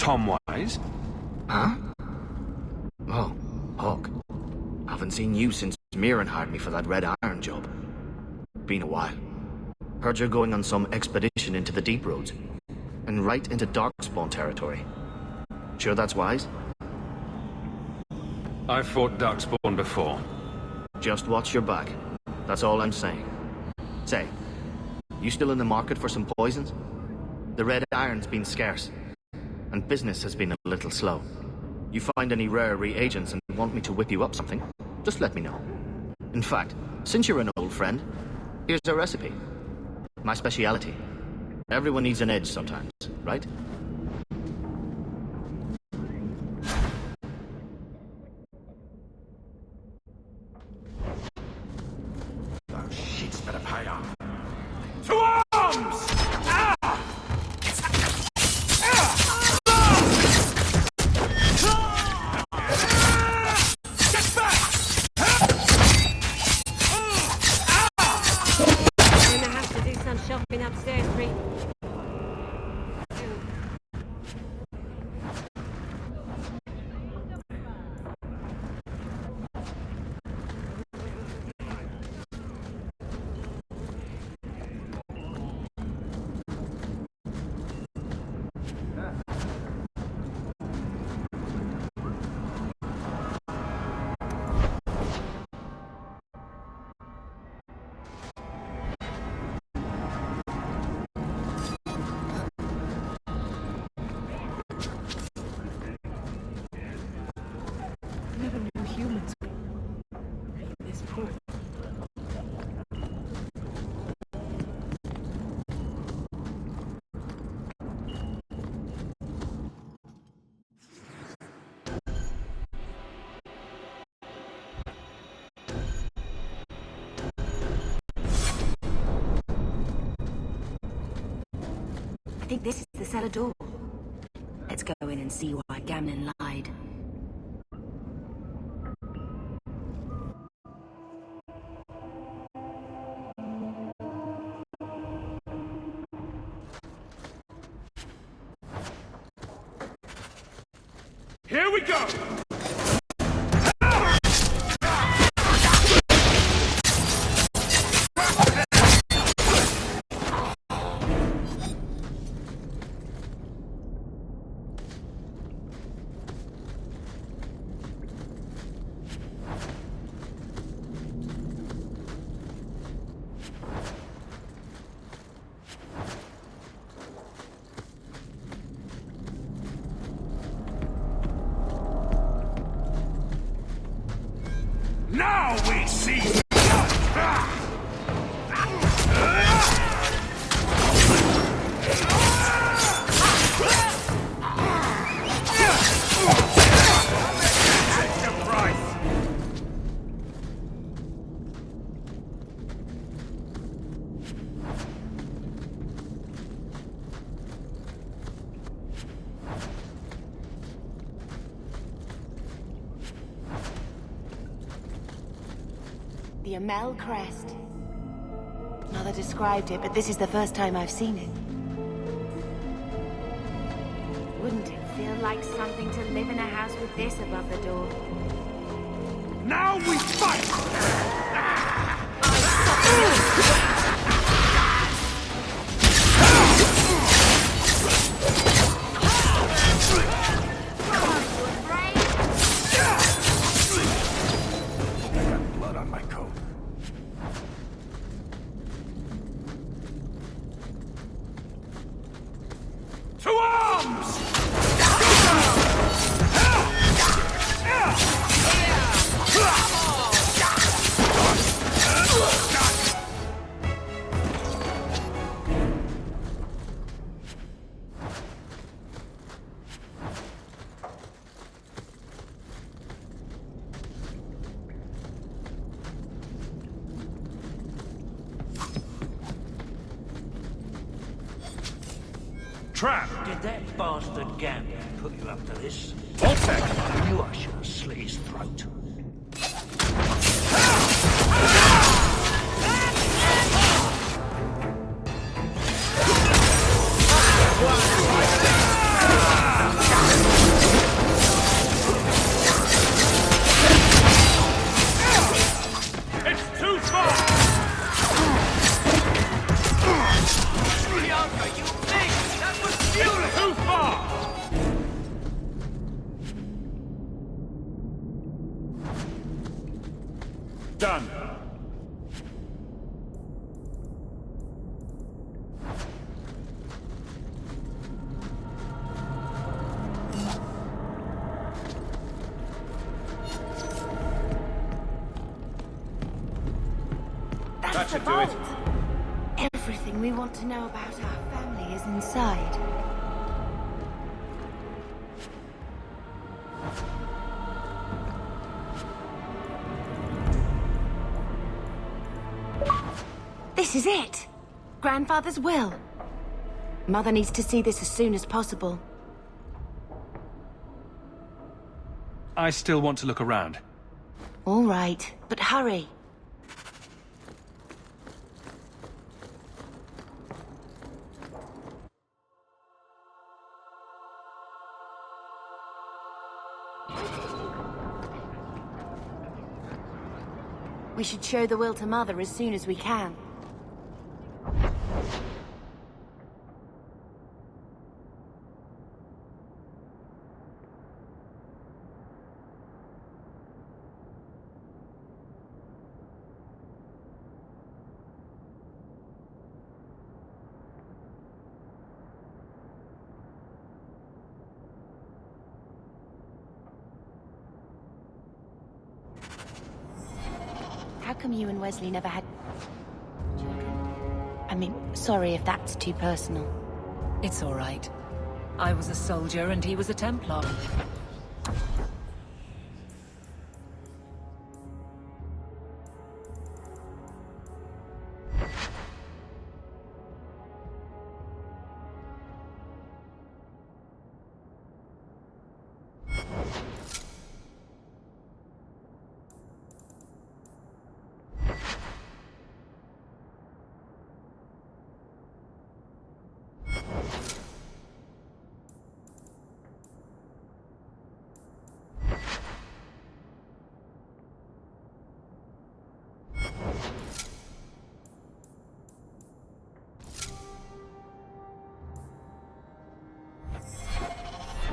Tom Wise. Huh? Oh, Hawk. Haven't seen you since Mirren hired me for that Red Iron job. Been a while. Heard you're going on some expedition into the Deep Roads. And right into Darkspawn territory. Sure that's wise? I've fought Darkspawn before. Just watch your back. That's all I'm saying. Say, you still in the market for some poisons? The Red Iron's been scarce, and business has been a little slow. You find any rare reagents and want me to whip you up something, just let me know. In fact, since you're an old friend, here's a recipe. My speciality. Everyone needs an edge sometimes, right? Those shits better pay off. To arms! Ah! Get back! I'm gonna have to do some shopping upstairs, Bree. Never knew humans could be this poor. I think this is the cellar door. Let's go in and see why Gamlin lied. Here we go! Now we see blood! Take the price! The Amel crest. Mother described it, but this is the first time I've seen it. Wouldn't it feel like something to live in a house with this above the door? Now we fight! Blood on my coat. To arms! Trap! Did that bastard Gamble put you up to this? Voltec! I knew I should have slit his throat. Done. That's That the should do it. vault. Everything we want to know about our family is inside. This is it! Grandfather's will. Mother needs to see this as soon as possible. I still want to look around. All right, but hurry. We should show the will to Mother as soon as we can. How come you and Wesley never had children? I mean, sorry if that's too personal. It's all right. I was a soldier and he was a Templar.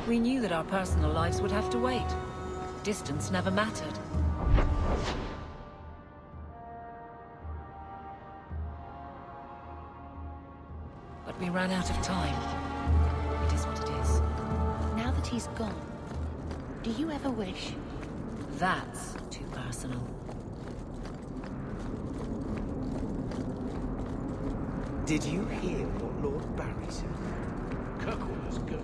We knew that our personal lives would have to wait. Distance never mattered. But we ran out of time. It is what it is. Now that he's gone, do you ever wish? That's too personal. Did you hear what Lord Barry said? Kirkwall's good.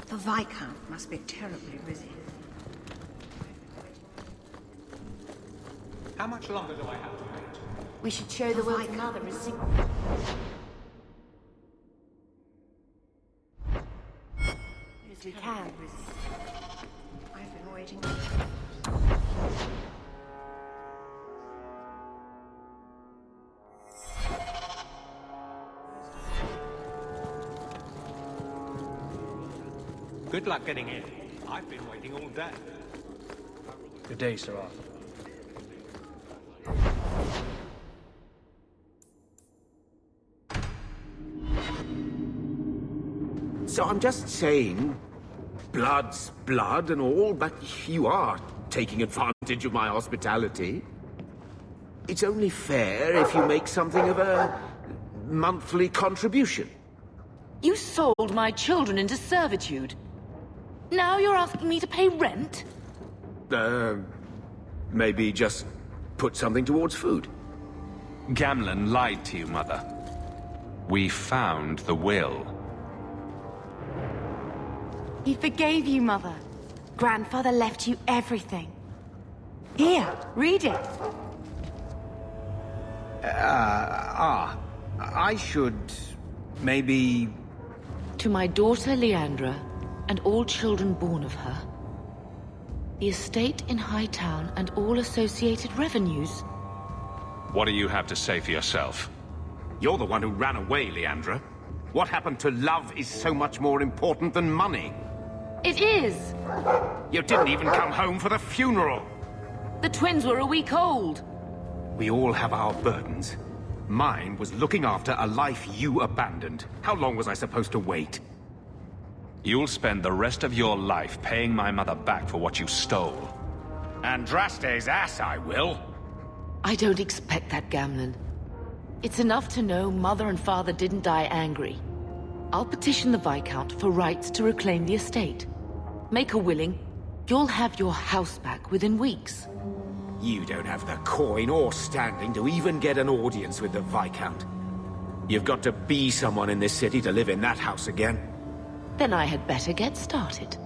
The Viscount must be terribly busy. How much longer do I have to wait? We should show the will to Mother as soon... as we can. I've been waiting. Good luck getting in. I've been waiting all day. Good day, Sir Arthur. So I'm just saying, blood's blood and all, but you are taking advantage of my hospitality. It's only fair if you make something of a monthly contribution. You sold my children into servitude. Now you're asking me to pay rent? Maybe just put something towards food. Gamlen lied to you, Mother. We found the will. He forgave you, Mother. Grandfather left you everything. Here, read it. I should maybe... To my daughter Leandra, and all children born of her. The estate in Hightown and all associated revenues. What do you have to say for yourself? You're the one who ran away, Leandra. What happened to love is so much more important than money. It is! You didn't even come home for the funeral. The twins were a week old. We all have our burdens. Mine was looking after a life you abandoned. How long was I supposed to wait? You'll spend the rest of your life paying my mother back for what you stole. Andraste's ass, I will. I don't expect that, Gamlen. It's enough to know Mother and Father didn't die angry. I'll petition the Viscount for rights to reclaim the estate. Make her willing, you'll have your house back within weeks. You don't have the coin or standing to even get an audience with the Viscount. You've got to be someone in this city to live in that house again. Then I had better get started.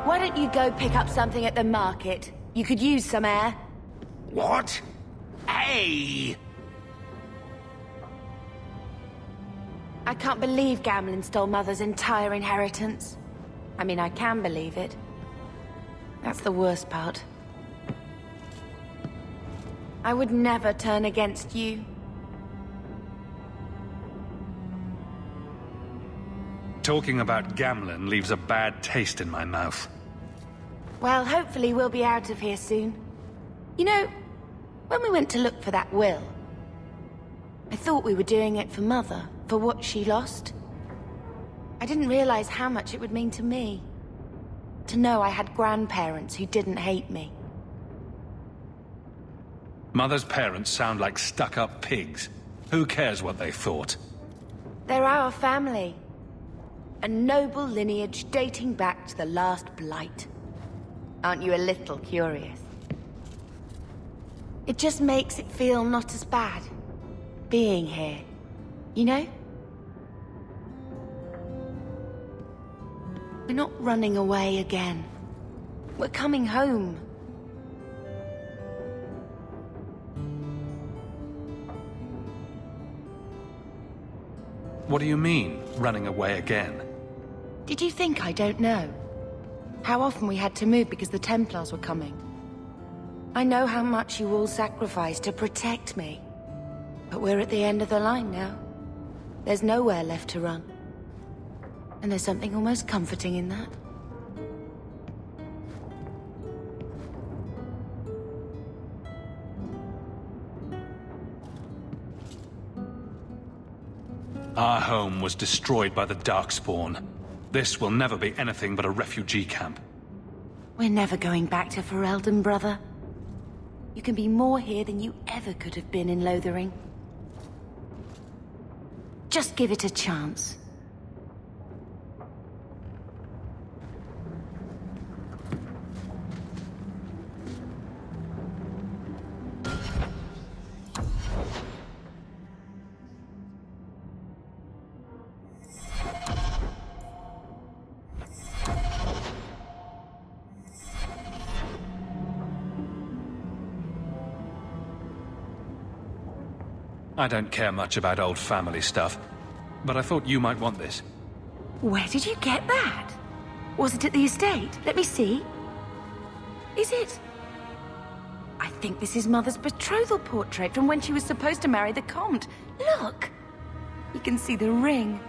Why don't you go pick up something at the market? You could use some air. What? Hey! I can't believe Gamlen stole Mother's entire inheritance. I mean, I can believe it. That's the worst part. I would never turn against you. Talking about Gamlen leaves a bad taste in my mouth. Well, hopefully we'll be out of here soon. You know, when we went to look for that will, I thought we were doing it for Mother, for what she lost. I didn't realize how much it would mean to me. To know I had grandparents who didn't hate me. Mother's parents sound like stuck-up pigs. Who cares what they thought? They're our family. A noble lineage dating back to the last Blight. Aren't you a little curious? It just makes it feel not as bad, being here, you know? We're not running away again. We're coming home. What do you mean, running away again? Did you think I don't know? How often we had to move because the Templars were coming. I know how much you all sacrificed to protect me. But we're at the end of the line now. There's nowhere left to run. And there's something almost comforting in that. Our home was destroyed by the Darkspawn. This will never be anything but a refugee camp. We're never going back to Ferelden, brother. You can be more here than you ever could have been in Lothering. Just give it a chance. I don't care much about old family stuff, but I thought you might want this. Where did you get that? Was it at the estate? Let me see. Is it? I think this is Mother's betrothal portrait from when she was supposed to marry the Comte. Look! You can see the ring.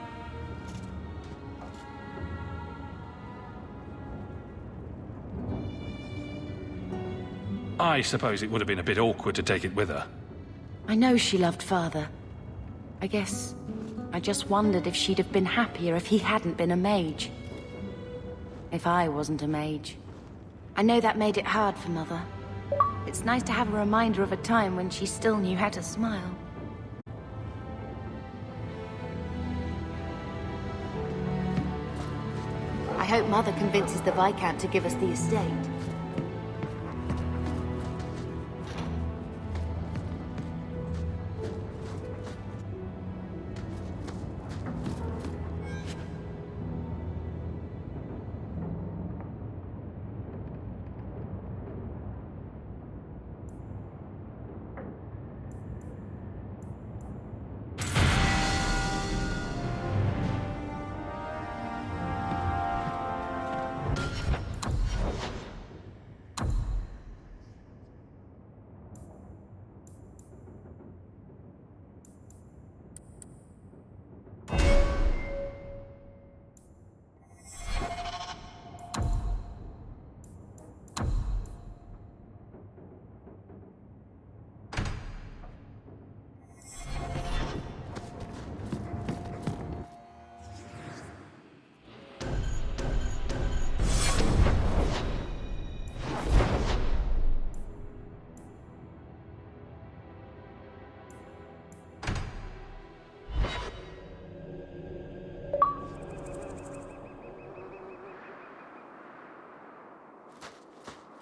I suppose it would have been a bit awkward to take it with her. I know she loved Father. I guess I just wondered if she'd have been happier if he hadn't been a mage. If I wasn't a mage. I know that made it hard for Mother. It's nice to have a reminder of a time when she still knew how to smile. I hope Mother convinces the Viscount to give us the estate.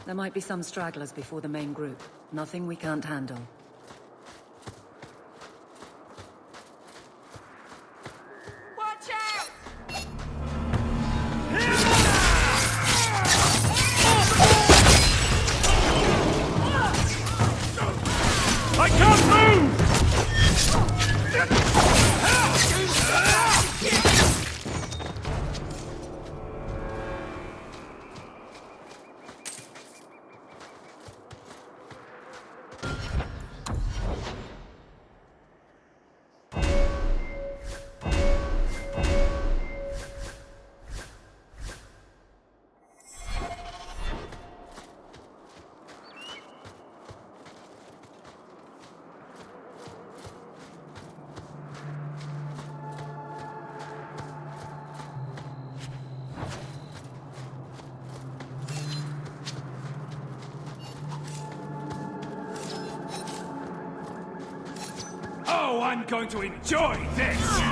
There might be some stragglers before the main group. Nothing we can't handle. Watch out! I can't move! Oh, I'm going to enjoy this!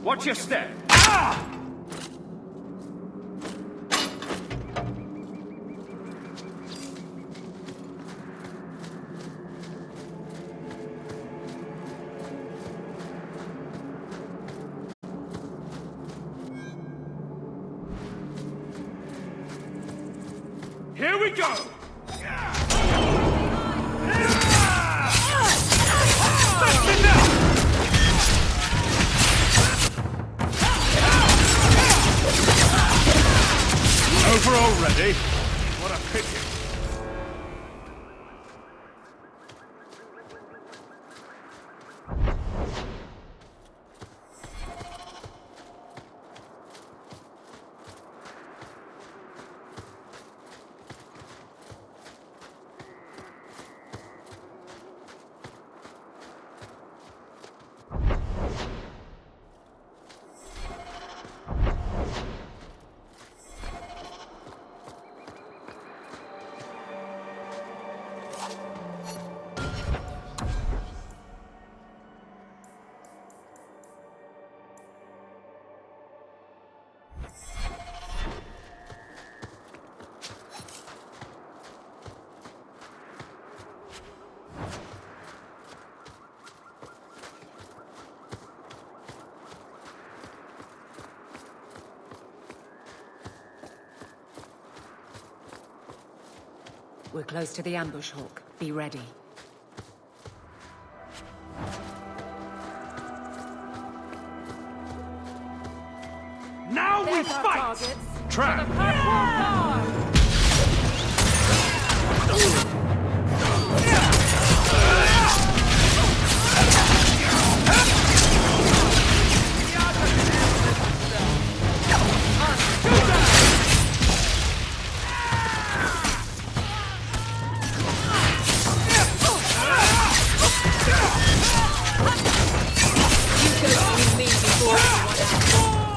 Watch your step! Here we go! Over already? What a pity. We're close to the ambush, Hawk. Be ready. Now we fight! Trap!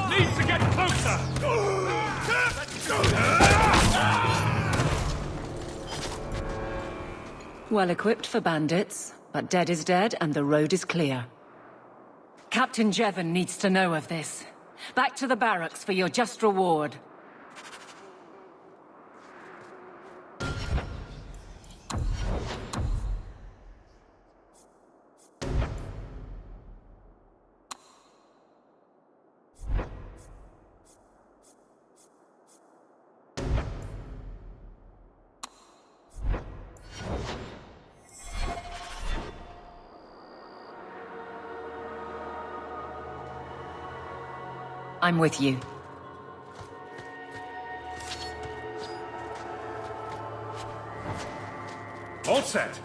Need to get closer! Well equipped for bandits, but dead is dead and the road is clear. Captain Jevon needs to know of this. Back to the barracks for your just reward. I'm with you. All set.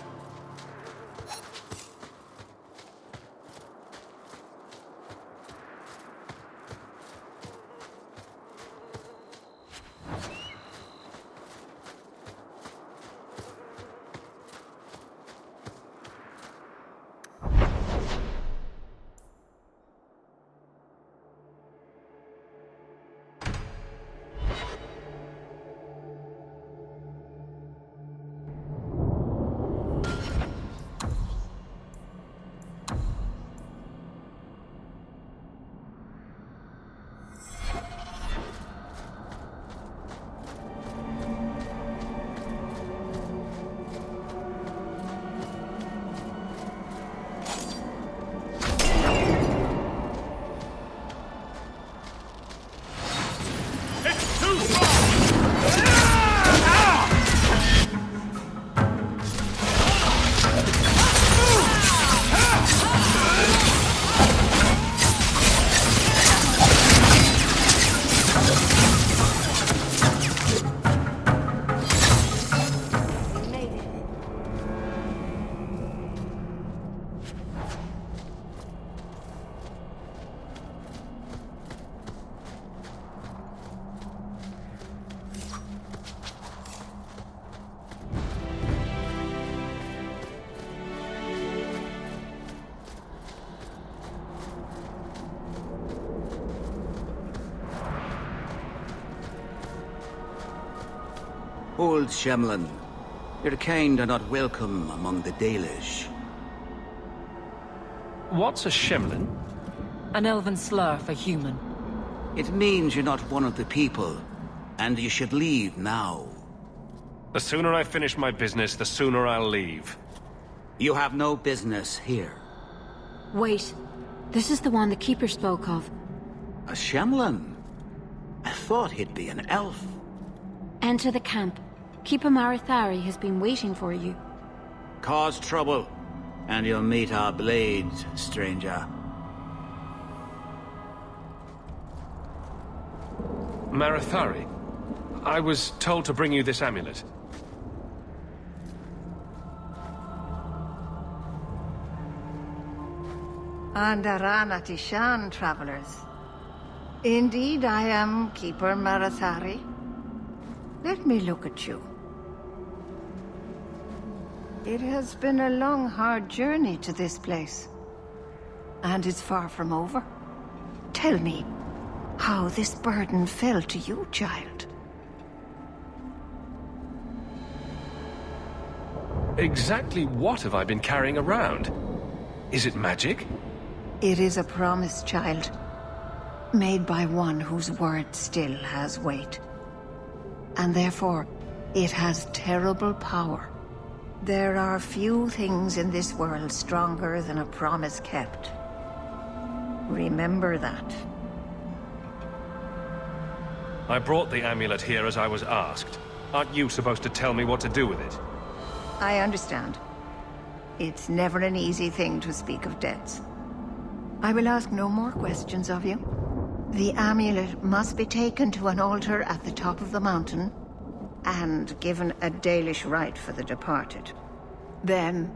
Old Shemlin, your kind are not welcome among the Dalish. What's a Shemlin? An elven slur for human. It means you're not one of the people, and you should leave now. The sooner I finish my business, the sooner I'll leave. You have no business here. Wait. This is the one the Keeper spoke of. A Shemlin? I thought he'd be an elf. Enter the camp. Keeper Marithari has been waiting for you. Cause trouble, and you'll meet our blades, stranger. Marithari, I was told to bring you this amulet. Andarana Tishan, travelers. Indeed, I am Keeper Marathari. Let me look at you. It has been a long, hard journey to this place. And it's far from over. Tell me how this burden fell to you, child. Exactly what have I been carrying around? Is it magic? It is a promise, child. Made by one whose word still has weight. And therefore, it has terrible power. There are few things in this world stronger than a promise kept. Remember that. I brought the amulet here as I was asked. Aren't you supposed to tell me what to do with it? I understand. It's never an easy thing to speak of debts. I will ask no more questions of you. The amulet must be taken to an altar at the top of the mountain, and given a Dalish rite for the departed. Then,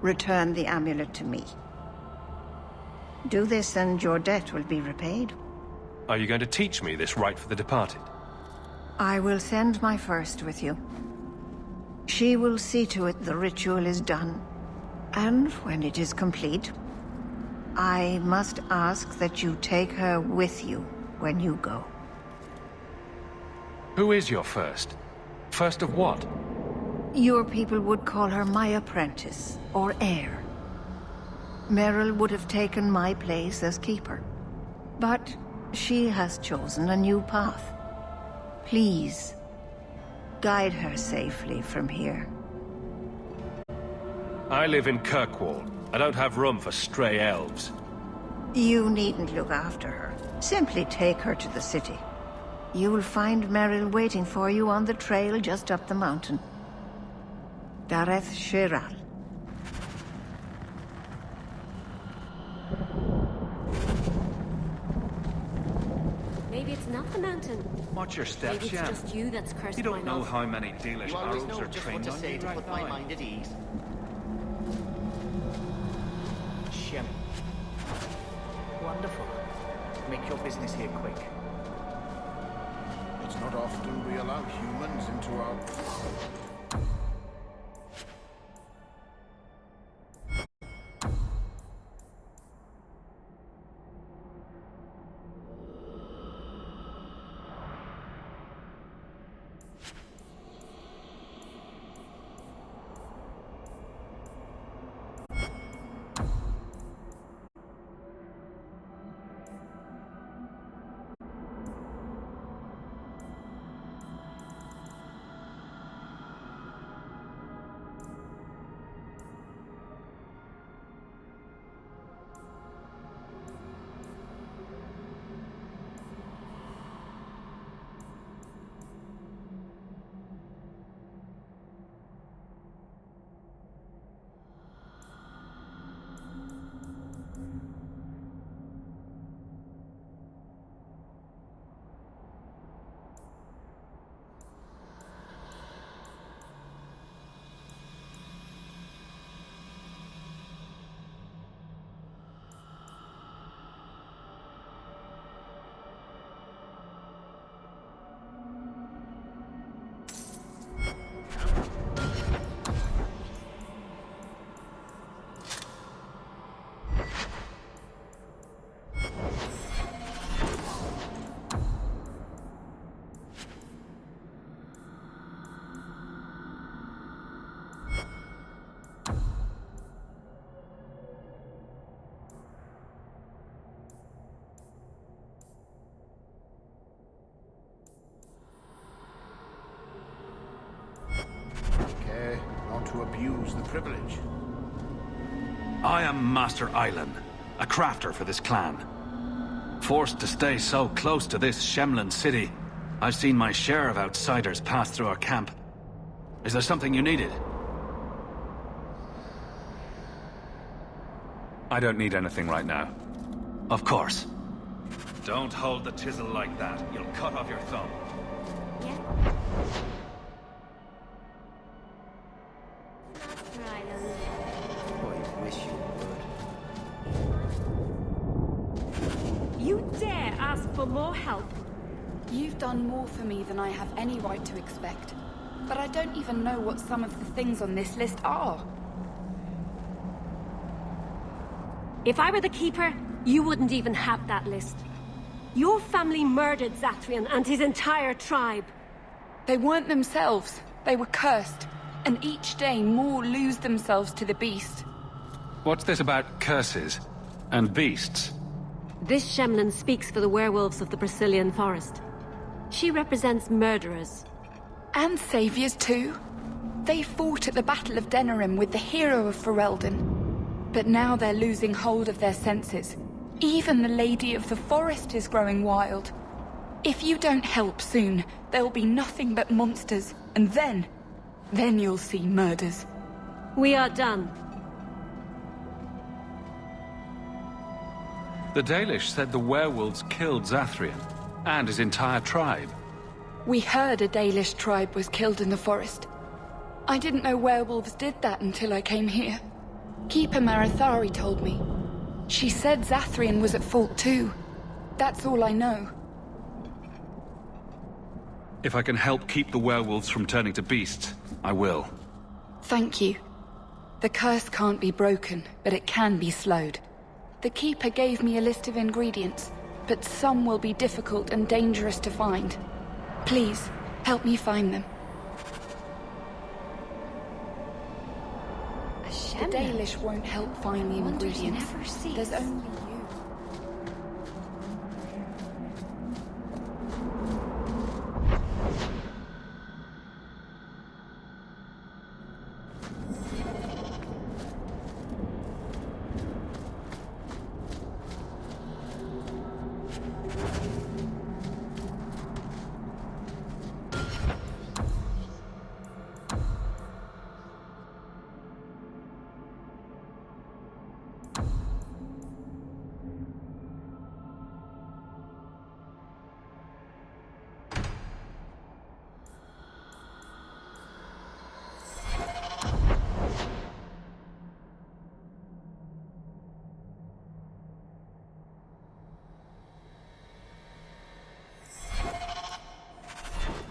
return the amulet to me. Do this and your debt will be repaid. Are you going to teach me this rite for the departed? I will send my first with you. She will see to it the ritual is done. And when it is complete, I must ask that you take her with you when you go. Who is your first? First of what? Your people would call her my apprentice, or heir. Meryl would have taken my place as keeper. But she has chosen a new path. Please, guide her safely from here. I live in Kirkwall. I don't have room for stray elves. You needn't look after her. Simply take her to the city. You will find Meryl waiting for you on the trail just up the mountain. Dareth Shiral. Maybe it's not the mountain. Watch your steps, Maybe it's Shem. just you that's cursed You by don't know love. how many Dalish You always arrows know are just what trained to on say you to right put my now. mind at ease. Shem. Wonderful. Make your business here quick. It's not often we allow humans into our... to abuse the privilege. I am Master Islan, a crafter for this clan. Forced to stay so close to this Shemlin city, I've seen my share of outsiders pass through our camp. Is there something you needed? I don't need anything right now. Of course. Don't hold the chisel like that. You'll cut off your thumb. You dare ask for more help? You've done more for me than I have any right to expect. But I don't even know what some of the things on this list are. If I were the Keeper, you wouldn't even have that list. Your family murdered Zathrian and his entire tribe. They weren't themselves. They were cursed. And each day more lose themselves to the beast. What's this about curses and beasts? This Shemlin speaks for the werewolves of the Brazilian forest. She represents murderers. And saviors too. They fought at the Battle of Denerim with the hero of Ferelden. But now they're losing hold of their senses. Even the Lady of the Forest is growing wild. If you don't help soon, there'll be nothing but monsters. And then you'll see murders. We are done. The Dalish said the werewolves killed Zathrian and his entire tribe. We heard a Dalish tribe was killed in the forest. I didn't know werewolves did that until I came here. Keeper Marithari told me. She said Zathrian was at fault too. That's all I know. If I can help keep the werewolves from turning to beasts, I will. Thank you. The curse can't be broken, but it can be slowed. The Keeper gave me a list of ingredients, but some will be difficult and dangerous to find. Please, help me find them. The Dalish won't help find the ingredients. There's only you.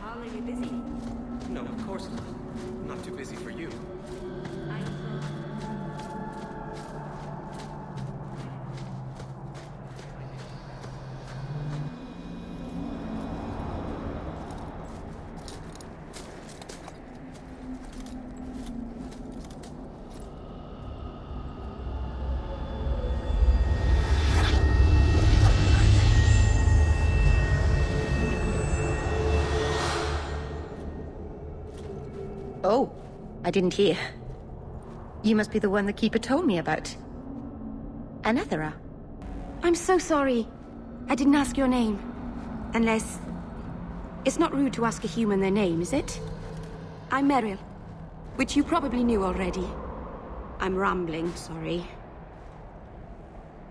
Are you busy? No, of course not. I'm not too busy for you. Oh, I didn't hear. You must be the one the Keeper told me about. Anethera. I'm so sorry. I didn't ask your name. Unless... It's not rude to ask a human their name, is it? I'm Meryl, which you probably knew already. I'm rambling, sorry.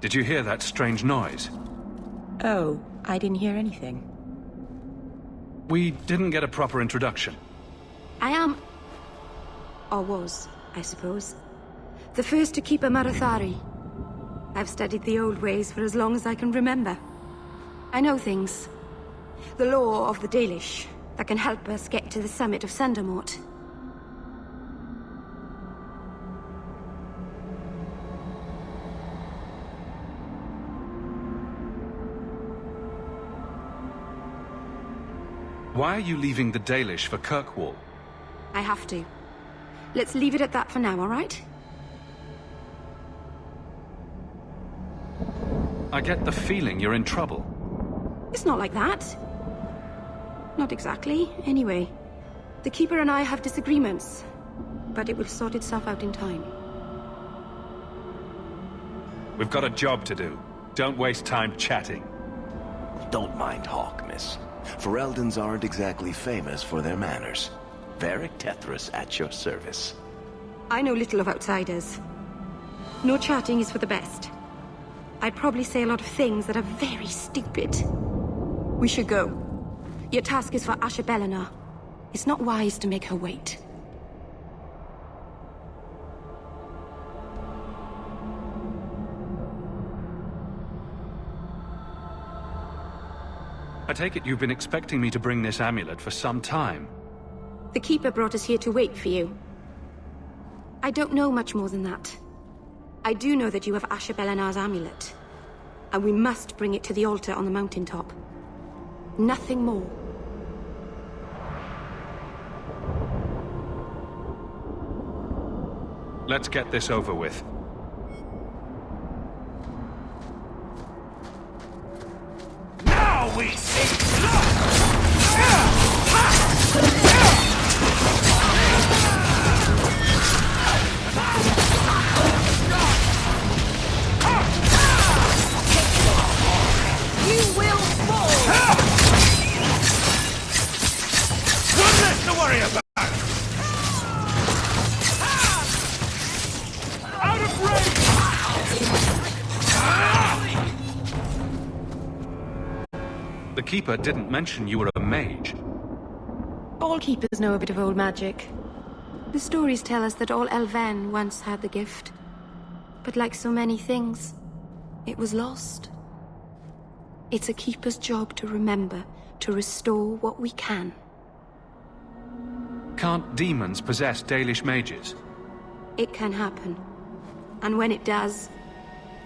Did you hear that strange noise? Oh, I didn't hear anything. We didn't get a proper introduction. I am... or was, I suppose. The first to keep a Marithari. I've studied the old ways for as long as I can remember. I know things. The law of the Dalish that can help us get to the summit of Sandamort. Why are you leaving the Dalish for Kirkwall? I have to. Let's leave it at that for now, all right? I get the feeling you're in trouble. It's not like that. Not exactly, anyway. The Keeper and I have disagreements. but it will sort itself out in time. We've got a job to do. Don't waste time chatting. Don't mind Hawk, miss. Fereldans aren't exactly famous for their manners. Varric Tethras at your service. I know little of outsiders. No chatting is for the best. I'd probably say a lot of things that are very stupid. We should go. Your task is for Asher Bellinar. It's not wise to make her wait. I take it you've been expecting me to bring this amulet for some time. The Keeper brought us here to wait for you. I don't know much more than that. I do know that you have Asher Bellinar's amulet. And we must bring it to the altar on the mountaintop. Nothing more. Let's get this over with. Now we see You will fall! one less to worry about! Out of range! The Keeper didn't mention you were a mage. All Keepers know a bit of old magic. The stories tell us that all Elven once had the gift. But like so many things, it was lost. It's a Keeper's job to remember, to restore what we can. Can't demons possess Dalish mages? It can happen. And when it does,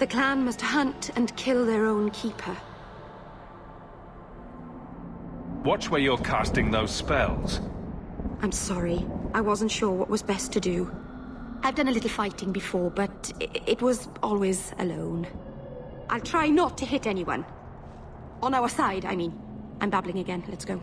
the clan must hunt and kill their own Keeper. Watch where you're casting those spells. I'm sorry. I wasn't sure what was best to do. I've done a little fighting before, but it was always alone. I'll try not to hit anyone. On our side, I mean. I'm babbling again. Let's go.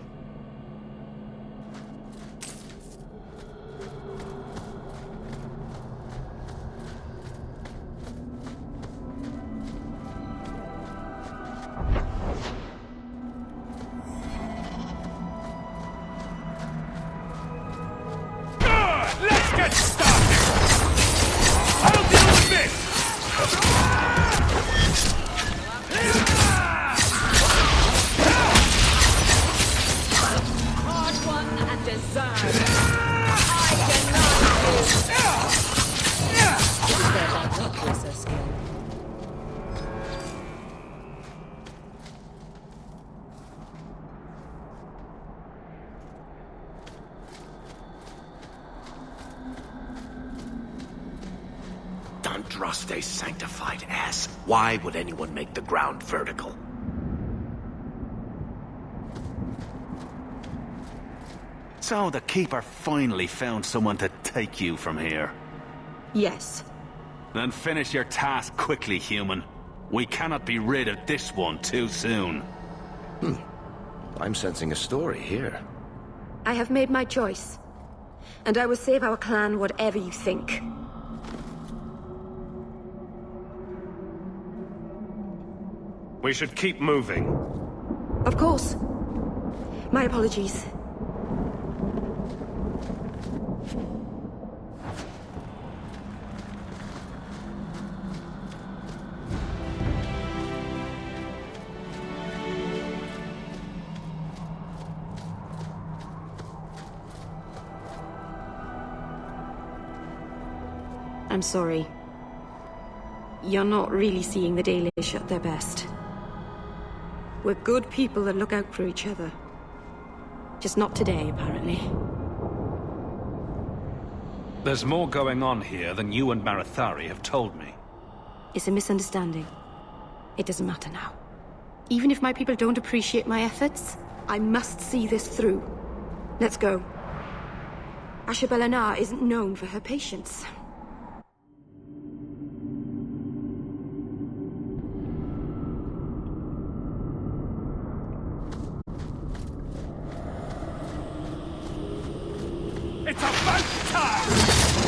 Let's get started! I'll deal with this! Hard won and deserved. I cannot lose. They're not lesser skill. Andraste sanctified ass. Why would anyone make the ground vertical? So the Keeper finally found someone to take you from here. Yes. Then finish your task quickly, human. We cannot be rid of this one too soon. I'm sensing a story here. I have made my choice. And I will save our clan whatever you think. We should keep moving. Of course. My apologies. I'm sorry. You're not really seeing the Dalish at their best. We're good people that look out for each other. Just not today, apparently. There's more going on here than you and Marathari have told me. It's a misunderstanding. It doesn't matter now. Even if my people don't appreciate my efforts, I must see this through. Let's go. Asher Bellinar isn't known for her patience. It's about time!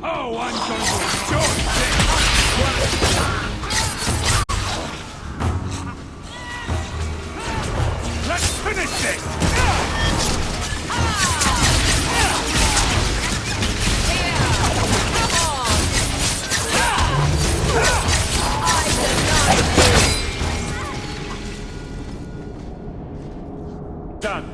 Oh, I'm going to enjoy this! Let's finish this! Done.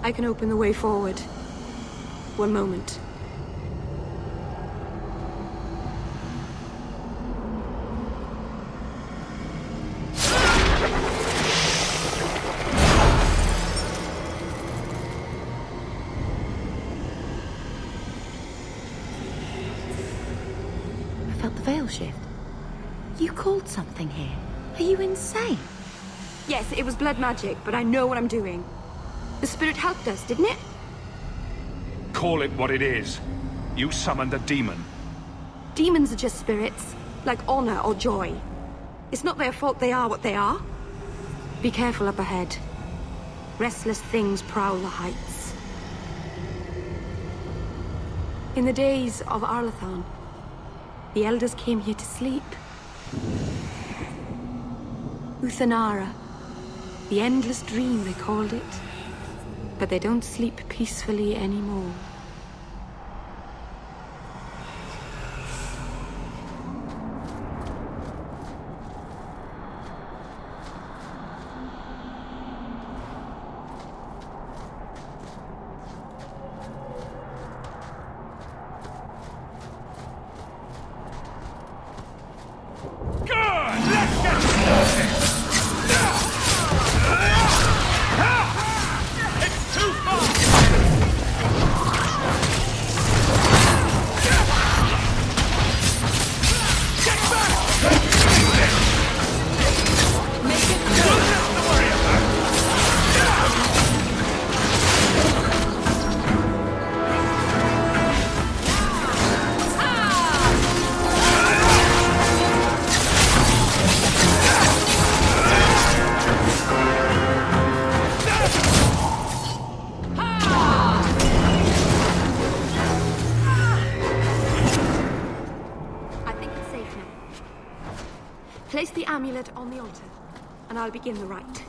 I can open the way forward. One moment. I felt the veil shift. You called something here. Are you insane? Yes, it was blood magic, but I know what I'm doing. The spirit helped us, didn't it? Call it what it is. You summoned a demon. Demons are just spirits, like honor or joy. It's not their fault they are what they are. Be careful up ahead. Restless things prowl the heights. In the days of Arlathan, the elders came here to sleep. Uthanara, the endless dream they called it. But they don't sleep peacefully anymore. Place the amulet on the altar, and I'll begin the rite.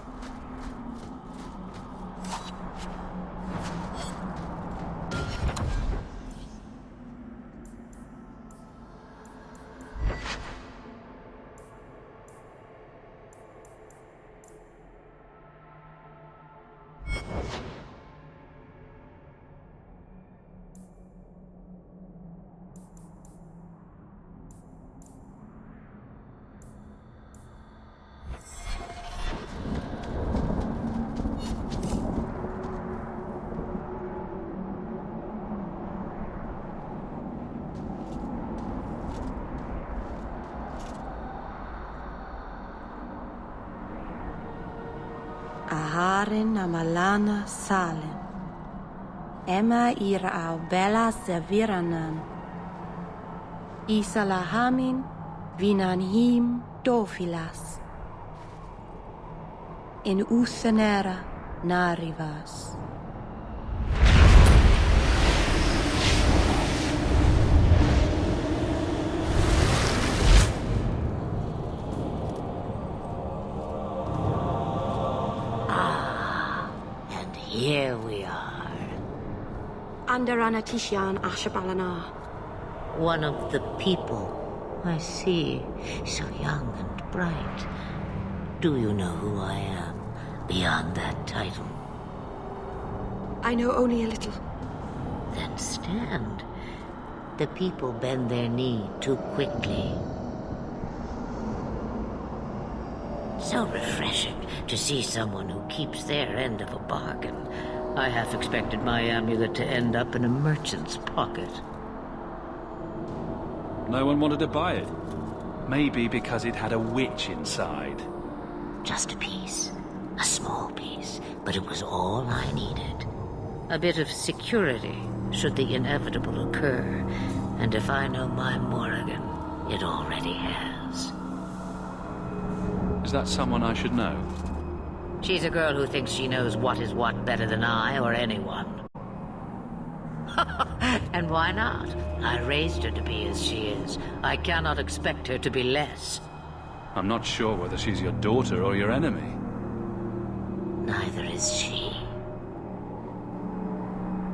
Aharin Amalana Salem. Emma ira bella seviranan. Isalahamin vinanhim dofilas. In usenera narivas. And here we are. Under Anatishan Ashabalana. One of the people. I see. So young and bright. Do you know who I am, beyond that title? I know only a little. Then stand. The people bend their knee too quickly. So refreshing to see someone who keeps their end of a bargain. I half expected my amulet to end up in a merchant's pocket. No one wanted to buy it. Maybe because it had a witch inside. Just a piece. A small piece. But it was all I needed. A bit of security, should the inevitable occur. And if I know my Morrigan, it already has. Is that someone I should know? She's a girl who thinks she knows what is what better than I or anyone. And why not? I raised her to be as she is. I cannot expect her to be less. I'm not sure whether she's your daughter or your enemy. Neither is she.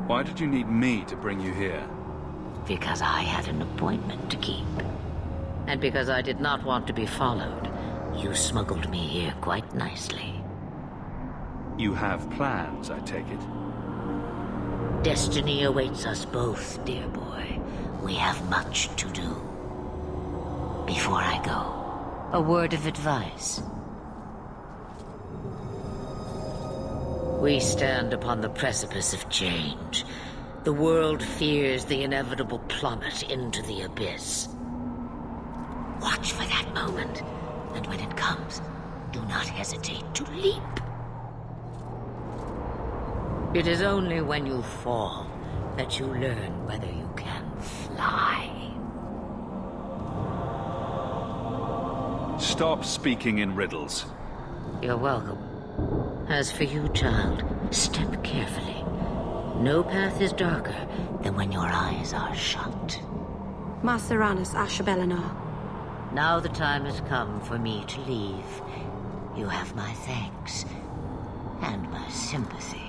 Why did you need me to bring you here? Because I had an appointment to keep. And because I did not want to be followed, you smuggled me here quite nicely. You have plans, I take it? Destiny awaits us both, dear boy. We have much to do. Before I go, a word of advice. We stand upon the precipice of change. The world fears the inevitable plummet into the abyss. Watch for that moment, and when it comes, do not hesitate to leap. It is only when you fall that you learn whether you can fly. Stop speaking in riddles. You're welcome. As for you, child, step carefully. No path is darker than when your eyes are shut. Maceranus Ashabelana. Now the time has come for me to leave. You have my thanks and my sympathy.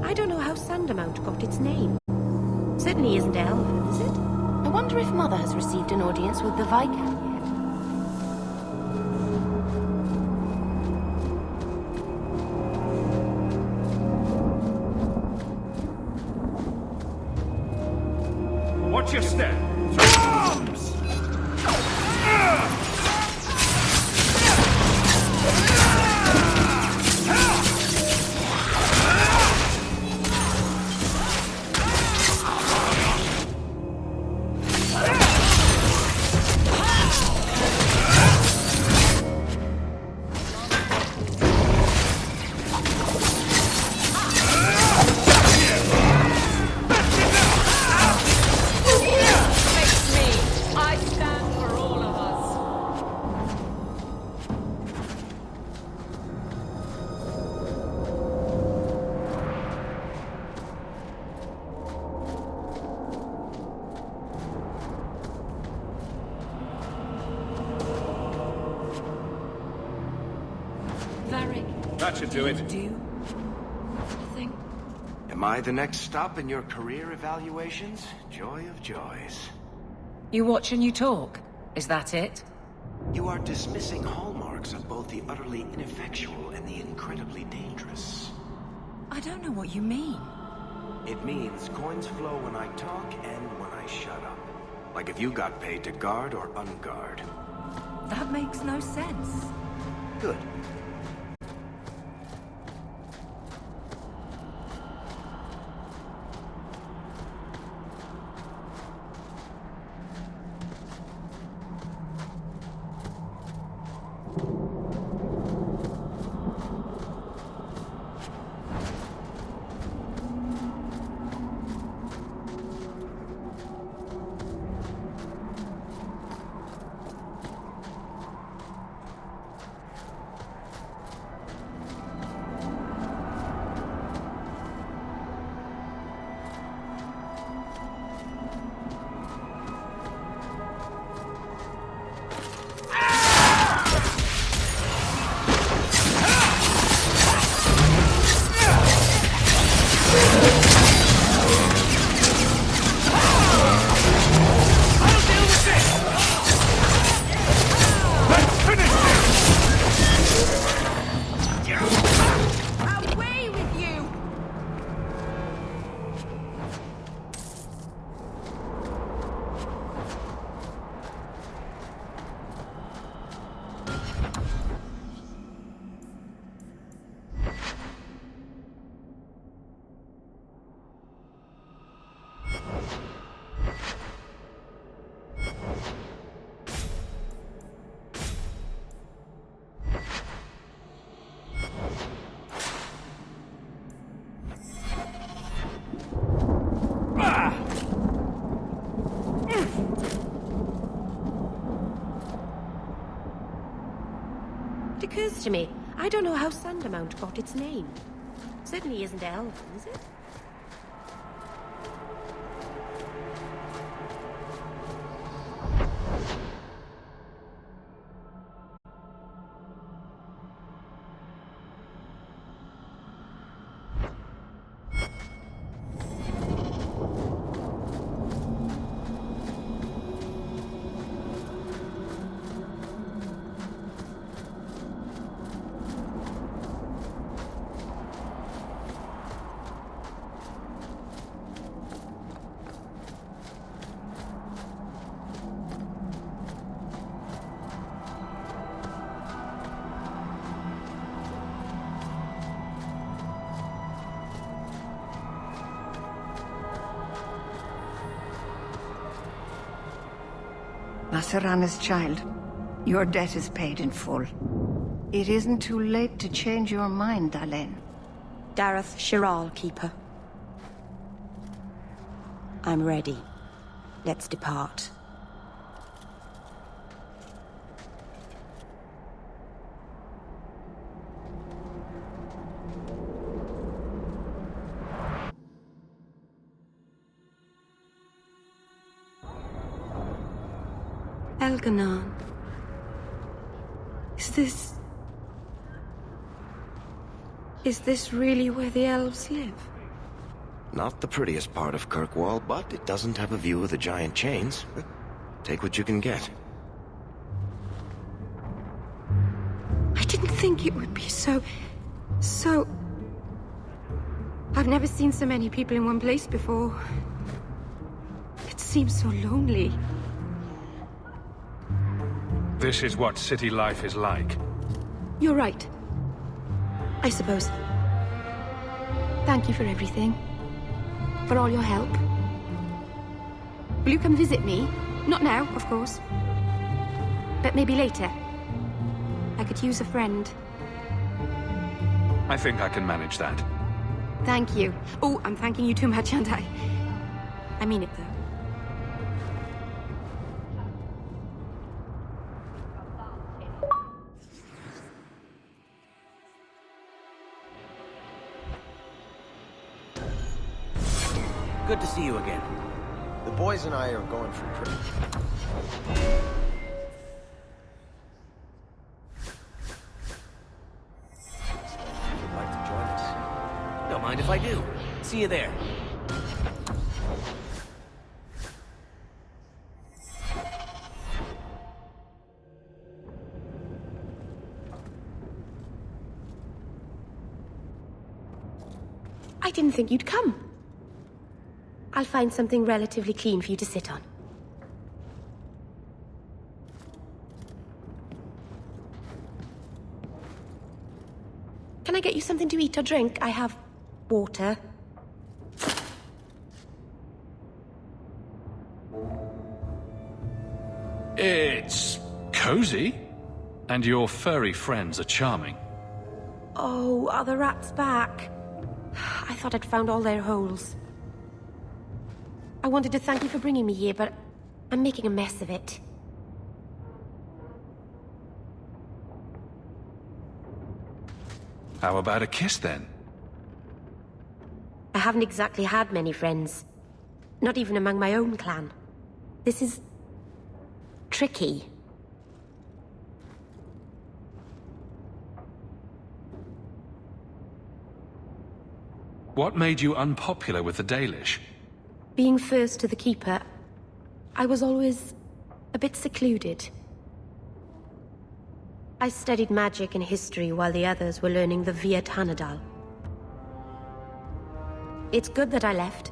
I don't know how Sandamount got its name. Certainly isn't Elven, is it? I wonder if Mother has received an audience with the Viscount yet. Watch your step. To arms! That should do it. Am I the next stop in your career evaluations? Joy of joys. You watch and you talk. Is that it? You are dismissing hallmarks of both the utterly ineffectual and the incredibly dangerous. I don't know what you mean. It means coins flow when I talk and when I shut up. Like if you got paid to guard or unguard. That makes no sense. Good. It occurs to me, I don't know how Sandamount got its name. Certainly isn't Elven, is it? Masarana's child, your debt is paid in full. It isn't too late to change your mind, Dalen. Dareth Shiral, Keeper. I'm ready. Let's depart. Elganon. Is this really where the elves live? Not the prettiest part of Kirkwall, but it doesn't have a view of the giant chains. Take what you can get. I didn't think it would be so... I've never seen so many people in one place before. It seems so lonely. This is what city life is like. You're right. I suppose. Thank you for everything. For all your help. Will you come visit me? Not now, of course. But maybe later. I could use a friend. I think I can manage that. Thank you. Oh, I'm thanking you too much, aren't I? I mean it, though. Good to see you again. The boys and I are going for a trip. Would like to join us. Don't mind if I do. See you there. I didn't think you'd come. I'll find something relatively clean for you to sit on. get you something to eat or drink? I have water. It's cozy. And your furry friends are charming. Oh, are the rats back? I thought I'd found all their holes. I wanted to thank you for bringing me here, but I'm making a mess of it. How about a kiss, then? I haven't exactly had many friends. Not even among my own clan. This is... tricky. What made you unpopular with the Dalish? Being first to the Keeper, I was always a bit secluded. I studied magic and history while the others were learning the Via Tanadal. It's good that I left.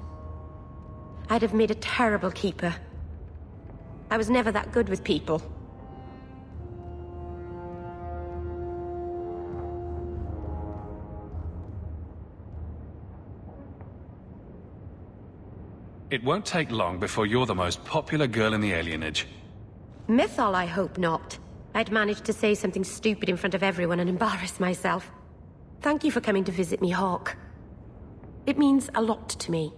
I'd have made a terrible Keeper. I was never that good with people. It won't take long before you're the most popular girl in the alienage. Mythal, I hope not. I'd managed to say something stupid in front of everyone and embarrass myself. Thank you for coming to visit me, Hawke. It means a lot to me.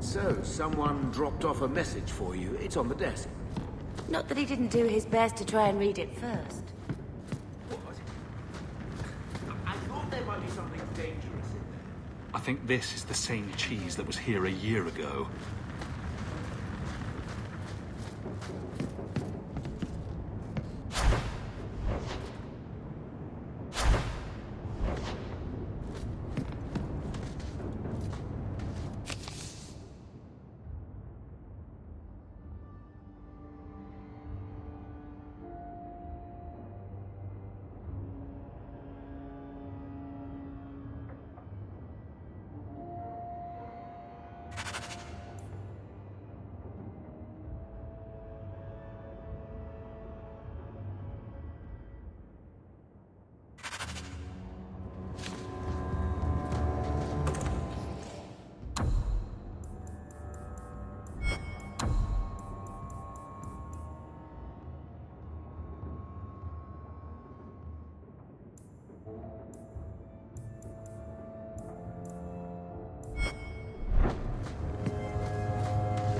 So, someone dropped off a message for you. It's on the desk. Not that he didn't do his best to try and read it first. What? I thought there might be something dangerous in there. I think this is the same cheese that was here a year ago.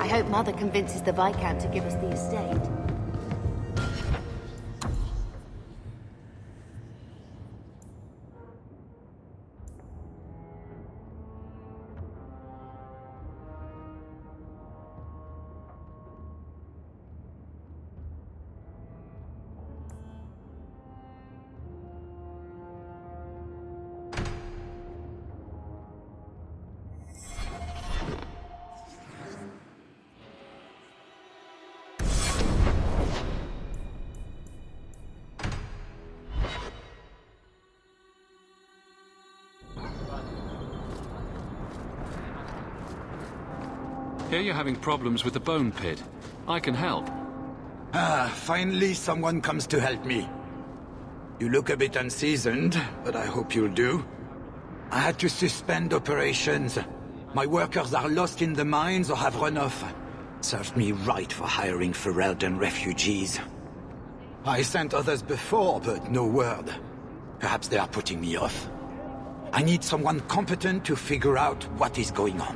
I hope Mother convinces the Viscount to give us the estate. Here you're having problems with the bone pit. I can help. Ah, finally someone comes to help me. You look a bit unseasoned, but I hope you'll do. I had to suspend operations. My workers are lost in the mines or have run off. Served me right for hiring Ferelden refugees. I sent others before, but no word. Perhaps they are putting me off. I need someone competent to figure out what is going on.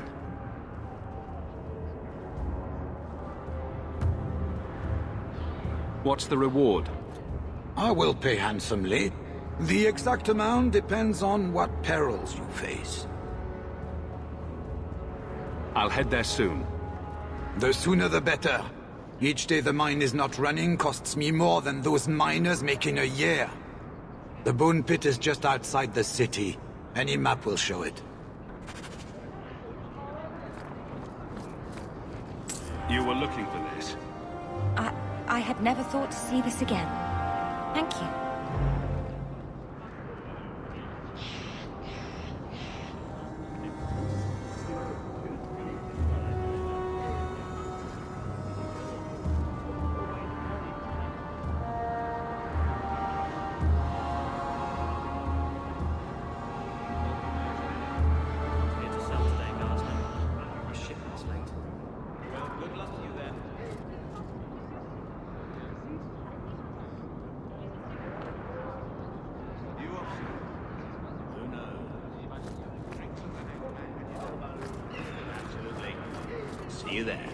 What's the reward? I will pay handsomely. The exact amount depends on what perils you face. I'll head there soon. The sooner the better. Each day the mine is not running costs me more than those miners make in a year. The Bone Pit is just outside the city. Any map will show it. You were looking for this? I had never thought to see this again. Thank you. See you there.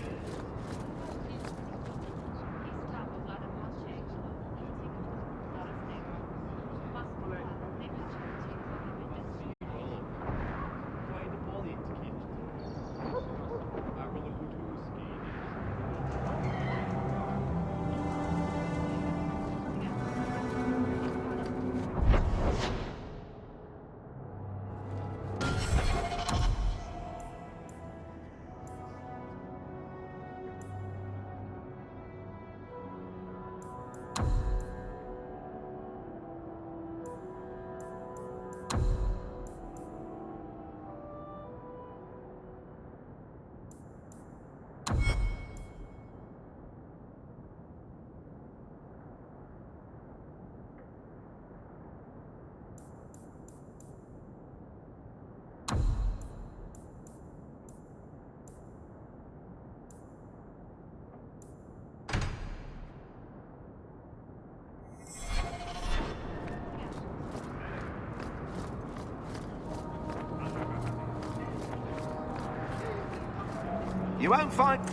You won't find...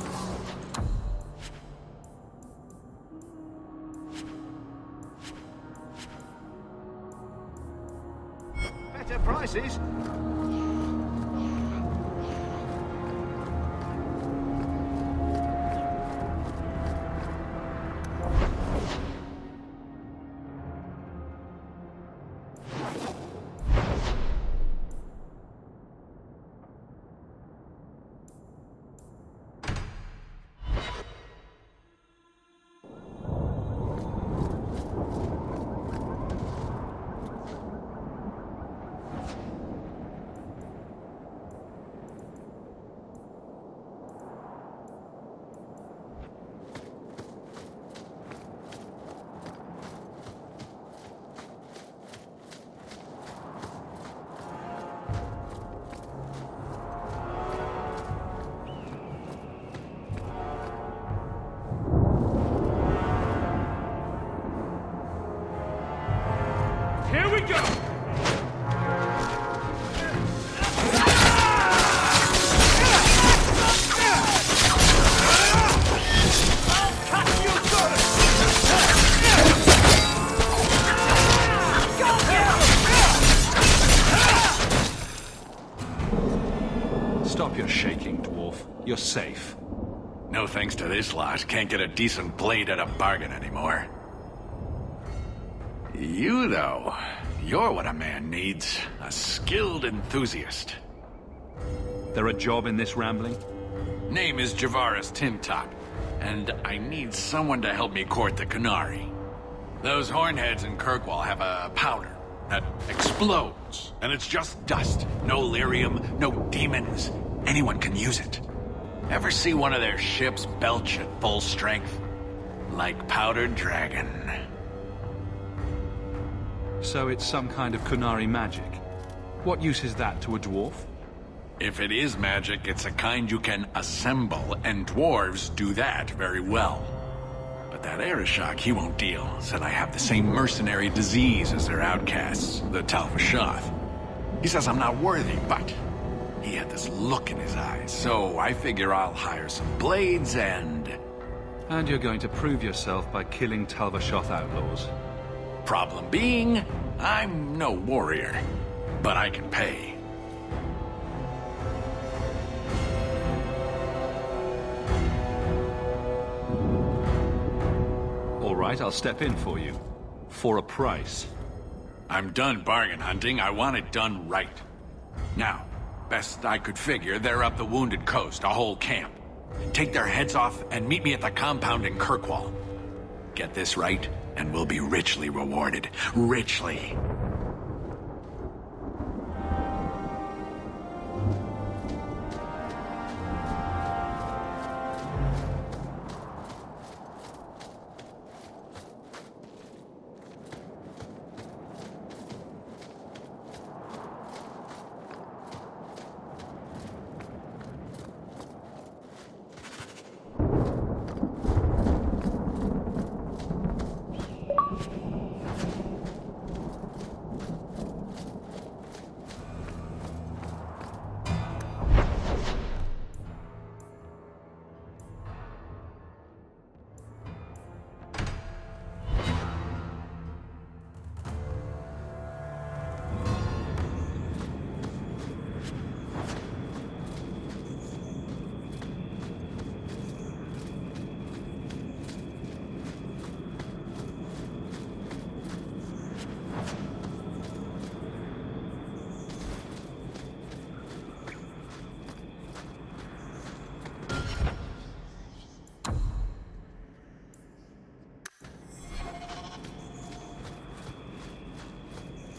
better prices. Here we go! Stop your shaking, dwarf. You're safe. No thanks to this lot, can't get a decent blade at a bargain anymore. You, though, you're what a man needs. A skilled enthusiast. There a job in this rambling? Name is Javaris Timtop, and I need someone to help me court the Qunari. Those hornheads in Kirkwall have a powder that explodes, and it's just dust. No lyrium, no demons. Anyone can use it. Ever see one of their ships belch at full strength? Like powdered dragon. So it's some kind of Qunari magic. What use is that to a dwarf? If it is magic, it's a kind you can assemble, and dwarves do that very well. But that Arishok, he won't deal. Said I have the same mercenary disease as their outcasts, the Tal Fashath. He says I'm not worthy, but he had this look in his eyes. So I figure I'll hire some blades and... And you're going to prove yourself by killing Tal Fashath outlaws. Problem being, I'm no warrior, but I can pay. All right, I'll step in for you. For a price. I'm done bargain hunting. I want it done right. Now, best I could figure, they're up the Wounded Coast, a whole camp. Take their heads off and meet me at the compound in Kirkwall. Get this right, and we'll be richly rewarded. Richly.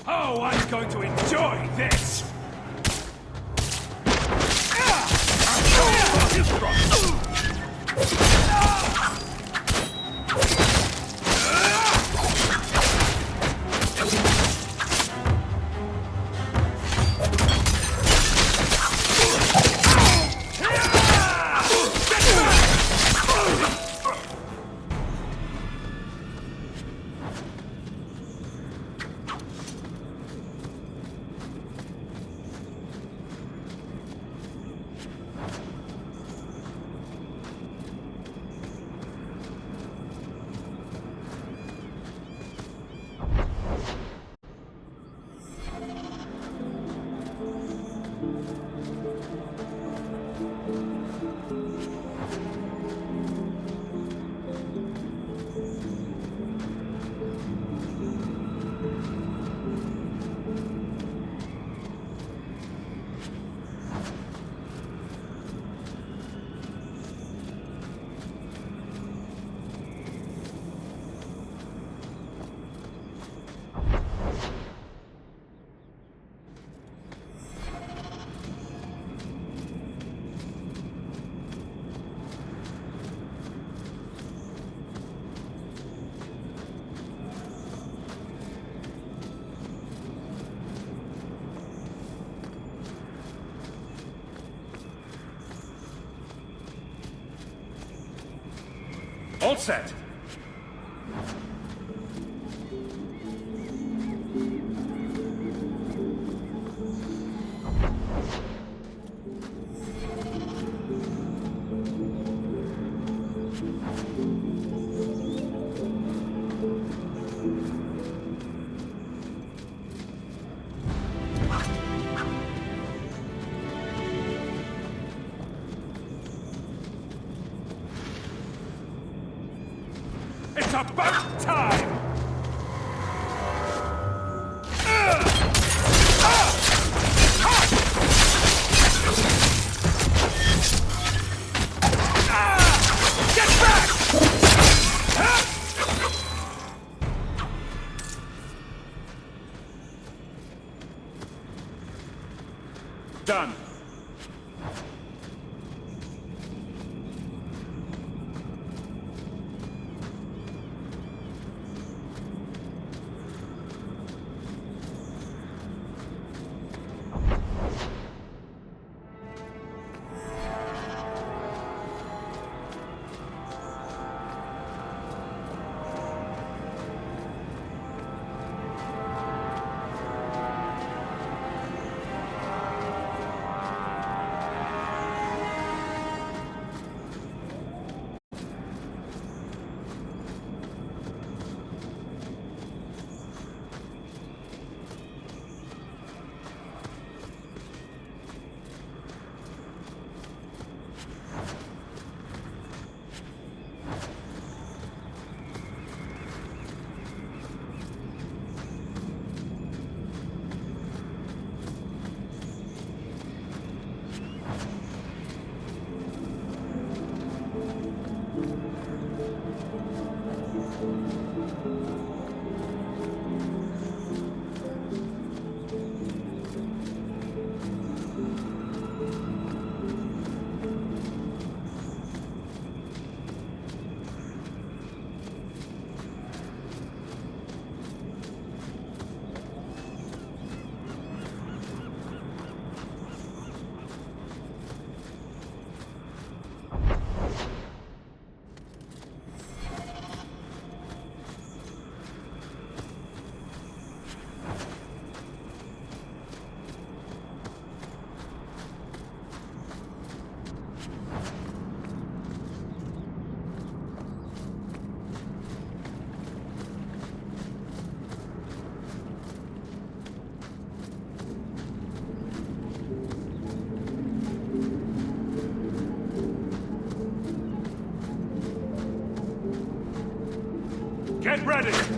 Oh, I'm going to enjoy this! All set. It's about time! Get back! Done. Get ready!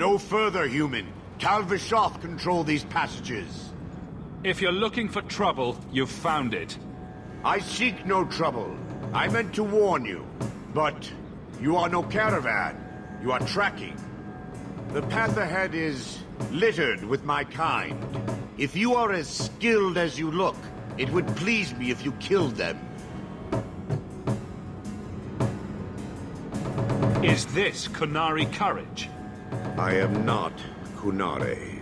No further, human. Tal Vishoth control these passages. If you're looking for trouble, you've found it. I seek no trouble. I meant to warn you. But you are no caravan. You are tracking. The path ahead is littered with my kind. If you are as skilled as you look, it would please me if you killed them. Is this Qunari courage? I am not Qunari.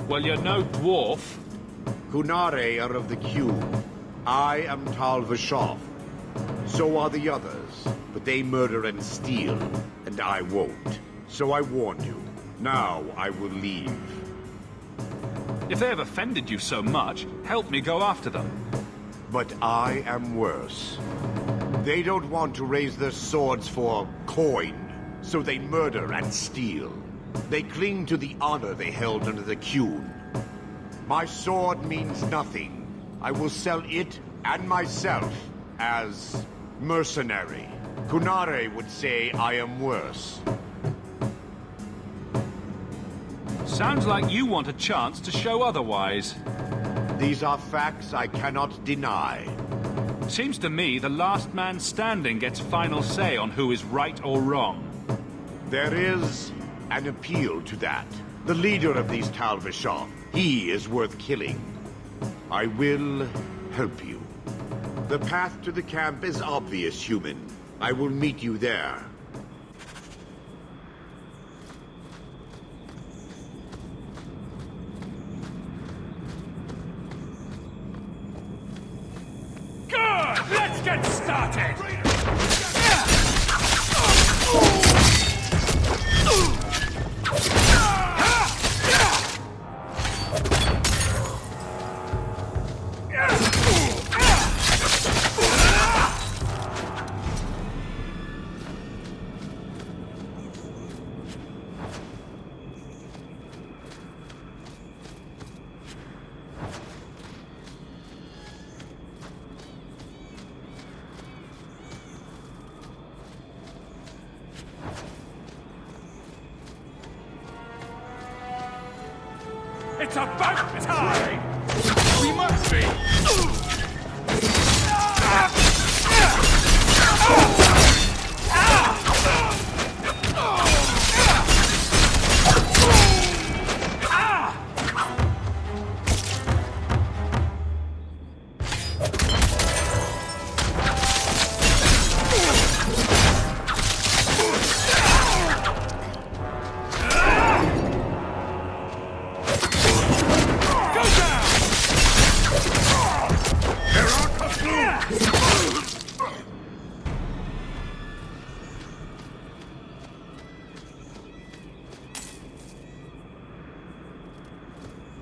Well, you're no dwarf. Qunari are of the Cube. I am Tal Vishoth. So are the others, but they murder and steal, and I won't. So I warn you. Now I will leave. If they have offended you so much, help me go after them. But I am worse. They don't want to raise their swords for coin, so they murder and steal. They cling to the honor they held under the Qun. My sword means nothing. I will sell it and myself as mercenary. Qunari would say I am worse. Sounds like you want a chance to show otherwise. These are facts I cannot deny. Seems to me the last man standing gets final say on who is right or wrong. There is an appeal to that. The leader of these Tal Vishoth, he is worth killing. I will help you. The path to the camp is obvious, human. I will meet you there. Good! Let's get started! It's about time! We must be!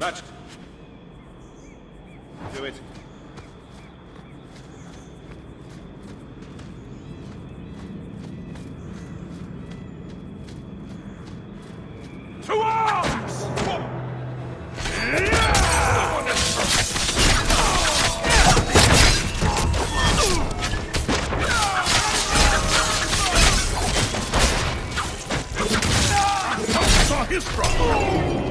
That's... do it. To arms! Saw his struggle!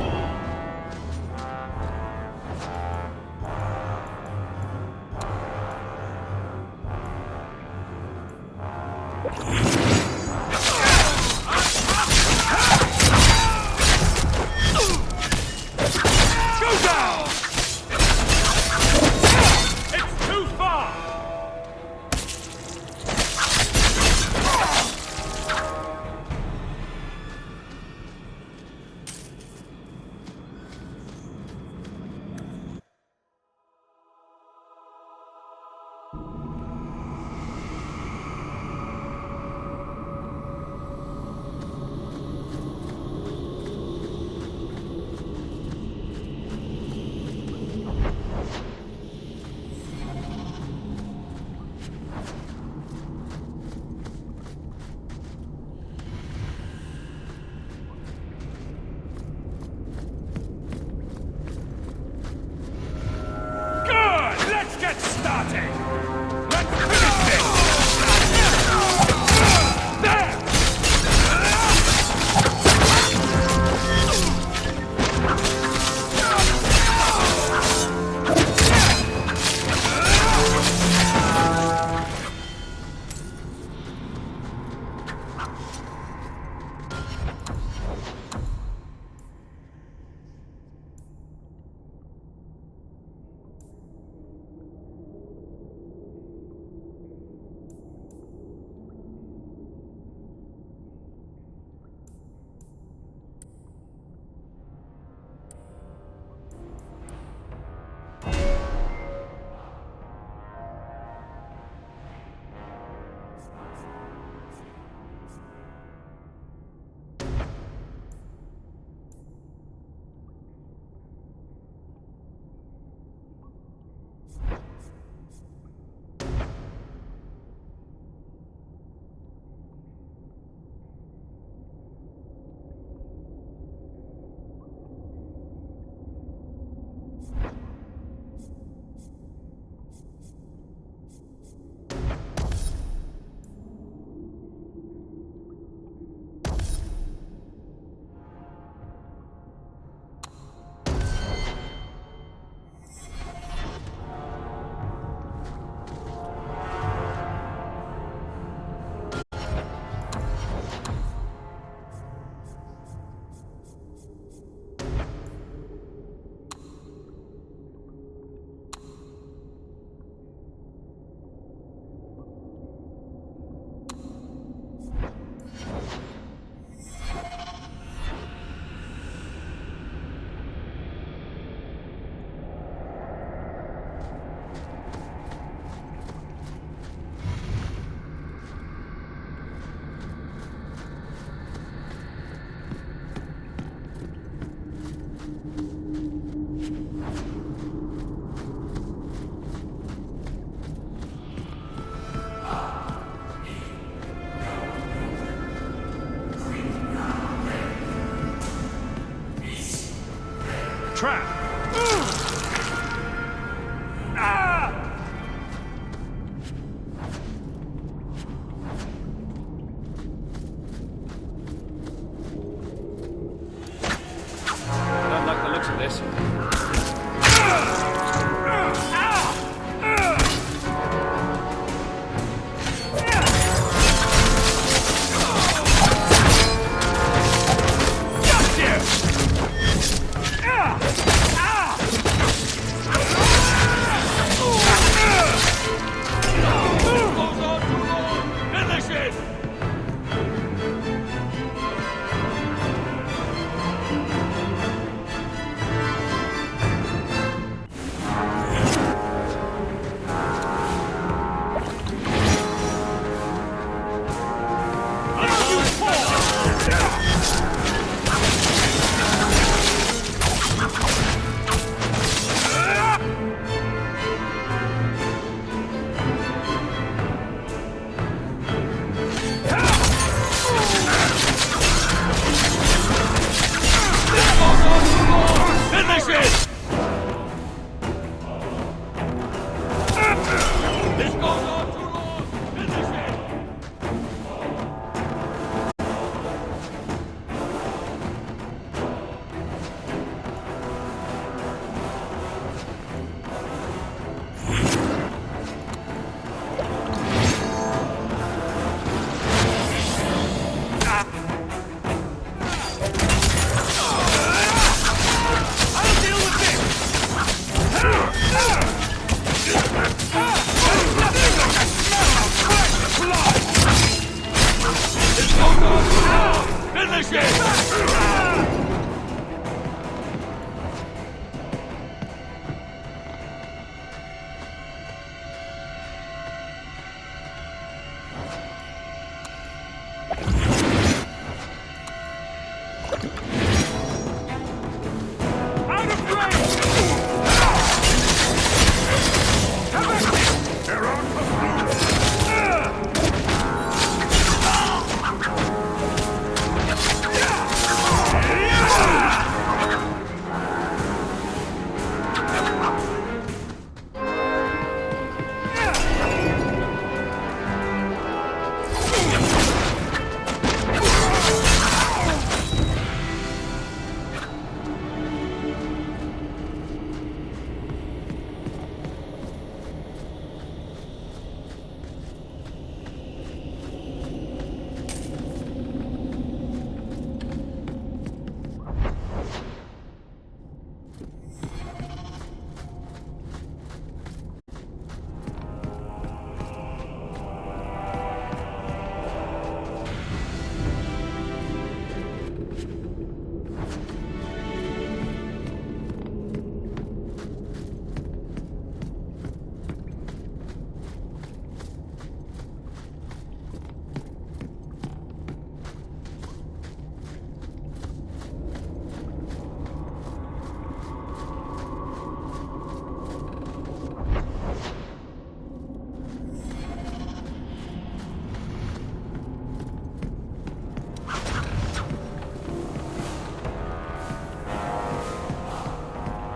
trap! I don't like the looks of this.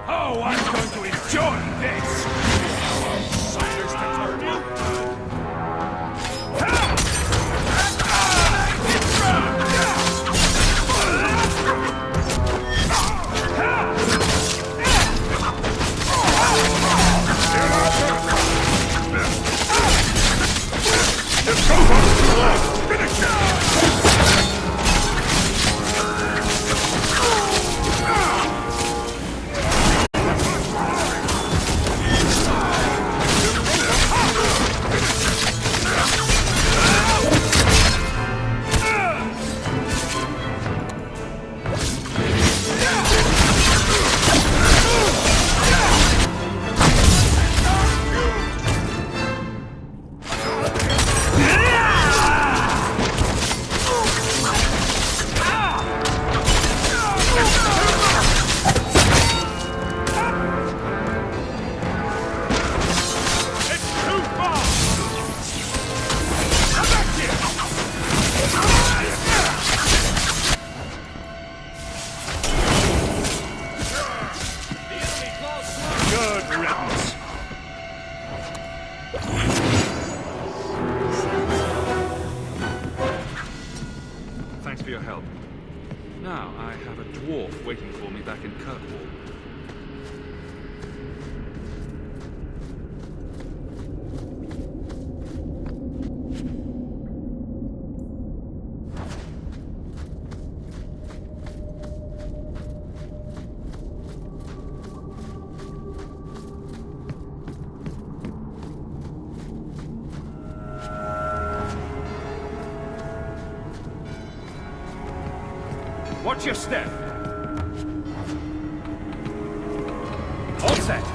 Oh, I'm going to enjoy this! Outsiders to turn you! It's over! Finish it! Thanks for your help. Now, I have a dwarf waiting for me back in Kirkwall. Watch your step. All set.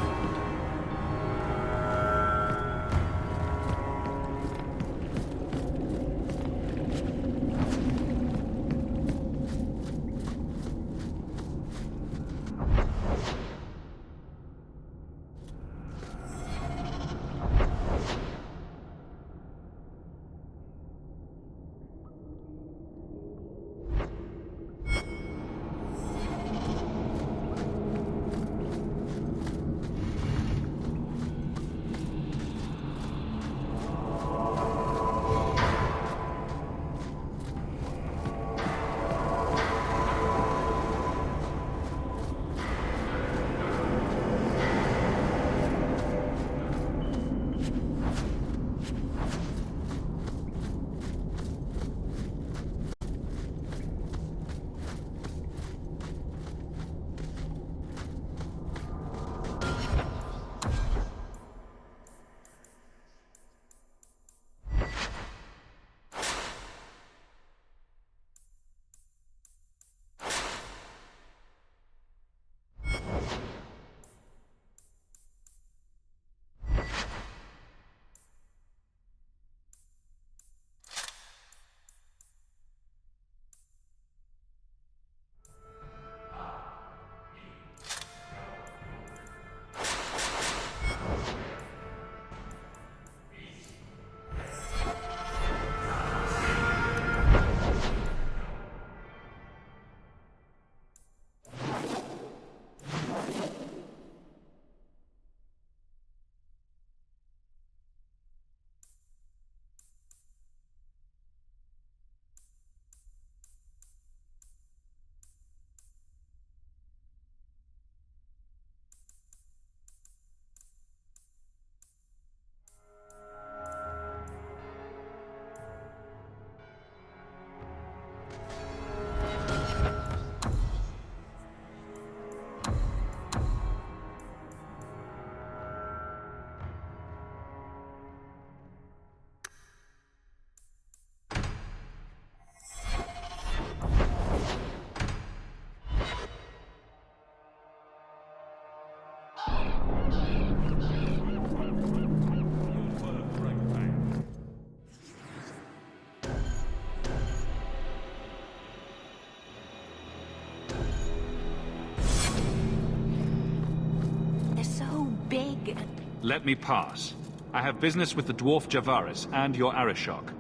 Let me pass. I have business with the dwarf Javaris and your Arishok.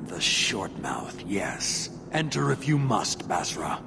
The short mouth, yes. Enter if you must, Basra.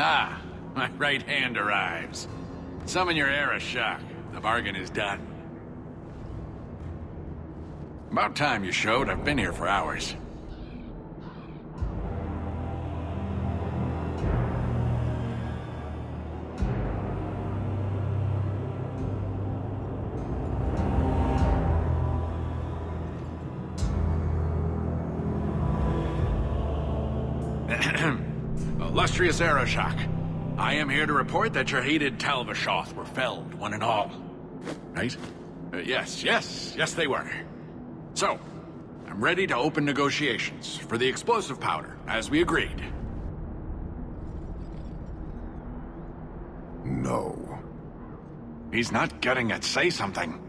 Ah, my right hand arrives. Summon your Arishok. The bargain is done. About time you showed. I've been here for hours. Illustrious Arishok, I am here to report that your hated Talvashoth were felled, one and all. Right? Yes, they were. So, I'm ready to open negotiations for the explosive powder, as we agreed. No. He's not getting it. Say something.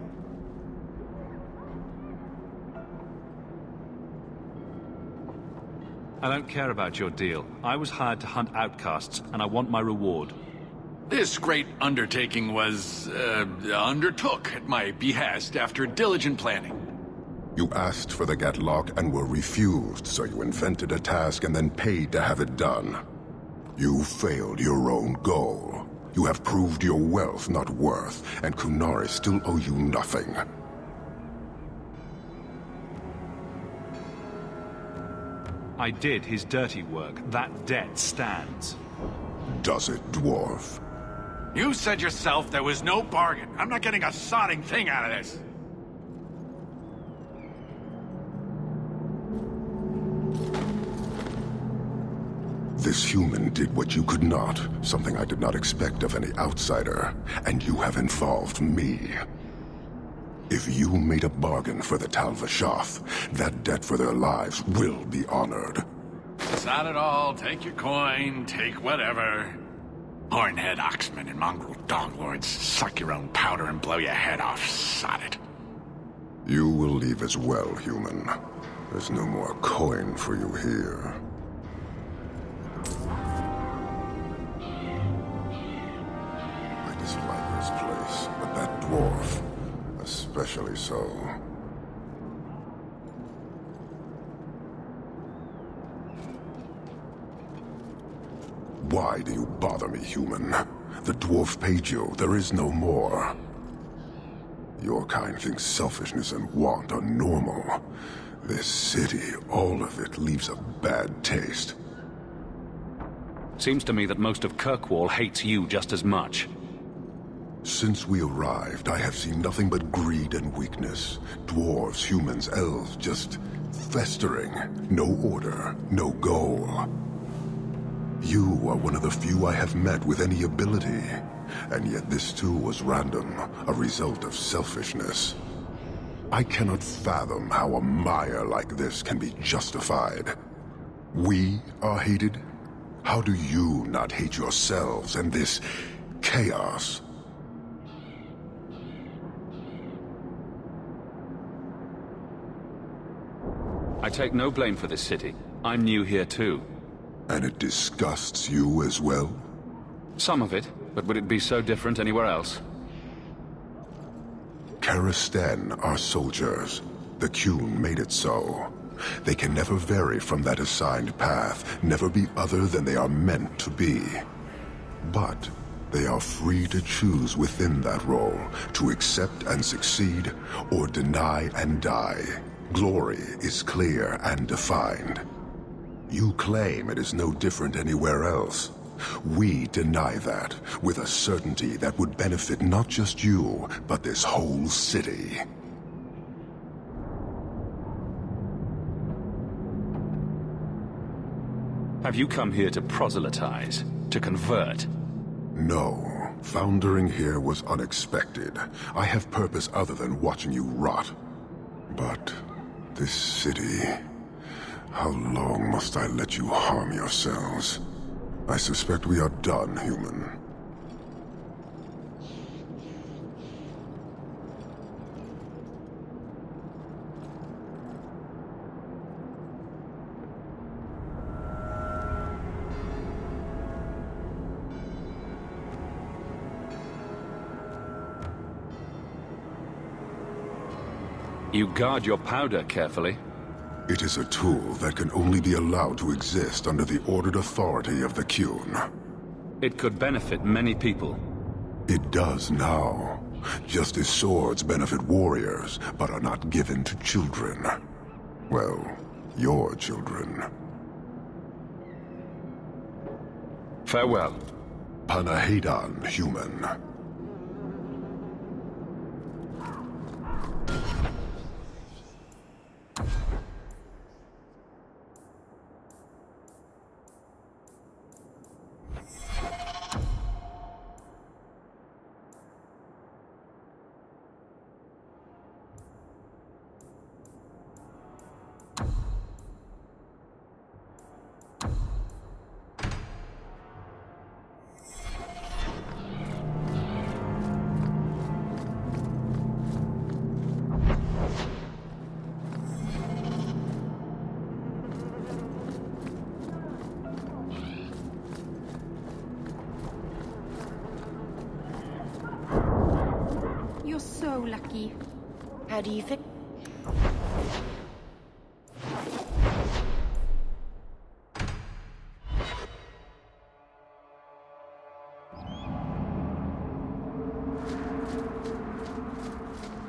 I don't care about your deal. I was hired to hunt outcasts, and I want my reward. This great undertaking was, undertook at my behest after diligent planning. You asked for the Gatlock and were refused, so you invented a task and then paid to have it done. You failed your own goal. You have proved your wealth not worth, and Qunari still owe you nothing. I did his dirty work. That debt stands. Does it, dwarf? You said yourself there was no bargain. I'm not getting a sodding thing out of this. This human did what you could not, something I did not expect of any outsider, and you have involved me. If you made a bargain for the Tal Vashoth, that debt for their lives will be honored. Sod it all, take your coin, take whatever. Hornhead oxmen and mongrel donglords, suck your own powder and blow your head off, sod it. You will leave as well, human. There's no more coin for you here. I dislike this place, but that dwarf, especially so. Why do you bother me, human? The dwarf paid you. There is no more. Your kind thinks selfishness and want are normal. This city, all of it, leaves a bad taste. Seems to me that most of Kirkwall hates you just as much. Since we arrived, I have seen nothing but greed and weakness. Dwarves, humans, elves, just festering. No order, no goal. You are one of the few I have met with any ability. And yet this too was random, a result of selfishness. I cannot fathom how a mire like this can be justified. We are hated? How do you not hate yourselves and this chaos? I take no blame for this city. I'm new here too. And it disgusts you as well? Some of it, but would it be so different anywhere else? Karasten are soldiers. The Qun made it so. They can never vary from that assigned path, never be other than they are meant to be. But they are free to choose within that role, to accept and succeed, or deny and die. Glory is clear and defined. You claim it is no different anywhere else. We deny that, with a certainty that would benefit not just you, but this whole city. Have you come here to proselytize? To convert? No. Foundering here was unexpected. I have purpose other than watching you rot. But this city... how long must I let you harm yourselves? I suspect we are done, human. You guard your powder carefully. It is a tool that can only be allowed to exist under the ordered authority of the Qun. It could benefit many people. It does now. Just as swords benefit warriors, but are not given to children. Well, your children. Farewell. Panahedan, human. So lucky. How do you feel?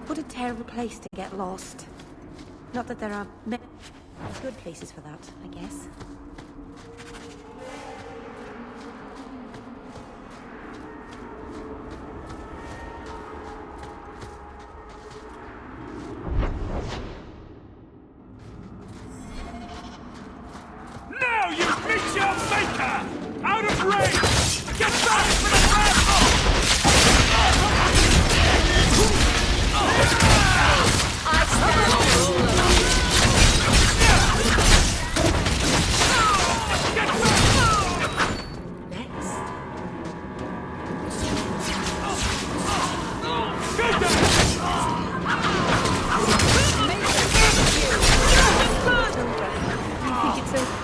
What a terrible place to get lost. Not that there are Good places for that, I guess. Now you meet your maker! Out of range! Get back for the battle! I stand I think it's over.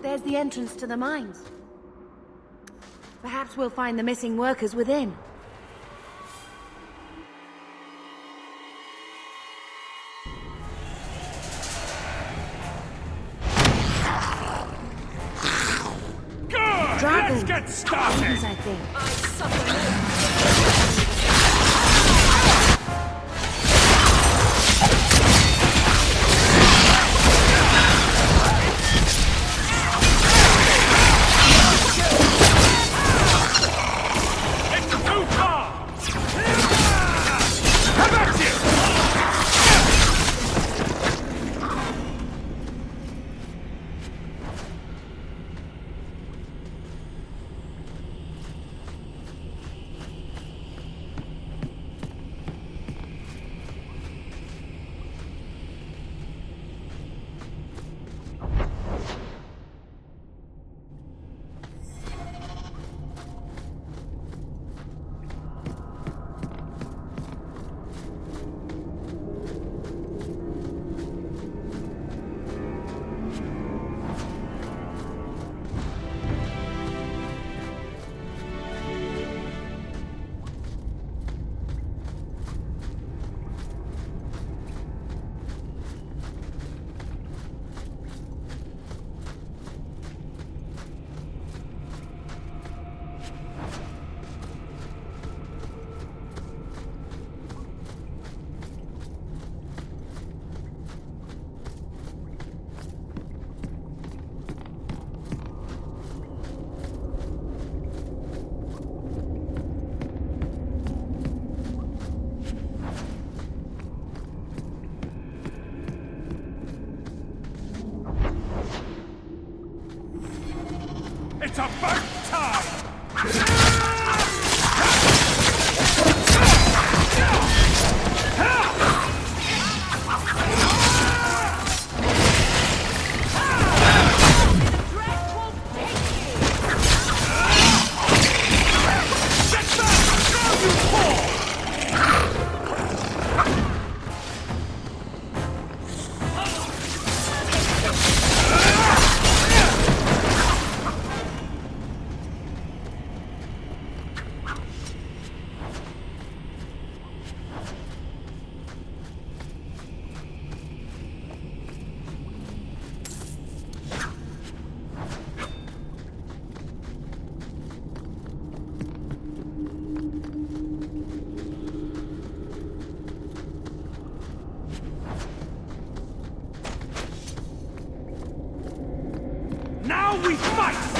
There's the entrance to the mines. Perhaps we'll find the missing workers within. Good! Dragon. Let's get started! Dragons, I think. I suffer. It's about time! we fight!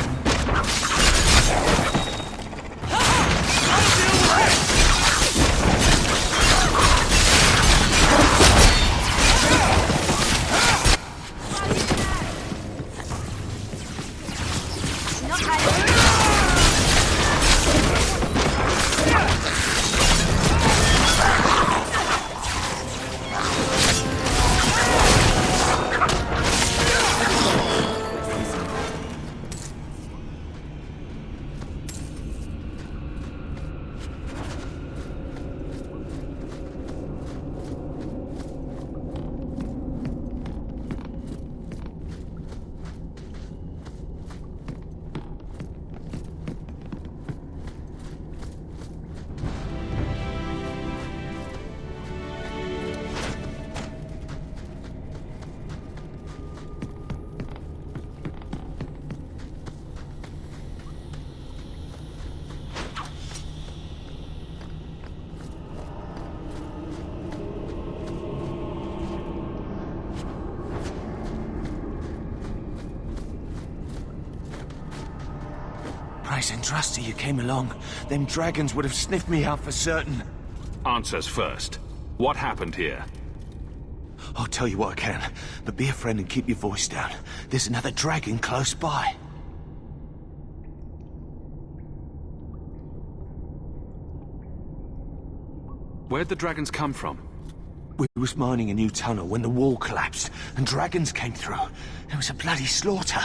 Price and Trusty, you came along. Them dragons would have sniffed me out for certain. Answers first. What happened here? I'll tell you what I can, but be a friend and keep your voice down. There's another dragon close by. Where'd the dragons come from? We was mining a new tunnel when the wall collapsed, and dragons came through. It was a bloody slaughter.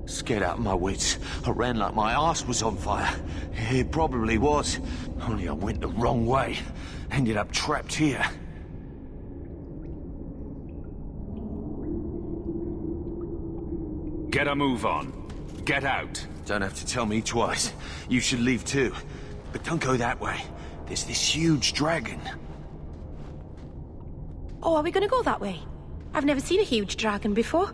Scared out of my wits, I ran like my arse was on fire. It probably was, only I went the wrong way. Ended up trapped here. Get a move on. Get out. Don't have to tell me twice. You should leave too. But don't go that way. There's this huge dragon. Oh, are we gonna go that way? I've never seen a huge dragon before.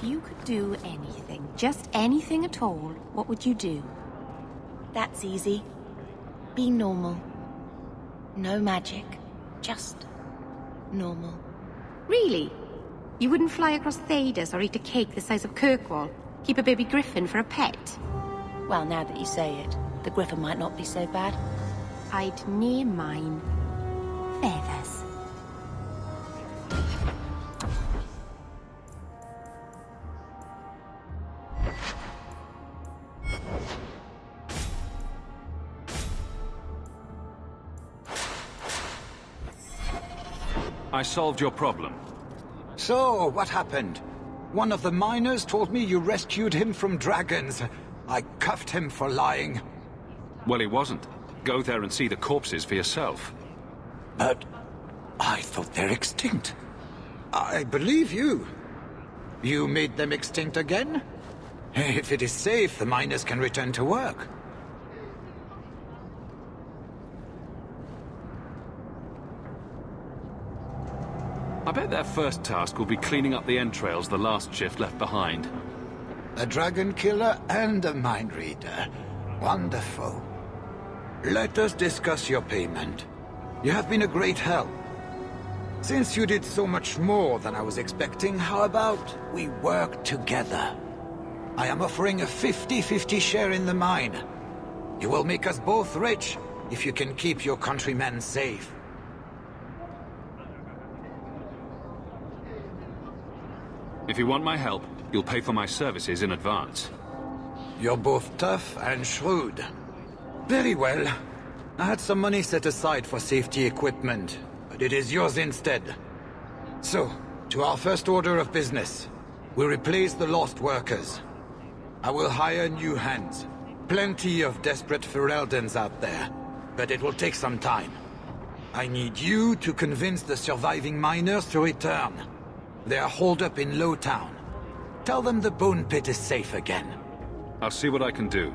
If you could do anything, just anything at all, what would you do? That's easy. Be normal. No magic. Just normal. Really? You wouldn't fly across Thedas or eat a cake the size of Kirkwall? Keep a baby griffin for a pet? Well, now that you say it, the griffin might not be so bad. I'd name mine Feathers. I solved your problem. So, what happened? One of the miners told me you rescued him from dragons. I cuffed him for lying. Well, he wasn't. Go there and see the corpses for yourself. But I thought they're extinct. I believe you. You made them extinct again? If it is safe, the miners can return to work. I bet their first task will be cleaning up the entrails the last shift left behind. A dragon killer and a mind reader. Wonderful. Let us discuss your payment. You have been a great help. Since you did so much more than I was expecting, how about we work together? I am offering a 50-50 share in the mine. You will make us both rich if you can keep your countrymen safe. If you want my help, you'll pay for my services in advance. You're both tough and shrewd. Very well. I had some money set aside for safety equipment, but it is yours instead. So, to our first order of business. We replace the lost workers. I will hire new hands. Plenty of desperate Ferelden's out there, but it will take some time. I need you to convince the surviving miners to return. They are holed up in Lowtown. Tell them the Bone Pit is safe again. I'll see what I can do.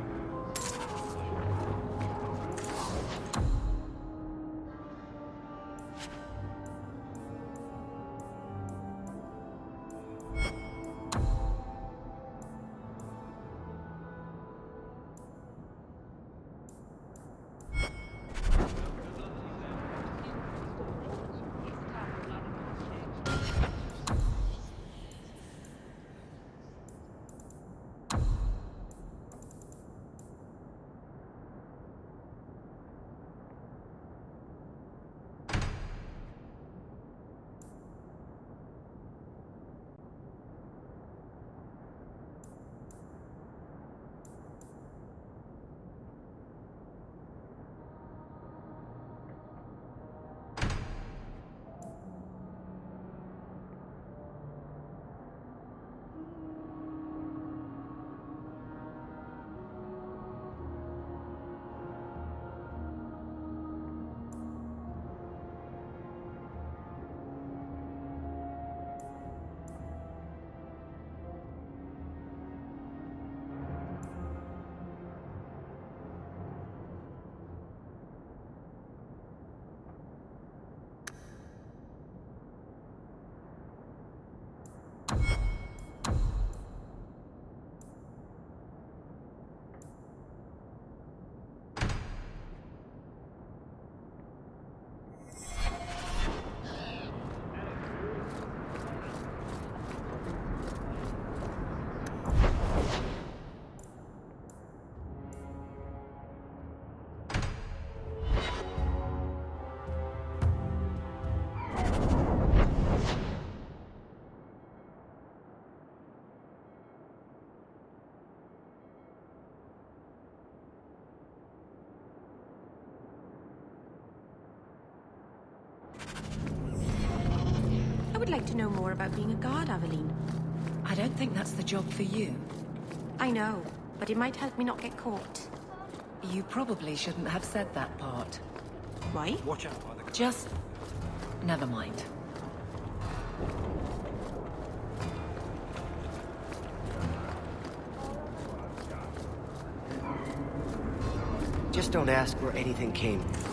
I would like to know more about being a guard, Aveline. I don't think that's the job for you. I know, but it might help me not get caught. You probably shouldn't have said that part. Why? Watch out, Father. Just... never mind. Just don't ask where anything came from.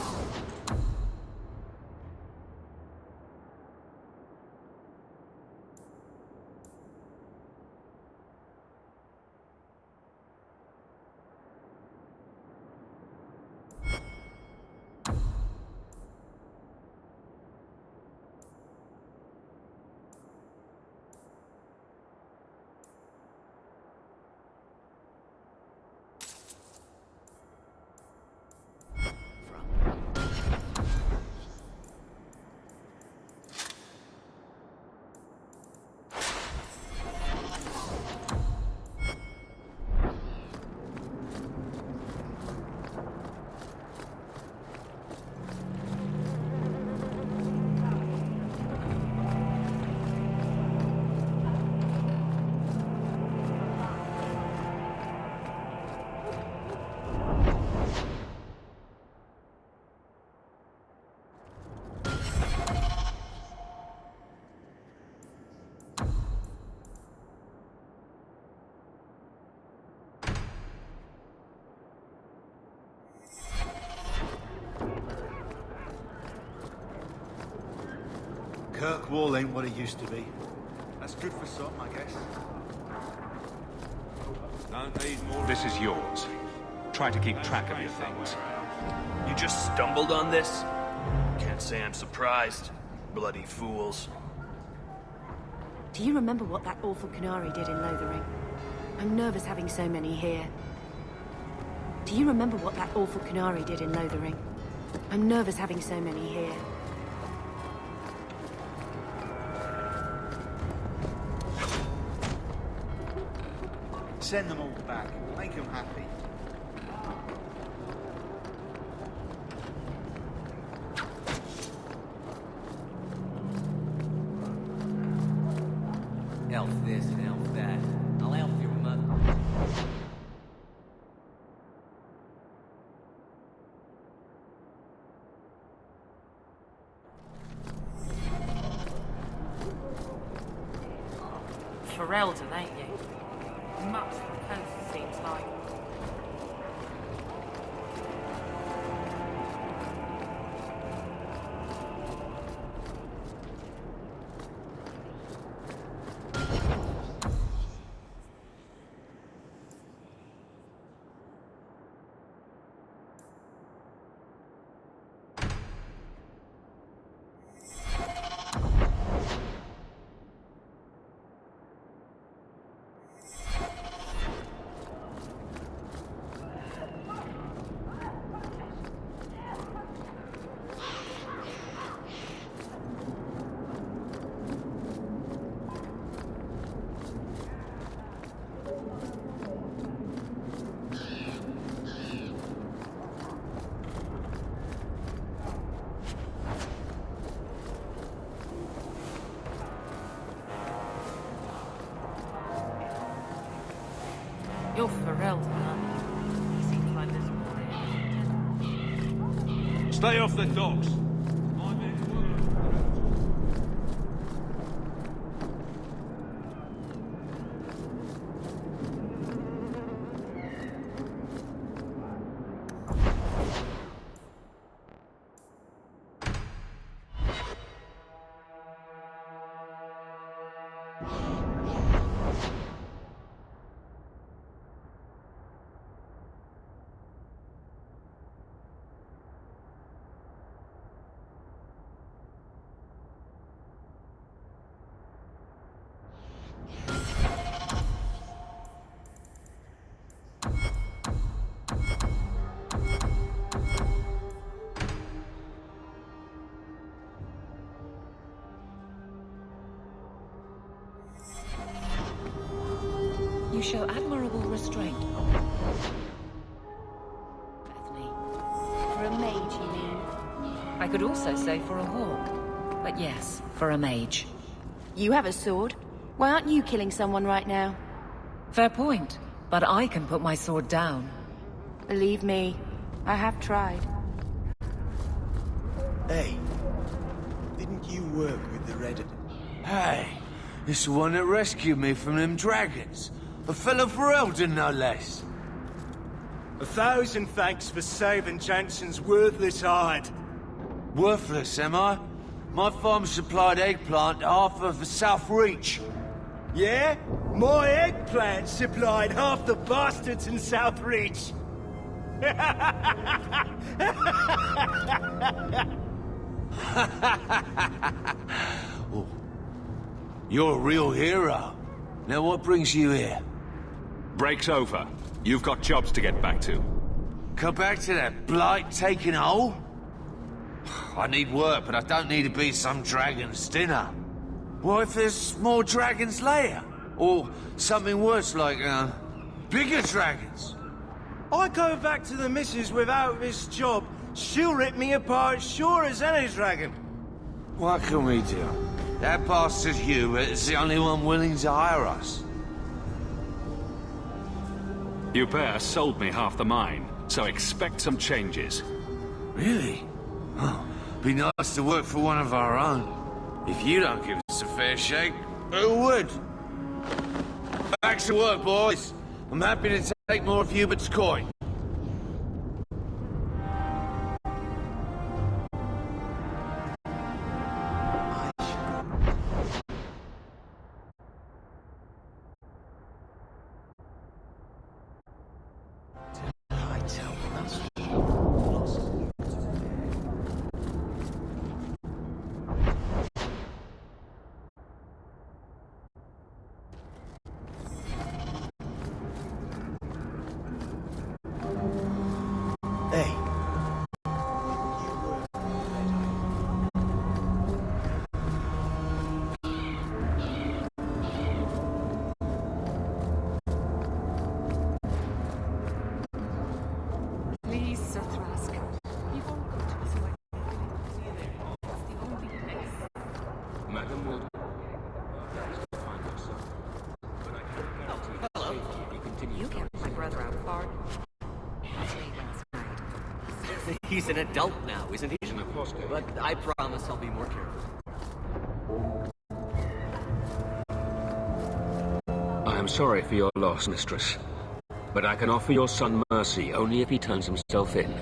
Kirkwall ain't what it used to be. That's good for some, I guess. Don't need more. This is yours. Try to keep track of your things. You just stumbled on this? Can't say I'm surprised. Bloody fools. Do you remember what that awful Canary did in Lothering? I'm nervous having so many here. Do you remember what that awful Canary did in Lothering? I'm nervous having so many here. Send them all back. Make them happy. Elf this and elf that. I'll elf your mother. Ferelden, ain't you? Much from coast, seems like. You're Ferelden, aren't you? He seems like this one. Stay off the docks. You show admirable restraint. Bethany. For a mage, you mean? I could also say for a hawk. But yes, for a mage. You have a sword. Why aren't you killing someone right now? Fair point. But I can put my sword down. Believe me, I have tried. Hey, didn't you work with the Red... Hey, it's the one that rescued me from them dragons. A fellow Ferelden, no less. 1,000 thanks for saving Jansen's worthless hide. Worthless, am I? My farm supplied eggplant to half of the South Reach. Yeah? My eggplant supplied half the bastards in South Reach. Oh, you're a real hero. Now what brings you here? Break's over. You've got jobs to get back to. Come back to that blight taking hold? I need work, but I don't need to be some dragon's dinner. What if there's more dragons later? Or something worse like, bigger dragons? I go back to the missus without this job, she'll rip me apart sure as any dragon. What can we do? That bastard Hubert is the only one willing to hire us. Hubert sold me half the mine, so expect some changes. Really? Oh, be nice to work for one of our own. If you don't give us a fair shake, who would? Back to work, boys. I'm happy to take more of Hubert's coin. I should go He's an adult now, isn't he? But I promise I'll be more careful. I am sorry for your loss, mistress. But I can offer your son mercy only if he turns himself in.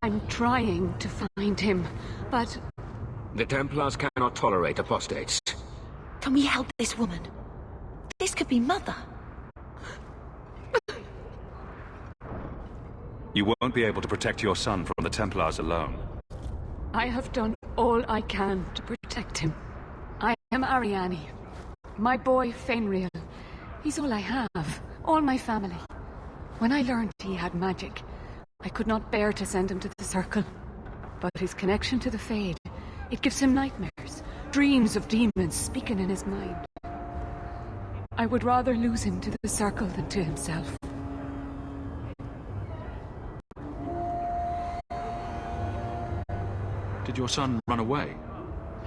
I'm trying to find him, but... The Templars cannot tolerate apostates. Can we help this woman? This could be Mother. You won't be able to protect your son from the Templars alone. I have done all I can to protect him. I am Ariane. My boy, Fenrir. He's all I have. All my family. When I learned he had magic, I could not bear to send him to the Circle. But his connection to the Fade, it gives him nightmares. Dreams of demons speaking in his mind. I would rather lose him to the Circle than to himself. Did your son run away?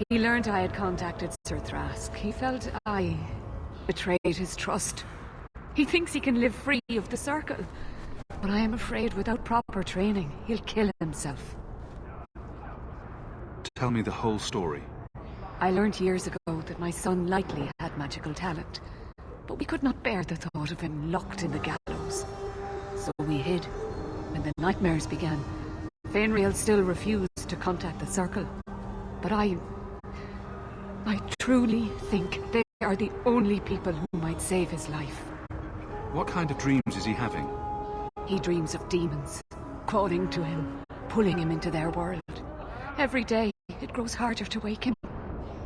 He learned I had contacted Sir Thrask. He felt I betrayed his trust. He thinks he can live free of the Circle. But I am afraid without proper training, he'll kill himself. Tell me the whole story. I learned years ago that my son likely had magical talent. But we could not bear the thought of him locked in the gallows. So we hid. When the nightmares began, Fenrir still refused to contact the Circle. But I truly think they are the only people who might save his life. What kind of dreams is he having? He dreams of demons, crawling to him, pulling him into their world. Every day, it grows harder to wake him.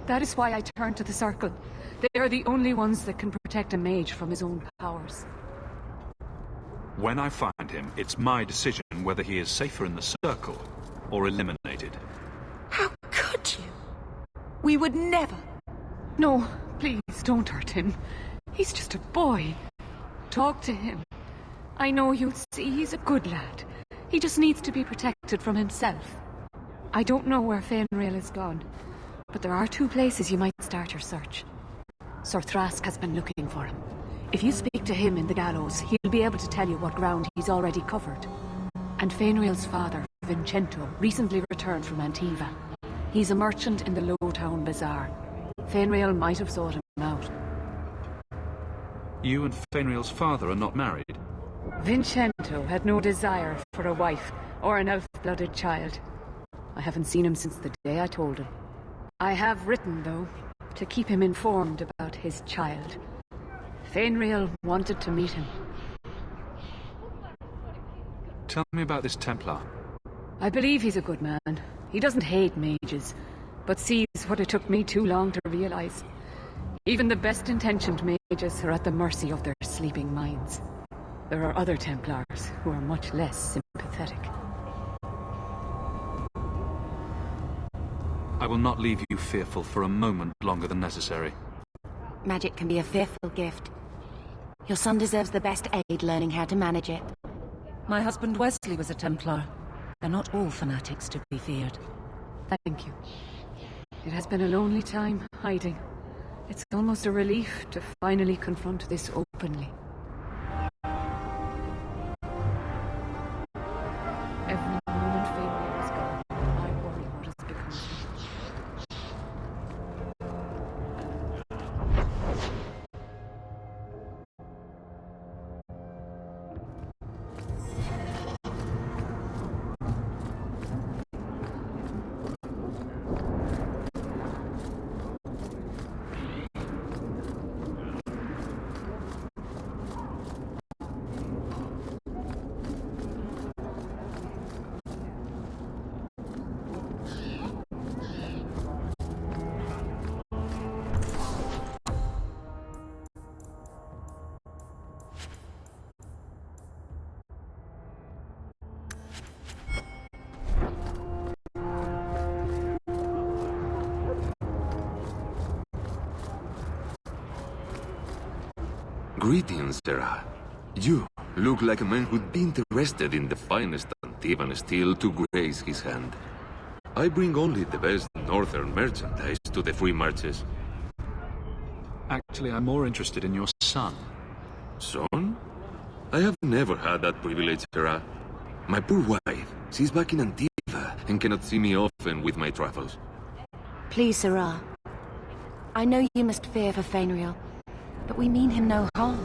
That is why I turn to the Circle. They are the only ones that can protect a mage from his own powers. When I find him, it's my decision whether he is safer in the Circle or eliminated. How could you? We would never. No, please don't hurt him. He's just a boy. Talk to him. I know you'll see he's a good lad. He just needs to be protected from himself. I don't know where Fenrir is gone, but there are 2 places you might start your search. Sir Thrask has been looking for him. If you speak to him in the gallows, he'll be able to tell you what ground he's already covered. And Fenrir's father, Vincento, recently returned from Antiva. He's a merchant in the Lowtown Bazaar. Fenrir might have sought him out. You and Fenrir's father are not married? Vincento had no desire for a wife or an elf-blooded child. I haven't seen him since the day I told him. I have written, though, to keep him informed about his child. Fenrir wanted to meet him. Tell me about this Templar. I believe he's a good man. He doesn't hate mages, but sees what it took me too long to realize. Even the best-intentioned mages are at the mercy of their sleeping minds. There are other Templars who are much less sympathetic. I will not leave you fearful for a moment longer than necessary. Magic can be a fearful gift. Your son deserves the best aid learning how to manage it. My husband Wesley was a Templar. They're not all fanatics to be feared. Thank you. It has been a lonely time hiding. It's almost a relief to finally confront this openly. Every moment Fenrir is gone, I worry what has become of him. Greetings, Sarah. You look like a man who'd be interested in the finest Antivan steel to grace his hand. I bring only the best northern merchandise to the free marches. Actually, I'm more interested in your son. Son? I have never had that privilege, Sarah. My poor wife She's back in Antiva and cannot see me often with my travels. Please, Sirrah. I know you must fear for Fainriel, but we mean him no harm.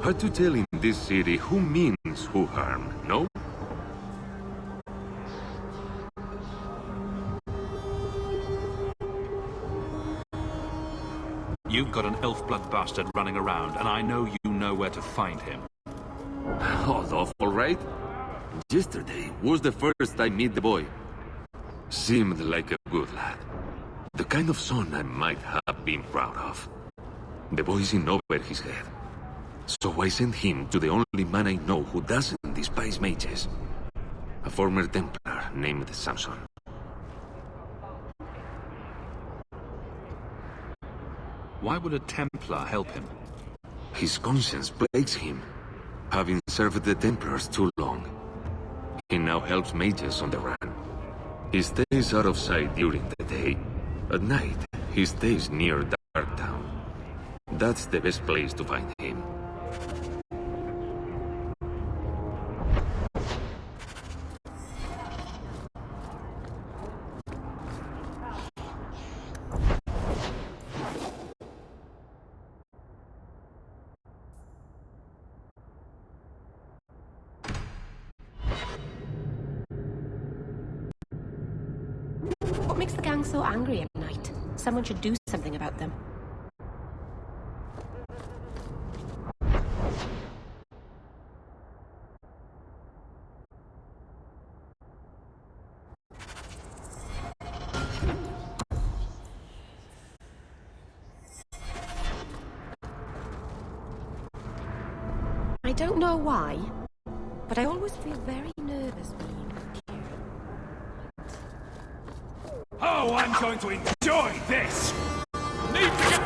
Hard to tell in this city who means who harm, no? You've got an elf-blood bastard running around, and I know you know where to find him. Oh, awful, right? Yesterday was the first I meet the boy. Seemed like a good lad. The kind of son I might have been proud of. The boy's in over his head. So I sent him to the only man I know who doesn't despise mages. A former Templar named Samson. Why would a Templar help him? His conscience plagues him, having served the Templars too long. He now helps mages on the run. He stays out of sight during the day. At night, he stays near Darktown. That's the best place to find him. What makes the gang so angry at night? Someone should do something about them. I don't know why, but I always feel very nervous being here. Oh, I'm going to enjoy this! Need to get...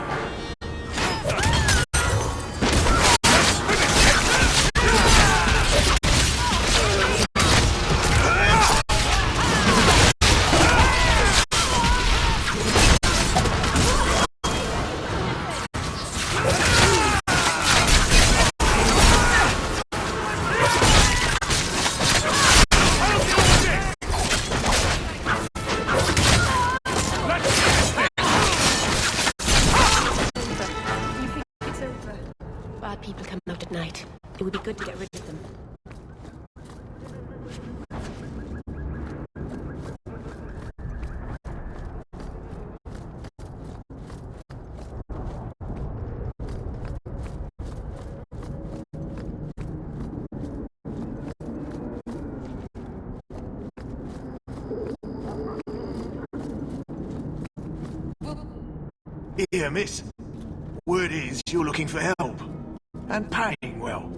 Bad people come out at night. It would be good to get rid of them. Here, miss. Word is you're looking for help. And paying well.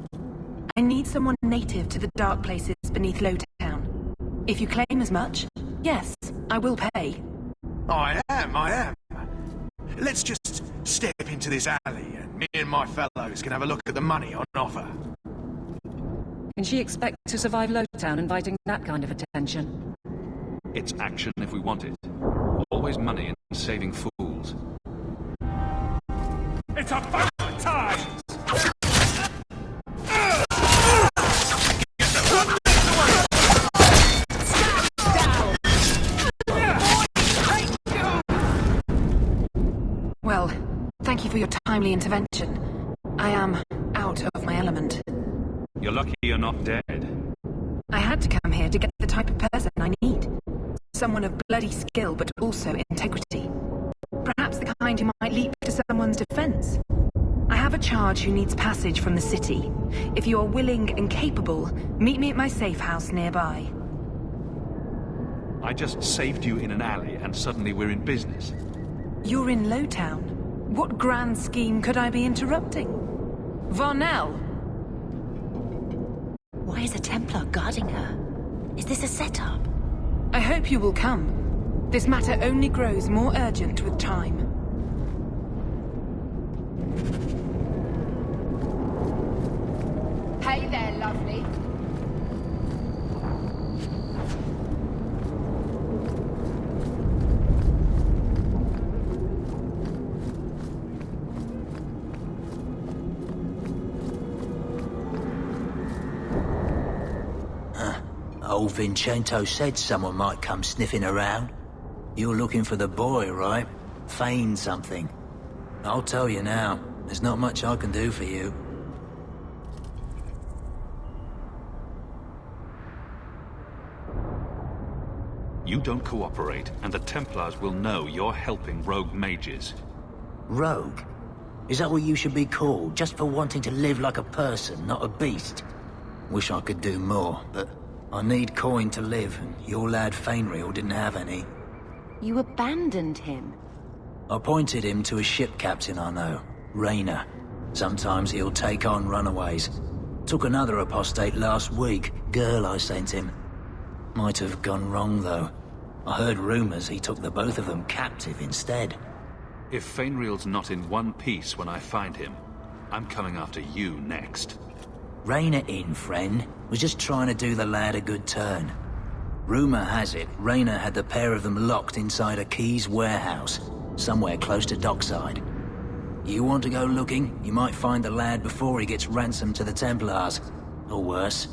I need someone native to the dark places beneath Lowtown. If you claim as much, yes, I will pay. I am. Let's just step into this alley and me and my fellows can have a look at the money on offer. Can she expect to survive Lowtown inviting that kind of attention? It's action if we want it. Always money and saving fools. It's about time! Well, thank you for your timely intervention. I am out of my element. You're lucky you're not dead. I had to come here to get the type of person I need. Someone of bloody skill, but also integrity. Perhaps the kind who might leap to someone's defense. I have a charge who needs passage from the city. If you are willing and capable, meet me at my safe house nearby. I just saved you in an alley and suddenly we're in business. You're in Lowtown. What grand scheme could I be interrupting? Varnell! Why is a Templar guarding her? Is this a setup? I hope you will come. This matter only grows more urgent with time. Hey there, lovely. Old Vincento said someone might come sniffing around. You're looking for the boy, right? Feign something. I'll tell you now, there's not much I can do for you. You don't cooperate, and the Templars will know you're helping rogue mages. Rogue? Is that what you should be called, just for wanting to live like a person, not a beast? Wish I could do more, but I need coin to live, and your lad Fainriel didn't have any. You abandoned him? Appointed him to a ship captain I know, Rayner. Sometimes he'll take on runaways. Took another apostate last week, girl I sent him. Might have gone wrong, though. I heard rumors he took the both of them captive instead. If Fainriel's not in one piece when I find him, I'm coming after you next. Rayner in, friend. Was just trying to do the lad a good turn. Rumor has it, Rayner had the pair of them locked inside a Keys warehouse, somewhere close to dockside. You want to go looking, you might find the lad before he gets ransomed to the Templars. Or worse.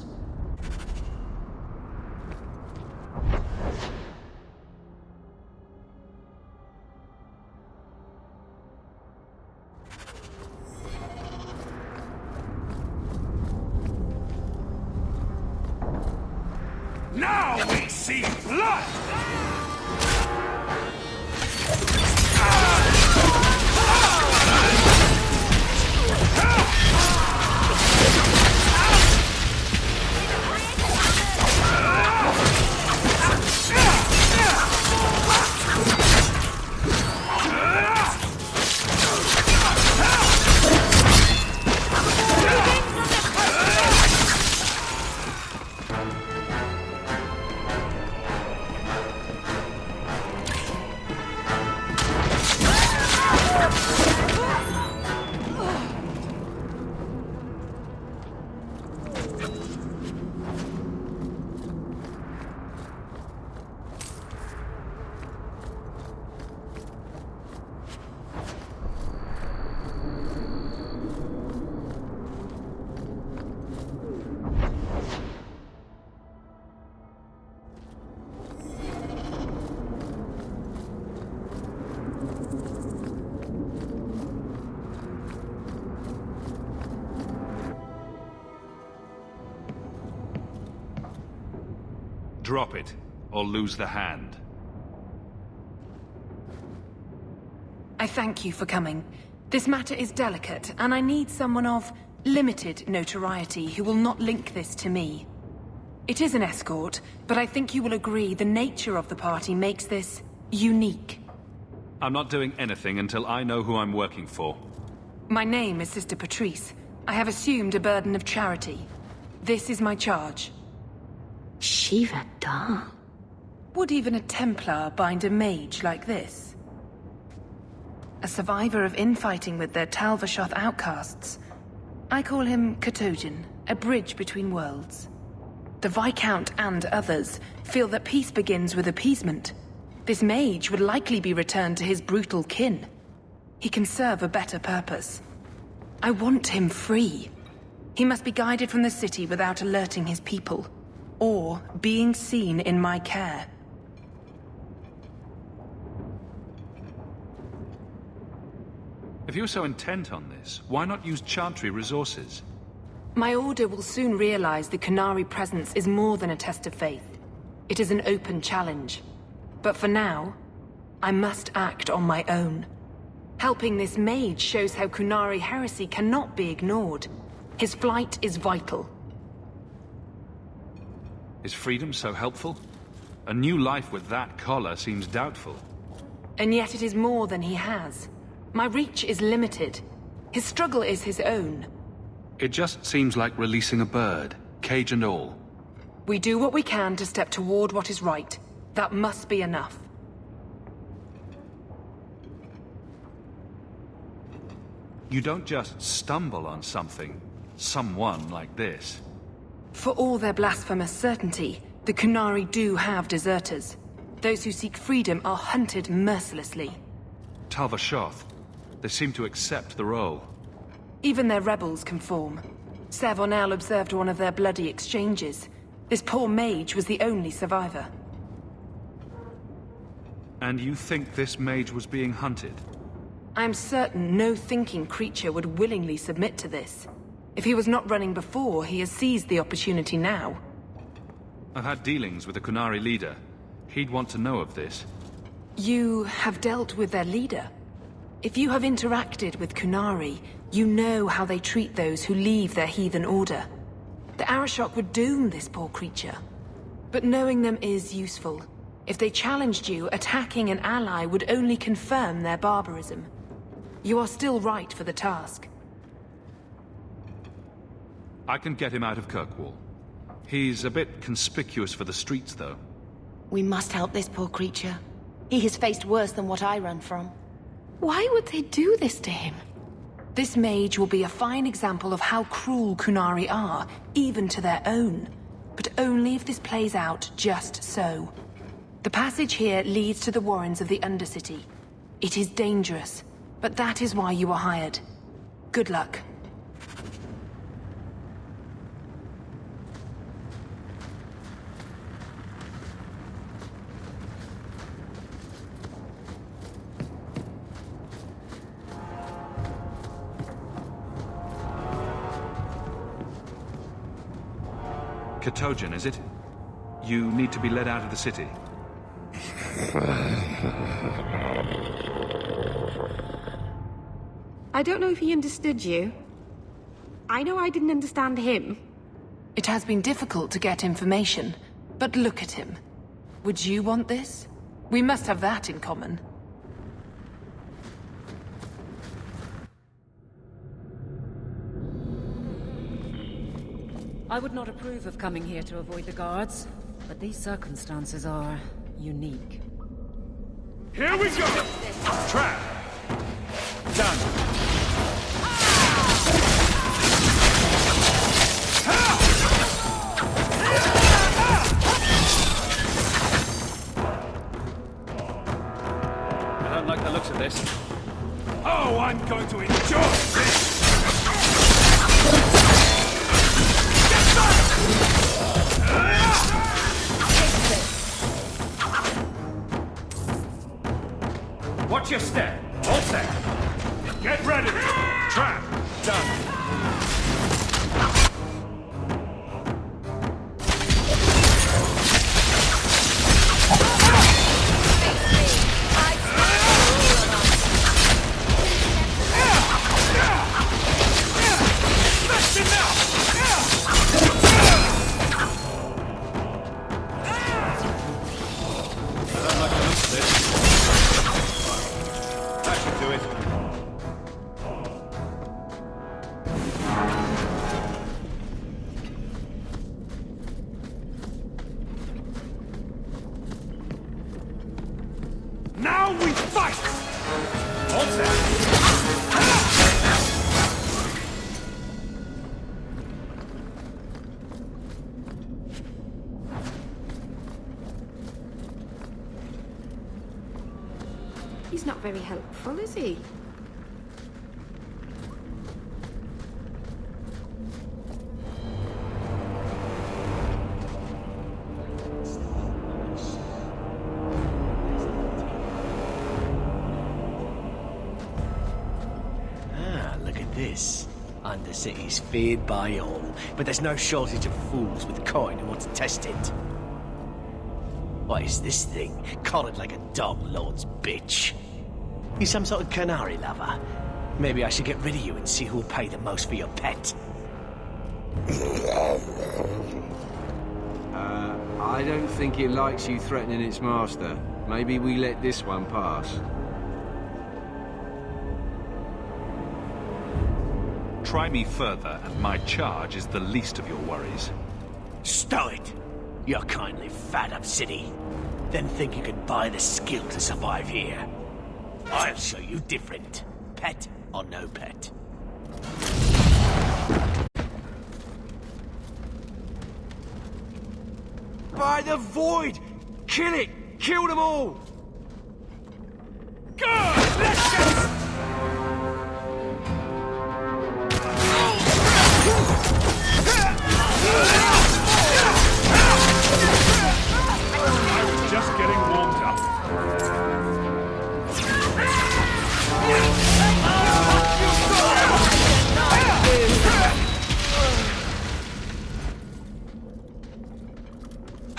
Now we see blood! Drop it, or lose the hand. I thank you for coming. This matter is delicate, and I need someone of limited notoriety who will not link this to me. It is an escort, but I think you will agree the nature of the party makes this unique. I'm not doing anything until I know who I'm working for. My name is Sister Patrice. I have assumed a burden of charity. This is my charge. Shiva Da. Would even a Templar bind a mage like this? A survivor of infighting with their Tal Vashoth outcasts. I call him Katojan, a bridge between worlds. The Viscount and others feel that peace begins with appeasement. This mage would likely be returned to his brutal kin. He can serve a better purpose. I want him free. He must be guided from the city without alerting his people, or being seen in my care. If you're so intent on this, why not use Chantry resources? My order will soon realize the Qunari presence is more than a test of faith. It is an open challenge. But for now, I must act on my own. Helping this mage shows how Qunari heresy cannot be ignored. His flight is vital. Is freedom so helpful? A new life with that collar seems doubtful. And yet it is more than he has. My reach is limited. His struggle is his own. It just seems like releasing a bird, cage and all. We do what we can to step toward what is right. That must be enough. You don't just stumble on something, someone like this. For all their blasphemous certainty, the Qunari do have deserters. Those who seek freedom are hunted mercilessly. Tal Vashoth, they seem to accept the role. Even their rebels conform. Savonel observed one of their bloody exchanges. This poor mage was the only survivor. And you think this mage was being hunted? I'm certain no thinking creature would willingly submit to this. If he was not running before, he has seized the opportunity now. I've had dealings with the Qunari leader. He'd want to know of this. You have dealt with their leader? If you have interacted with Qunari, you know how they treat those who leave their heathen order. The Arishok would doom this poor creature. But knowing them is useful. If they challenged you, attacking an ally would only confirm their barbarism. You are still right for the task. I can get him out of Kirkwall. He's a bit conspicuous for the streets, though. We must help this poor creature. He has faced worse than what I run from. Why would they do this to him? This mage will be a fine example of how cruel Qunari are, even to their own. But only if this plays out just so. The passage here leads to the warrens of the Undercity. It is dangerous, but that is why you were hired. Good luck. Katojan, is it? You need to be led out of the city. I don't know if he understood you. I know I didn't understand him. It has been difficult to get information, but look at him. Would you want this? We must have that in common. I would not approve of coming here to avoid the guards, but these circumstances are unique. Here we go! Trap! Done! I don't like the looks of this. Oh, I'm going to enjoy this! Watch your step. All set. Get ready! Trap! Done! Now we fight! All set! He's not very helpful, is he? This Undercity's feared by all, but there's no shortage of fools with coin who want to test it. What is this thing? Collared like a dog lord's bitch. You some sort of Qunari lover? Maybe I should get rid of you and see who'll pay the most for your pet. I don't think it likes you threatening its master. Maybe we let this one pass. Try me further, and my charge is the least of your worries. Stow it! You're kindly fat up city. Then think you can buy the skill to survive here. I'll show you different. Pet or no pet. By the void! Kill it! Kill them all! Good! Let's go!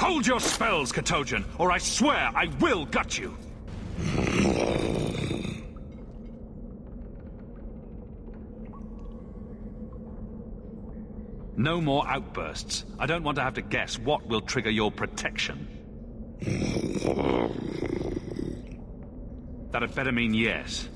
Hold your spells, Katojan, or I swear I will gut you! No more outbursts. I don't want to have to guess what will trigger your protection. That'd better mean yes.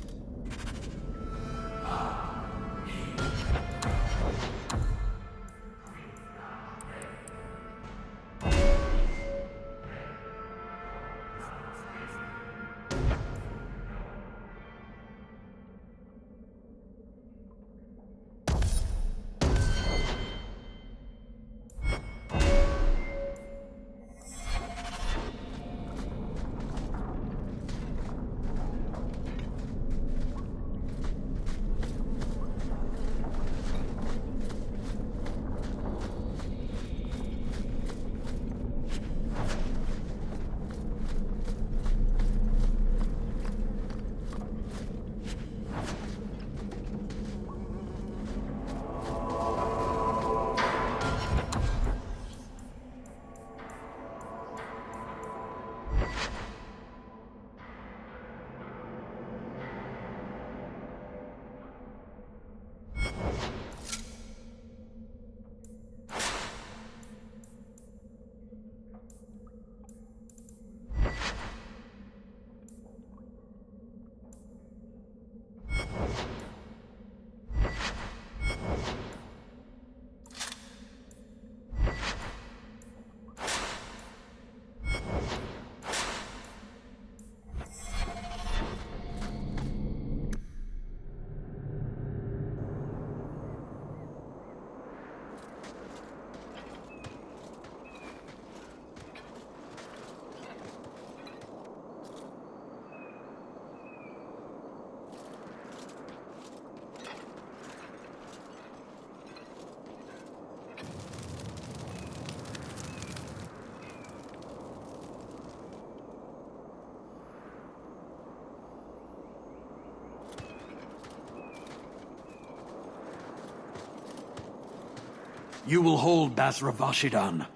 You will hold Basra Vashidan.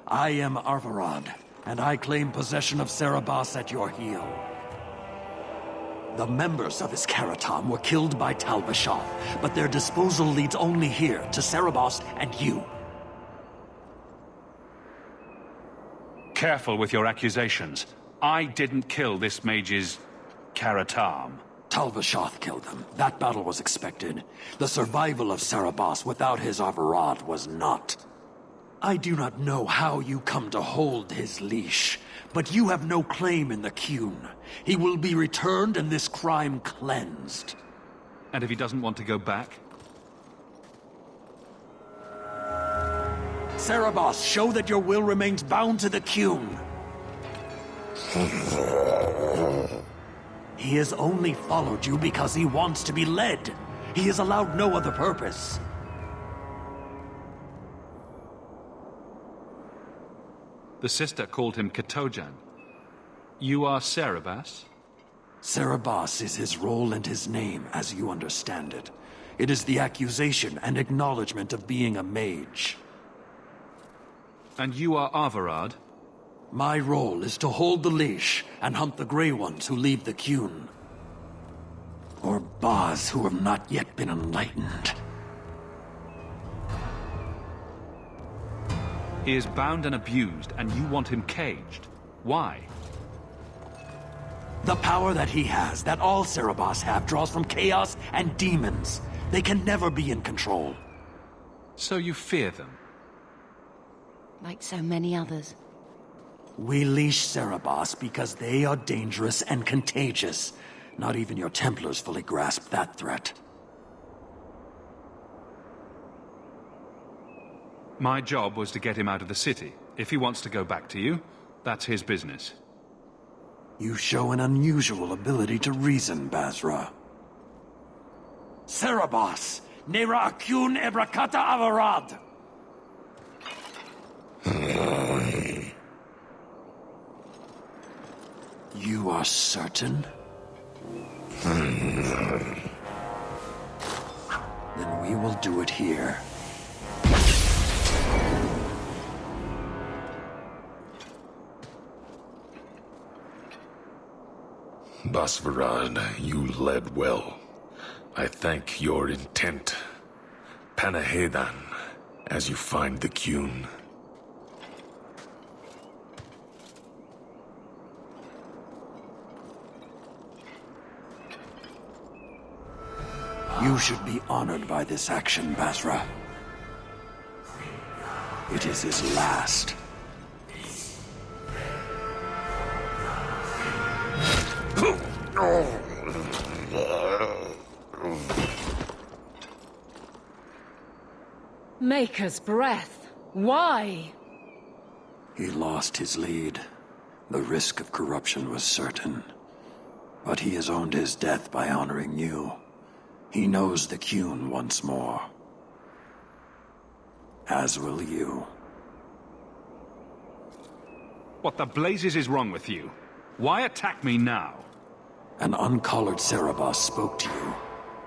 I am Arvarad, and I claim possession of Serabas at your heel. The members of Iskaratam were killed by Tal Vashoth, but their disposal leads only here, to Serabas and you. Careful with your accusations. I didn't kill this mage's... Karatam. Tal Vashoth killed them. That battle was expected. The survival of Serabas without his Arvarad was not. I do not know how you come to hold his leash, but you have no claim in the Qun. He will be returned and this crime cleansed. And if he doesn't want to go back? Serabas, show that your will remains bound to the Qun. He has only followed you because he wants to be led. He is allowed no other purpose. The sister called him Katojan. You are Serabas? Serabas is his role and his name, as you understand it. It is the accusation and acknowledgement of being a mage. And you are Arvarad? My role is to hold the leash and hunt the Grey Ones who leave the Qun. Or Baz who have not yet been enlightened. He is bound and abused, and you want him caged. Why? The power that he has, that all Serabas have, draws from chaos and demons. They can never be in control. So you fear them? Like so many others. We leash Serabas because they are dangerous and contagious. Not even your Templars fully grasp that threat. My job was to get him out of the city. If he wants to go back to you, that's his business. You show an unusual ability to reason, Basra. Serabas! Nera Akun Ebrakata Avarad! You are certain? Then we will do it here. Basvarad, you led well. I thank your intent. Panahedan, as you find the Qun. You should be honored by this action, Basra. It is his last. Maker's breath. Why? He lost his lead. The risk of corruption was certain. But he has earned his death by honoring you. He knows the Qun once more. As will you. What the blazes is wrong with you? Why attack me now? An uncollared Cerebos spoke to you.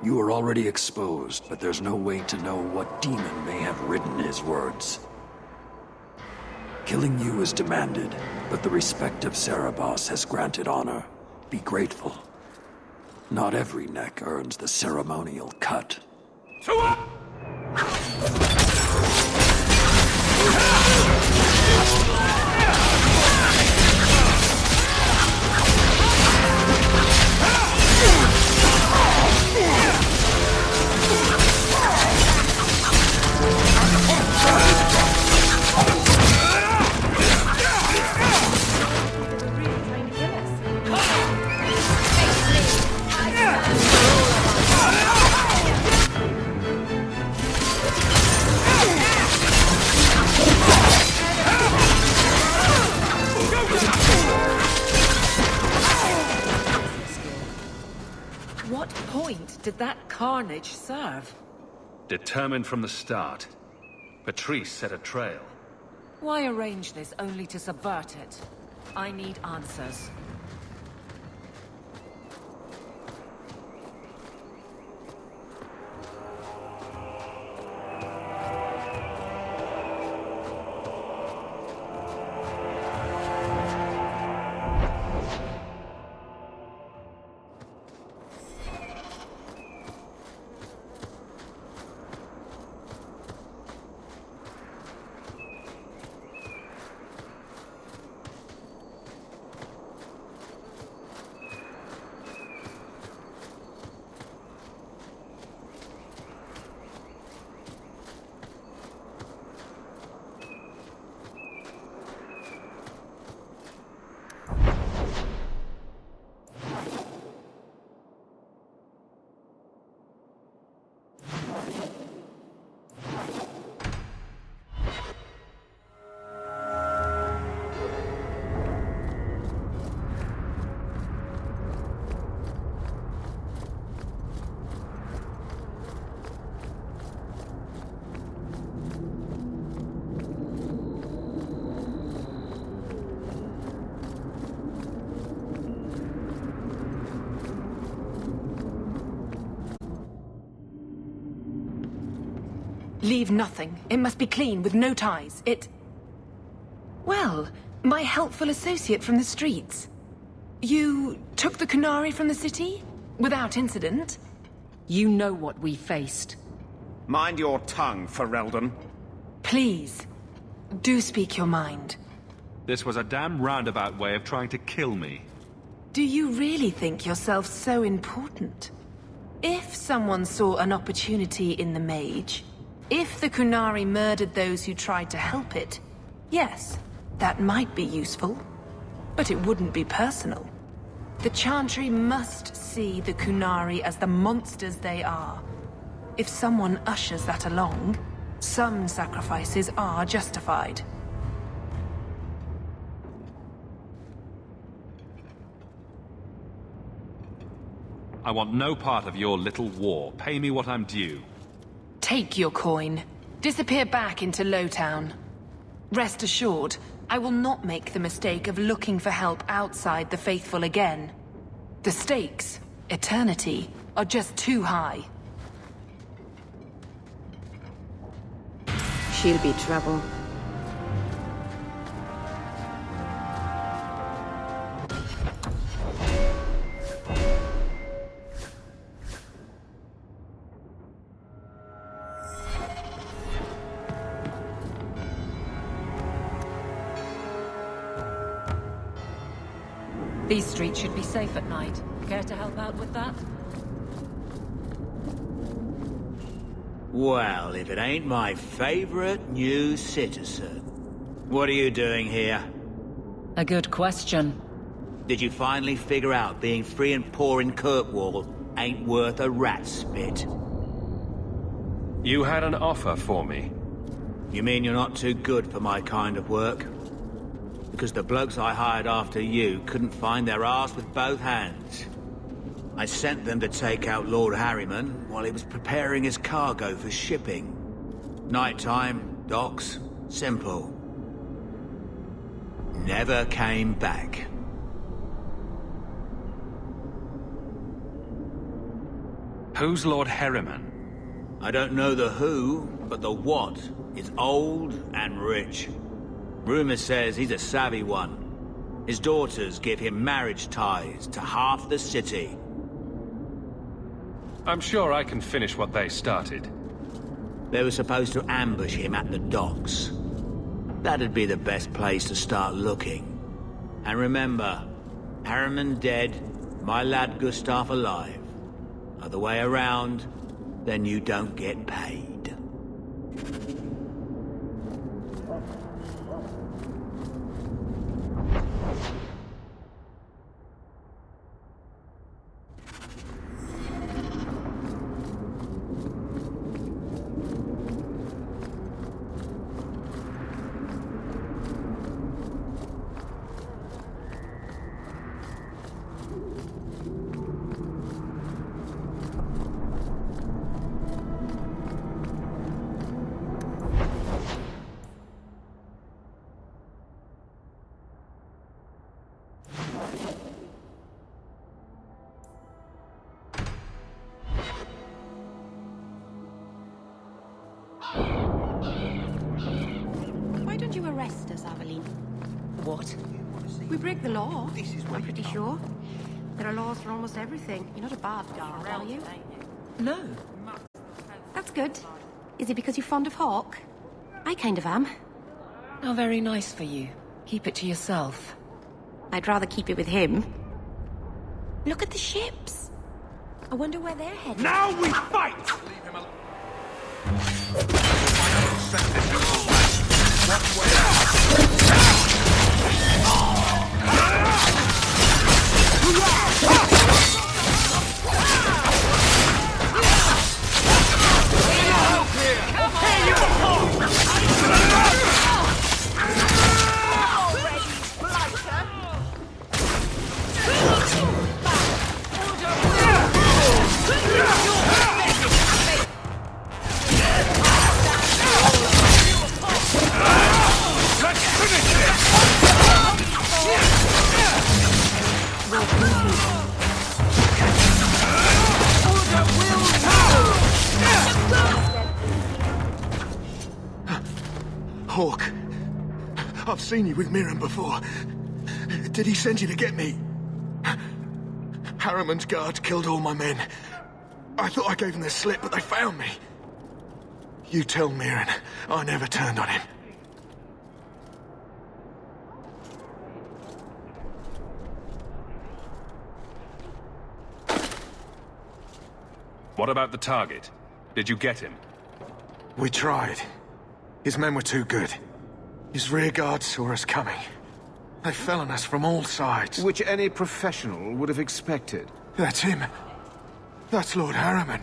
You are already exposed, but there's no way to know what demon may have written his words. Killing you is demanded, but the respect of Cerebos has granted honor. Be grateful. Not every neck earns the ceremonial cut. What point did that carnage serve? Determined from the start. Patrice set a trail. Why arrange this only to subvert it? I need answers. Leave nothing. It must be clean, with no ties. Well, my helpful associate from the streets. You took the Qunari from the city? Without incident? You know what we faced. Mind your tongue, Ferelden. Please, do speak your mind. This was a damn roundabout way of trying to kill me. Do you really think yourself so important? If someone saw an opportunity in the mage, if the Qunari murdered those who tried to help it, yes, that might be useful. But it wouldn't be personal. The Chantry must see the Qunari as the monsters they are. If someone ushers that along, some sacrifices are justified. I want no part of your little war. Pay me what I'm due. Take your coin. Disappear back into Lowtown. Rest assured, I will not make the mistake of looking for help outside the Faithful again. The stakes, eternity, are just too high. She'll be trouble. These streets should be safe at night. Care to help out with that? Well, if it ain't my favorite new citizen. What are you doing here? A good question. Did you finally figure out being free and poor in Kirkwall ain't worth a rat's spit? You had an offer for me. You mean you're not too good for my kind of work? Because the blokes I hired after you couldn't find their arse with both hands. I sent them to take out Lord Harriman while he was preparing his cargo for shipping. Nighttime, docks, simple. Never came back. Who's Lord Harriman? I don't know the who, but the what is old and rich. Rumor says he's a savvy one. His daughters give him marriage ties to half the city. I'm sure I can finish what they started. They were supposed to ambush him at the docks. That'd be the best place to start looking. And remember, Harriman dead, my lad Gustav alive. Other way around, then you don't get paid. Why don't you arrest us, Aveline? What? We break the law. I'm pretty sure. There are laws for almost everything. You're not a bad guard, are you? No. That's good. Is it because you're fond of Hawk? I kind of am. How very nice for you. Keep it to yourself. I'd rather keep it with him. Look at the ships. I wonder where they're headed. Now we fight! Hawk, I've seen you with Mirren before. Did he send you to get me? Harriman's guards killed all my men. I thought I gave them the slip, but they found me. You tell Mirren I never turned on him. What about the target? Did you get him? We tried. His men were too good. His rear guard saw us coming. They fell on us from all sides. Which any professional would have expected. That's him. That's Lord Harriman.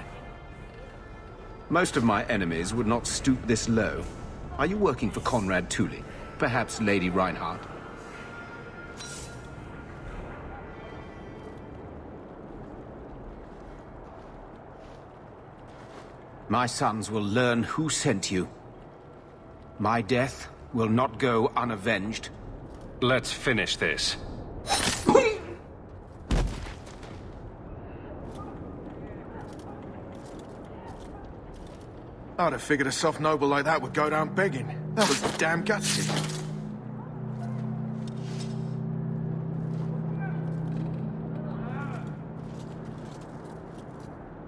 Most of my enemies would not stoop this low. Are you working for Conrad Tully? Perhaps Lady Reinhardt? My sons will learn who sent you. My death will not go unavenged. Let's finish this. I'd have figured a soft noble like that would go down begging. That was damn gutsy.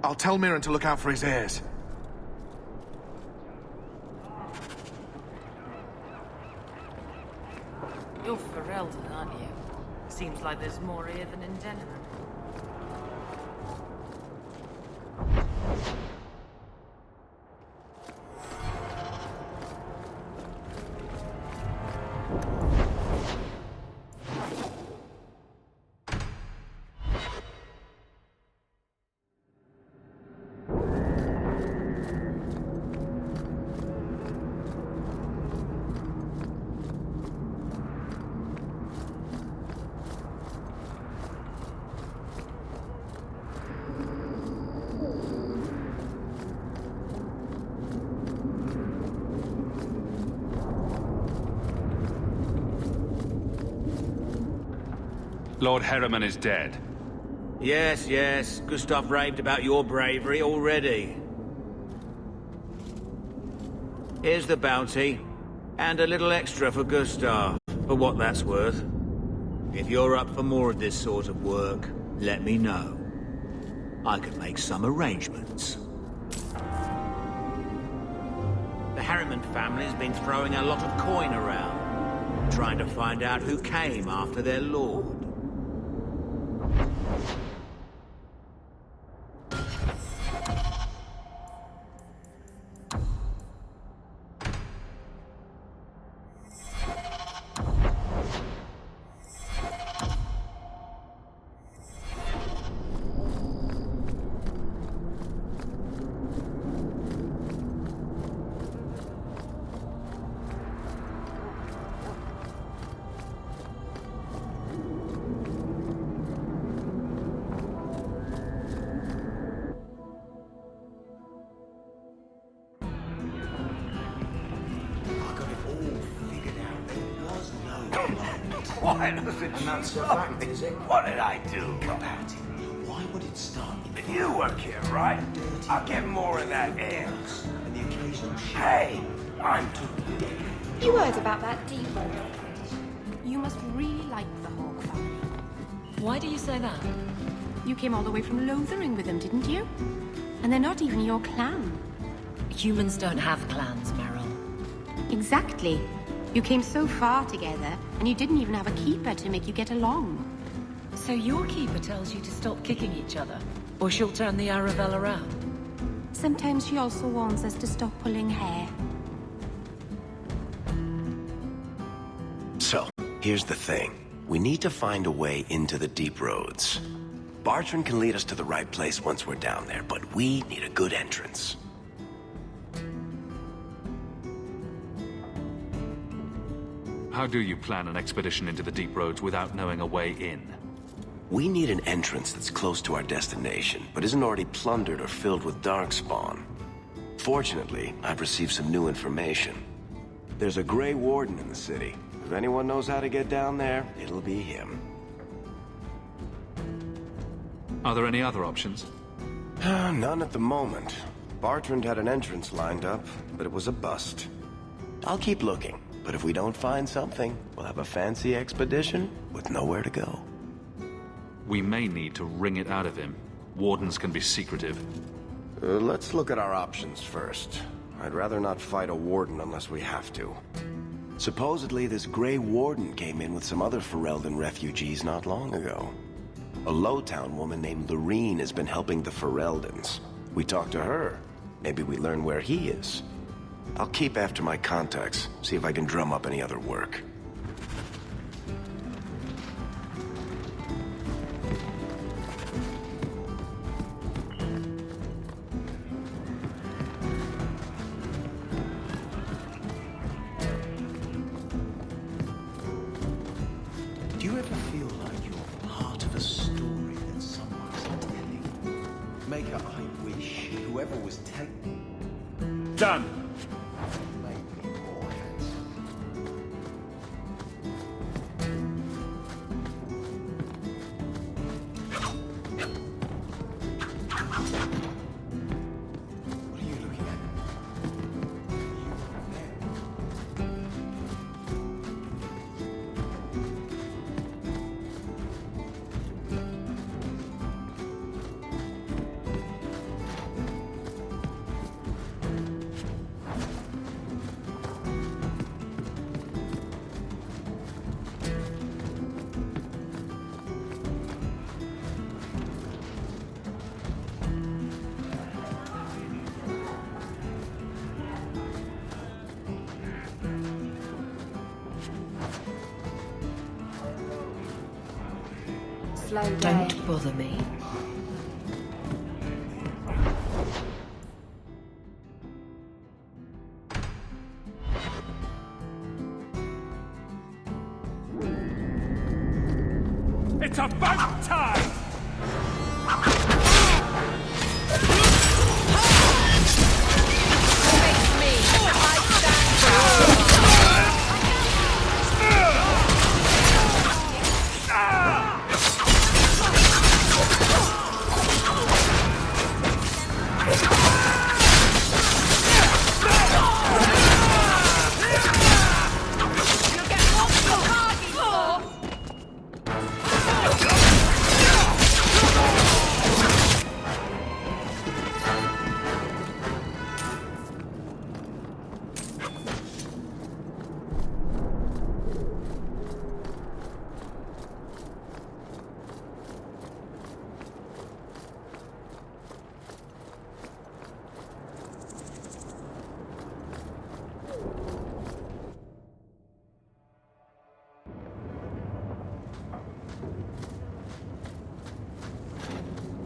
I'll tell Mirren to look out for his heirs. You're Ferelden, aren't you? Seems like there's more here than in Denerim. Lord Herriman is dead. Yes, yes. Gustav raved about your bravery already. Here's the bounty. And a little extra for Gustav, for what that's worth. If you're up for more of this sort of work, let me know. I can make some arrangements. The Harriman family's been throwing a lot of coin around, trying to find out who came after their lord. Why does it not stop? Is it? What did I do? Why would it stop? If you work here, right? I'll get more of that ale. And the occasional hey, I'm too. You heard about that deep road. You must really like the Hawk family. Why do you say that? You came all the way from Lothering with them, didn't you? And they're not even your clan. Humans don't have clans, Meryl. Exactly. You came so far together, and you didn't even have a keeper to make you get along. So your keeper tells you to stop kicking each other, or she'll turn the Aravel around? Sometimes she also warns us to stop pulling hair. So, here's the thing. We need to find a way into the deep roads. Bartrand can lead us to the right place once we're down there, but we need a good entrance. How do you plan an expedition into the deep roads without knowing a way in? We need an entrance that's close to our destination, but isn't already plundered or filled with darkspawn. Fortunately, I've received some new information. There's a Grey Warden in the city. If anyone knows how to get down there, it'll be him. Are there any other options? None at the moment. Bartrand had an entrance lined up, but it was a bust. I'll keep looking, but if we don't find something, we'll have a fancy expedition with nowhere to go. We may need to wring it out of him. Wardens can be secretive. Let's look at our options first. I'd rather not fight a warden unless we have to. Supposedly, this Grey Warden came in with some other Ferelden refugees not long ago. A Lowtown woman named Loreen has been helping the Fereldans. We talk to her. Maybe we learn where he is. I'll keep after my contacts, see if I can drum up any other work. Do you ever feel like you're part of a story that someone's telling? Maker, I wish whoever was telling... Done! Made me more What are you looking at? slow day. Don't bother me. It's about time!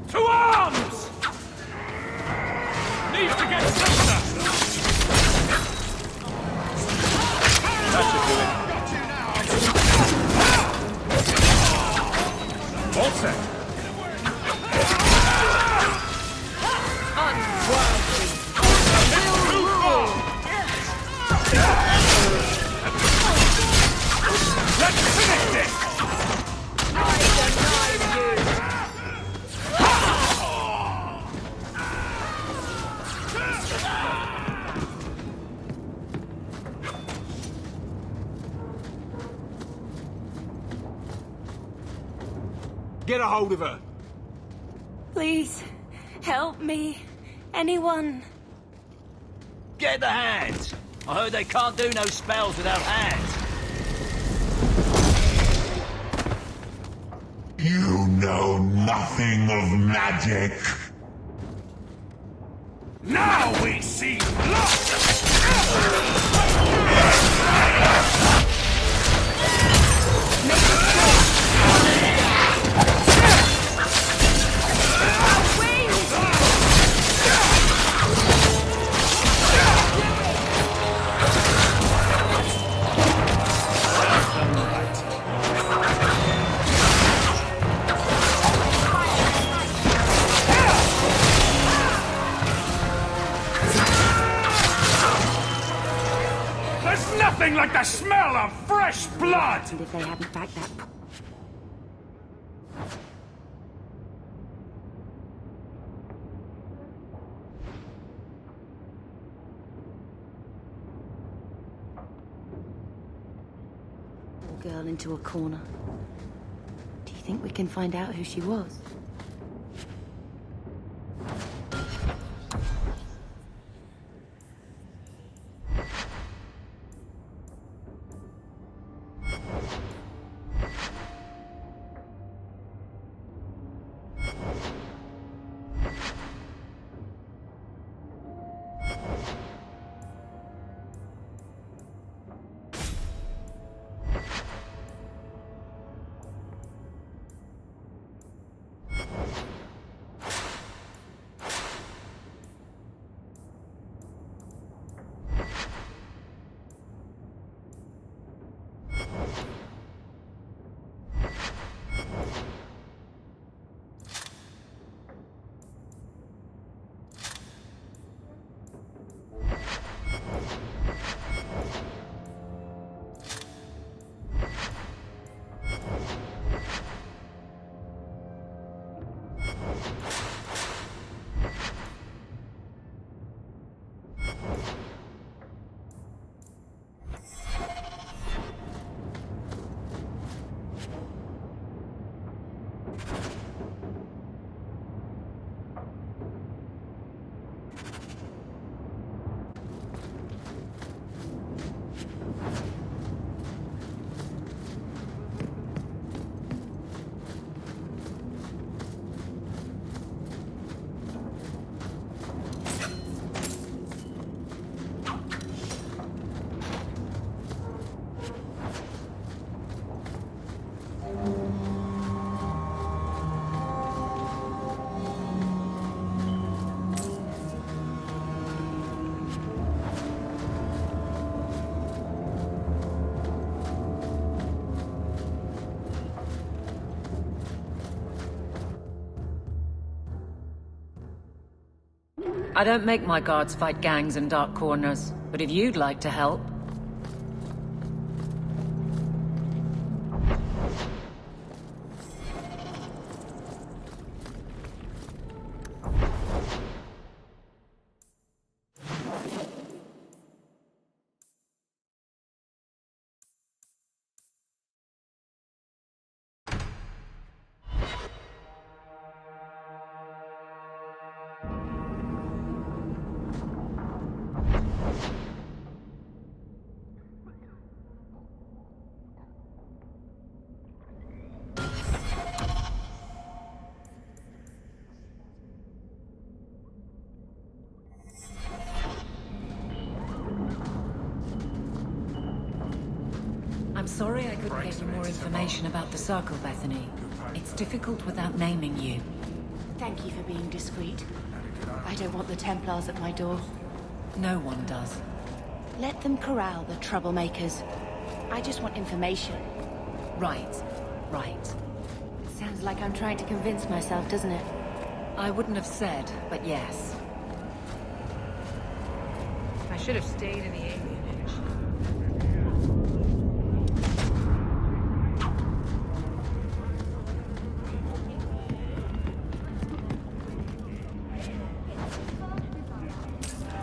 To arms! Needs to get closer! That should do it. All set. Let's finish this! I deny you! Get a hold of her! Please, help me. Anyone. Get the hands! I heard they can't do no spells without hands. You know nothing of magic. Now we see blood! Nothing like the smell of fresh blood! And if they hadn't backed that... poor girl into a corner. Do you think we can find out who she was? I don't make my guards fight gangs in dark corners, but if you'd like to help... I'm sorry I couldn't get you more information about the Circle, Bethany. It's difficult without naming you. Thank you for being discreet. I don't want the Templars at my door. No one does. Let them corral the troublemakers. I just want information. Right. Right. Sounds like I'm trying to convince myself, doesn't it? I wouldn't have said, but yes. I should have stayed in the alien age.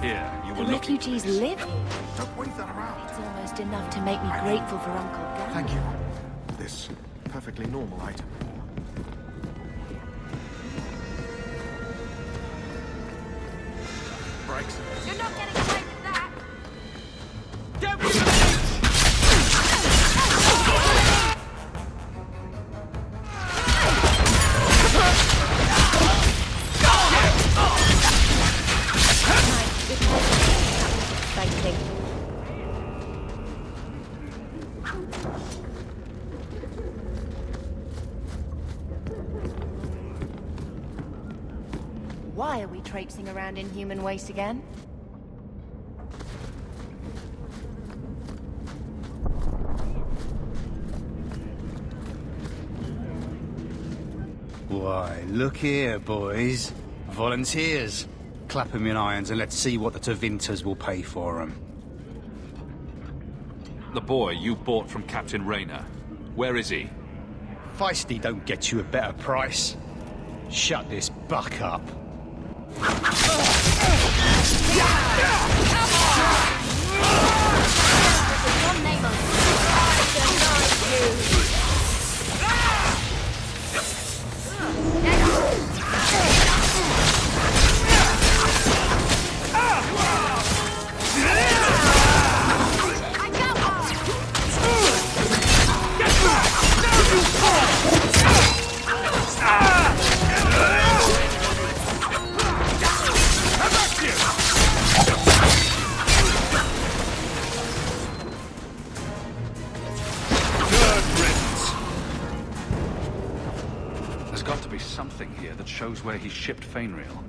Here, you were The looking... refugees live here. Don't wave that around. It's almost enough to make me grateful for Uncle Gam. Thank you. This perfectly normal item. Brakes. You're not getting away with that! Why are we traipsing around in human waste again? Why, look here, boys. Volunteers. Clap 'em in irons and let's see what the Tevinters will pay for 'em. The boy you bought from Captain Rayner. Where is he? Feisty don't get you a better price. Shut this buck up. There's got to be something here that shows where he shipped Fainreal.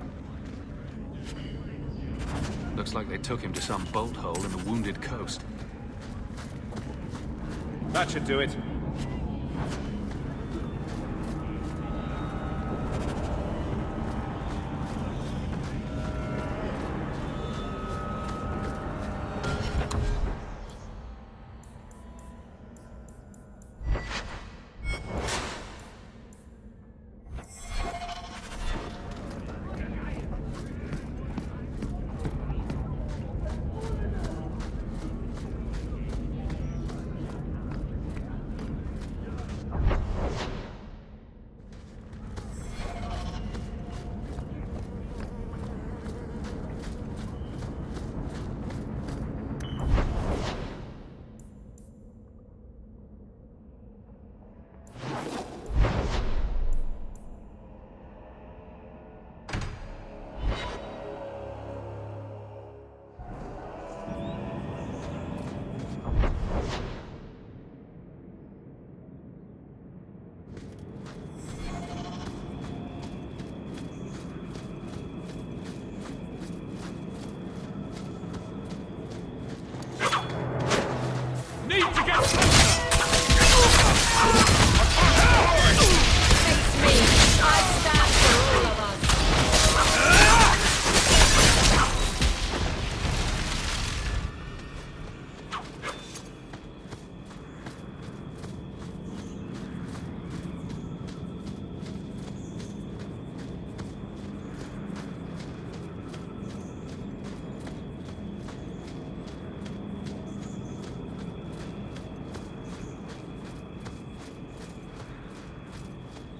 Looks like they took him to some bolt hole in the Wounded Coast. That should do it.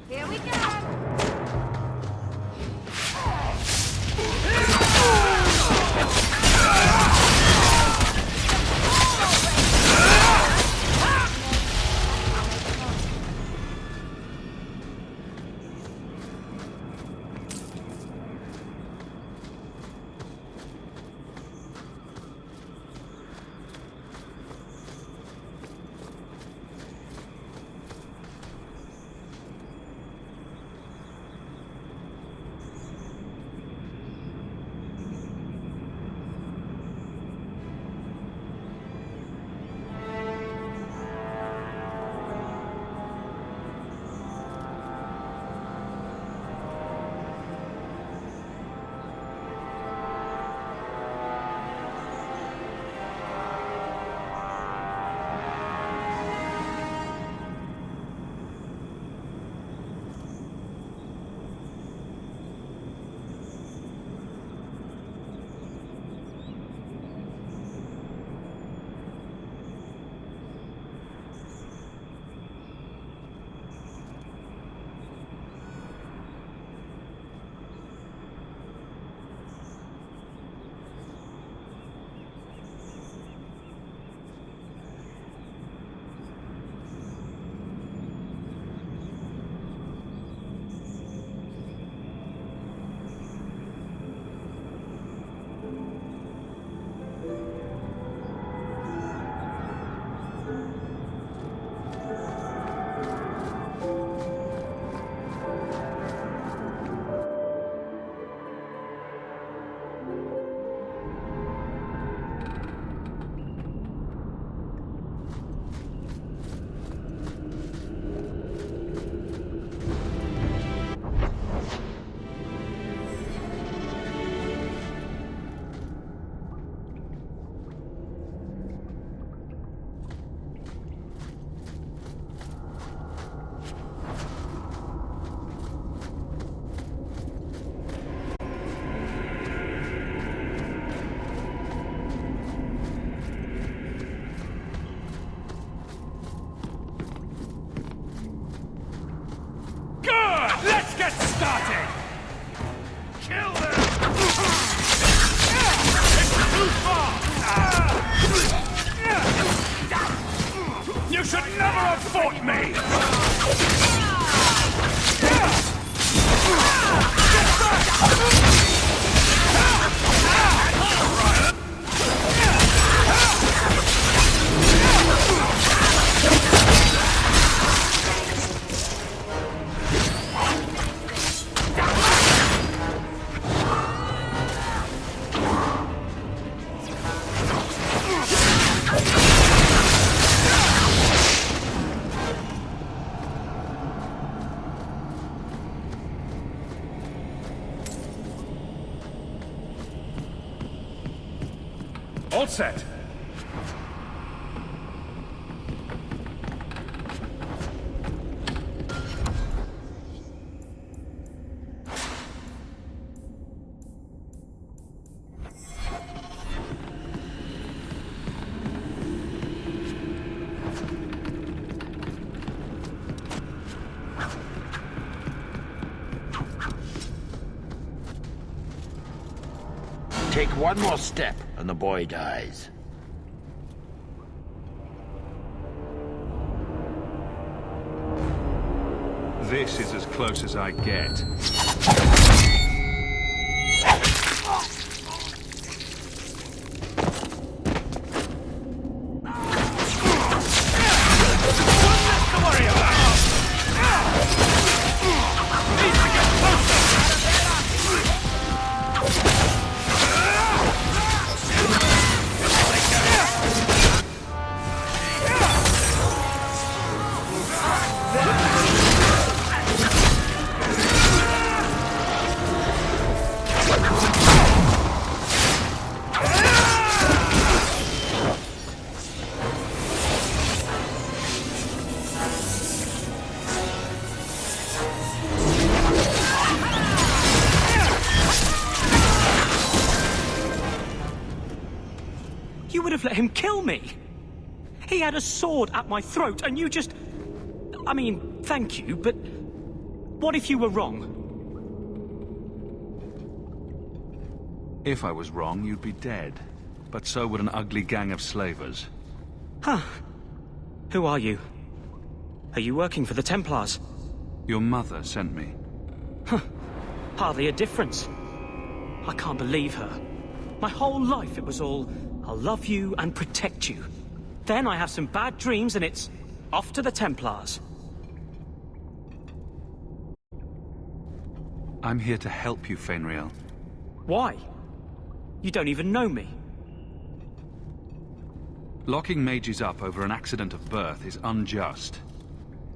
Here we go! You should never have fought me! All set. Take one more step, and the boy dies. This is as close as I get. You would have let him kill me! He had a sword at my throat, and you just... I mean, thank you, but... What if you were wrong? If I was wrong, you'd be dead. But so would an ugly gang of slavers. Huh. Who are you? Are you working for the Templars? Your mother sent me. Huh. Hardly a difference. I can't believe her. My whole life it was all, I'll love you and protect you. Then I have some bad dreams and it's off to the Templars. I'm here to help you, Fainriel. Why? You don't even know me. Locking mages up over an accident of birth is unjust.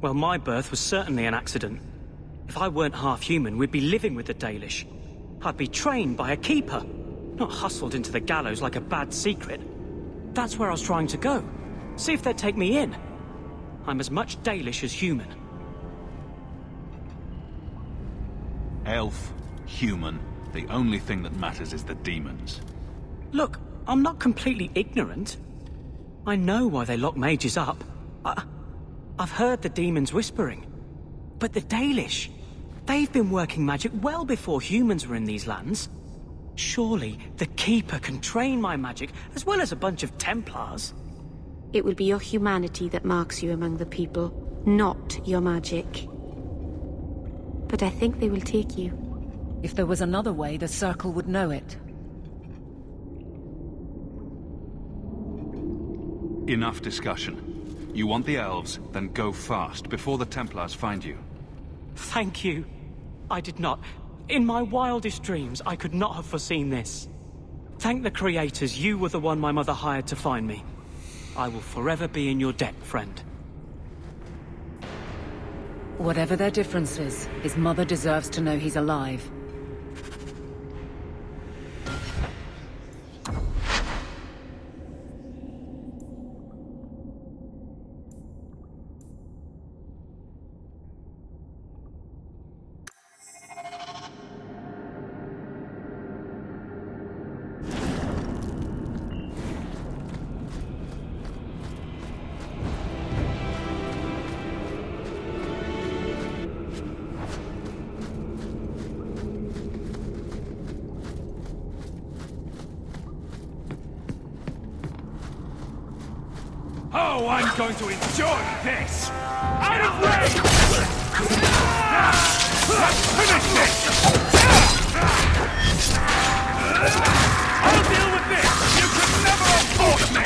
Well, my birth was certainly an accident. If I weren't half human, we'd be living with the Dalish. I'd be trained by a keeper, not hustled into the gallows like a bad secret. That's where I was trying to go. See if they'd take me in. I'm as much Dalish as human. Elf, human, the only thing that matters is the demons. Look, I'm not completely ignorant. I know why they lock mages up. I've heard the demons whispering. But the Dalish, they've been working magic well before humans were in these lands. Surely the Keeper can train my magic, as well as a bunch of Templars. It will be your humanity that marks you among the people, not your magic. But I think they will take you. If there was another way, the Circle would know it. Enough discussion. You want the elves, then go fast, before the Templars find you. Thank you. I did not. In my wildest dreams, I could not have foreseen this. Thank the creators, you were the one my mother hired to find me. I will forever be in your debt, friend. Whatever their differences, his mother deserves to know he's alive. Oh, I'm going to enjoy this! Out of range! Let's finish this! I'll deal with this! You could never afford me!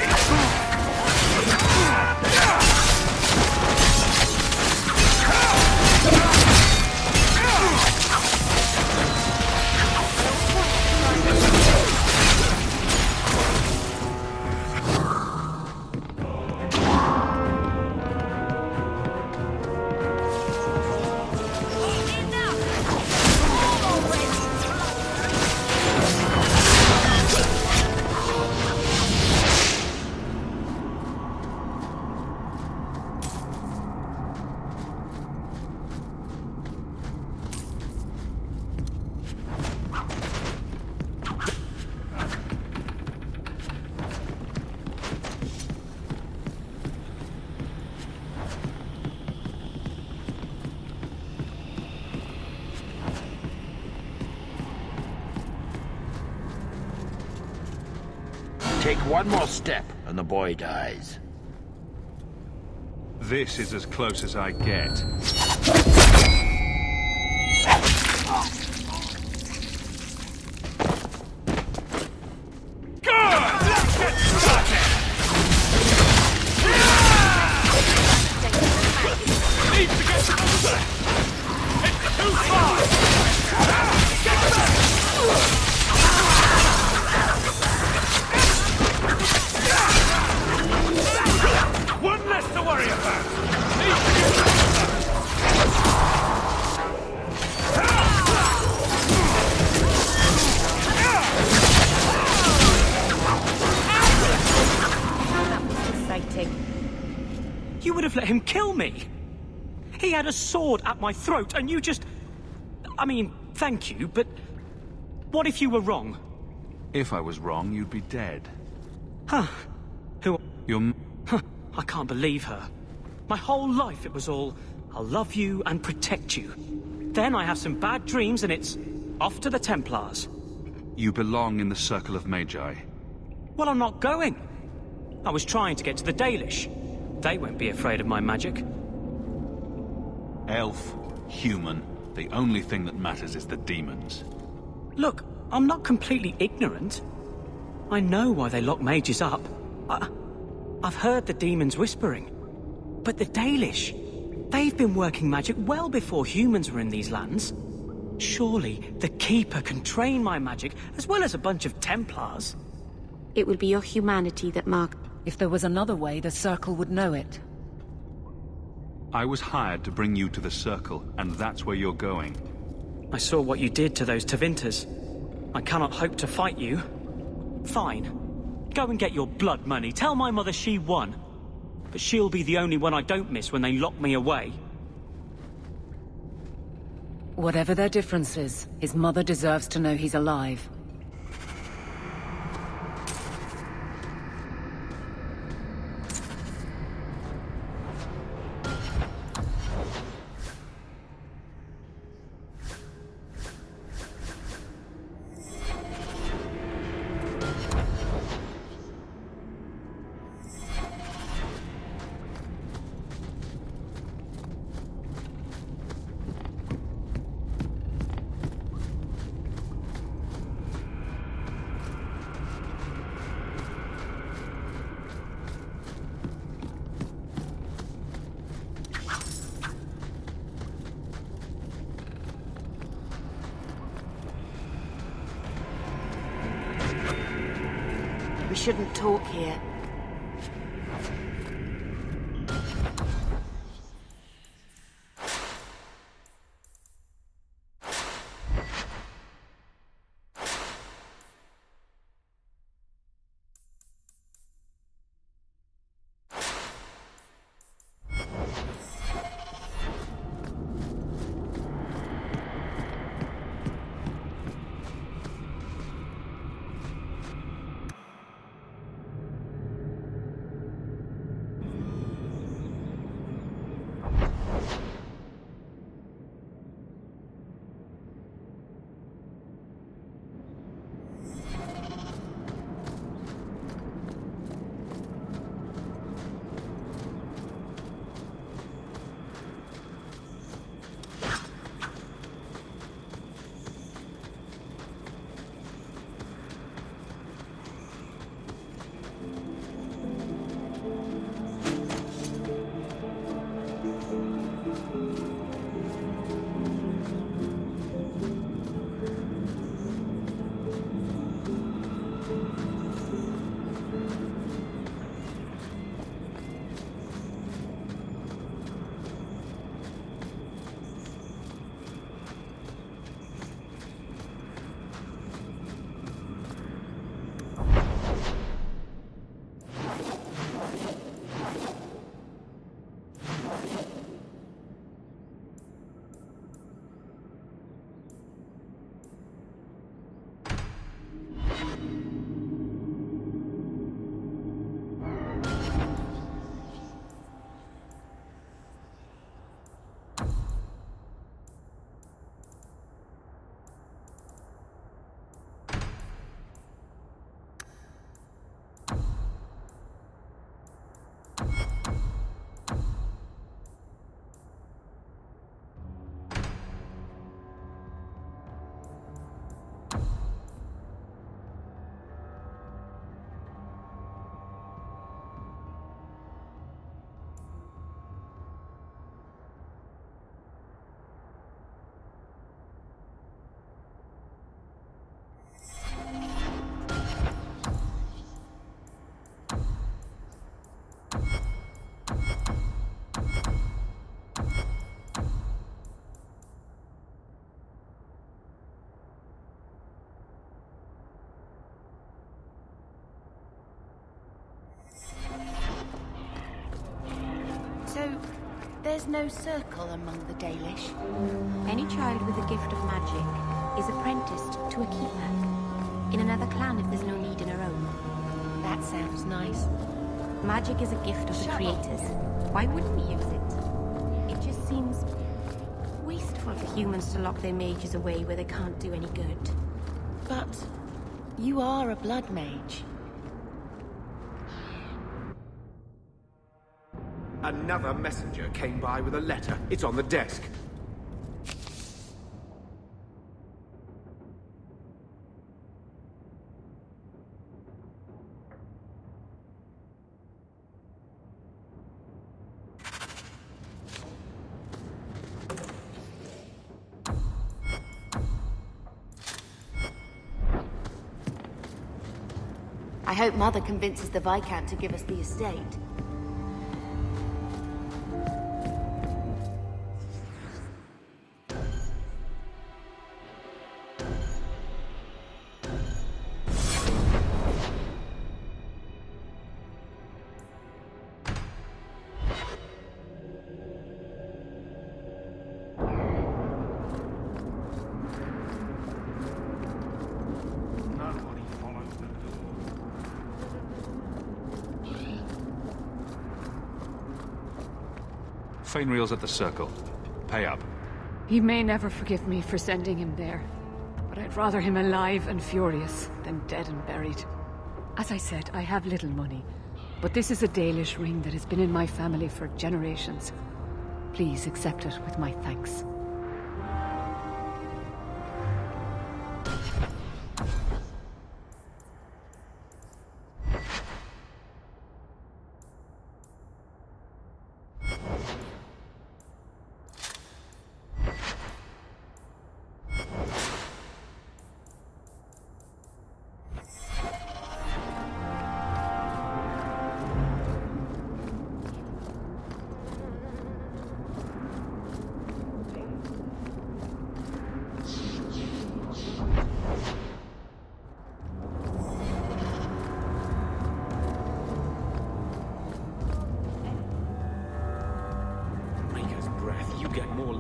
Take one more step, and the boy dies. This is as close as I get. One less to worry about! That was exciting. You would have let him kill me! He had a sword at my throat, and you just... I mean, thank you, but... What if you were wrong? If I was wrong, you'd be dead. Huh. Who... You're... Huh. I can't believe her. My whole life it was all, I'll love you and protect you. Then I have some bad dreams and it's off to the Templars. You belong in the Circle of Magi. Well, I'm not going. I was trying to get to the Dalish. They won't be afraid of my magic. Elf, human, the only thing that matters is the demons. Look, I'm not completely ignorant. I know why they lock mages up. I've heard the demons whispering. But the Dalish, they've been working magic well before humans were in these lands. Surely the Keeper can train my magic, as well as a bunch of Templars. It will be your humanity that marked. If there was another way, the Circle would know it. I was hired to bring you to the Circle, and that's where you're going. I saw what you did to those Tevinters. I cannot hope to fight you. Fine. Go and get your blood money. Tell my mother she won. But she'll be the only one I don't miss when they lock me away. Whatever their differences, his mother deserves to know he's alive. We shouldn't talk here. So, there's no circle among the Dalish? Any child with a gift of magic is apprenticed to a keeper. In another clan if there's no need in her own. That sounds nice. Magic is a gift of the creators. Why wouldn't we use it? It just seems wasteful. awful for humans to lock their mages away where they can't do any good. But you are a blood mage. Another messenger came by with a letter. It's on the desk. I hope Mother convinces the Viscount to give us the estate. Fainriel's at the Circle. Pay up. He may never forgive me for sending him there, but I'd rather him alive and furious than dead and buried. As I said, I have little money, but this is a Dalish ring that has been in my family for generations. Please accept it with my thanks.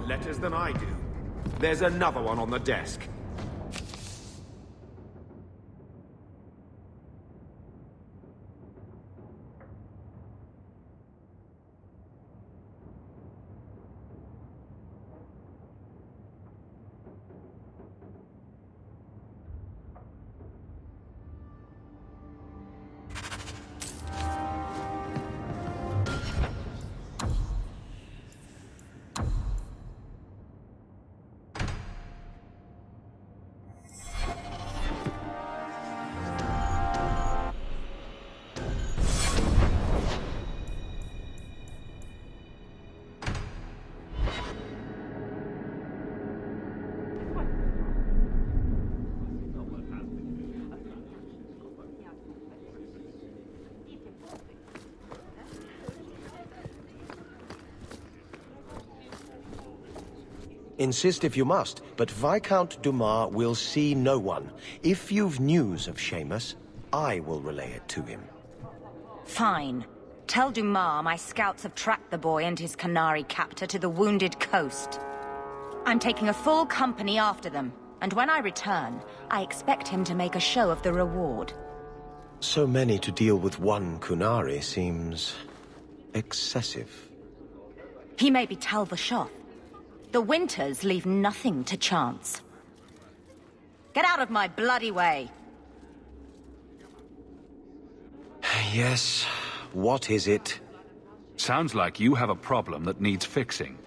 Letters than I do. There's another one on the desk. Insist if you must, but Viscount Dumas will see no one. If you've news of Seamus, I will relay it to him. Fine. Tell Dumas my scouts have tracked the boy and his Qunari captor to the Wounded Coast. I'm taking a full company after them, and when I return, I expect him to make a show of the reward. So many to deal with one Qunari seems excessive. He may be Tal Vashoth. The Winters leave nothing to chance. Get out of my bloody way! Yes, what is it? Sounds like you have a problem that needs fixing.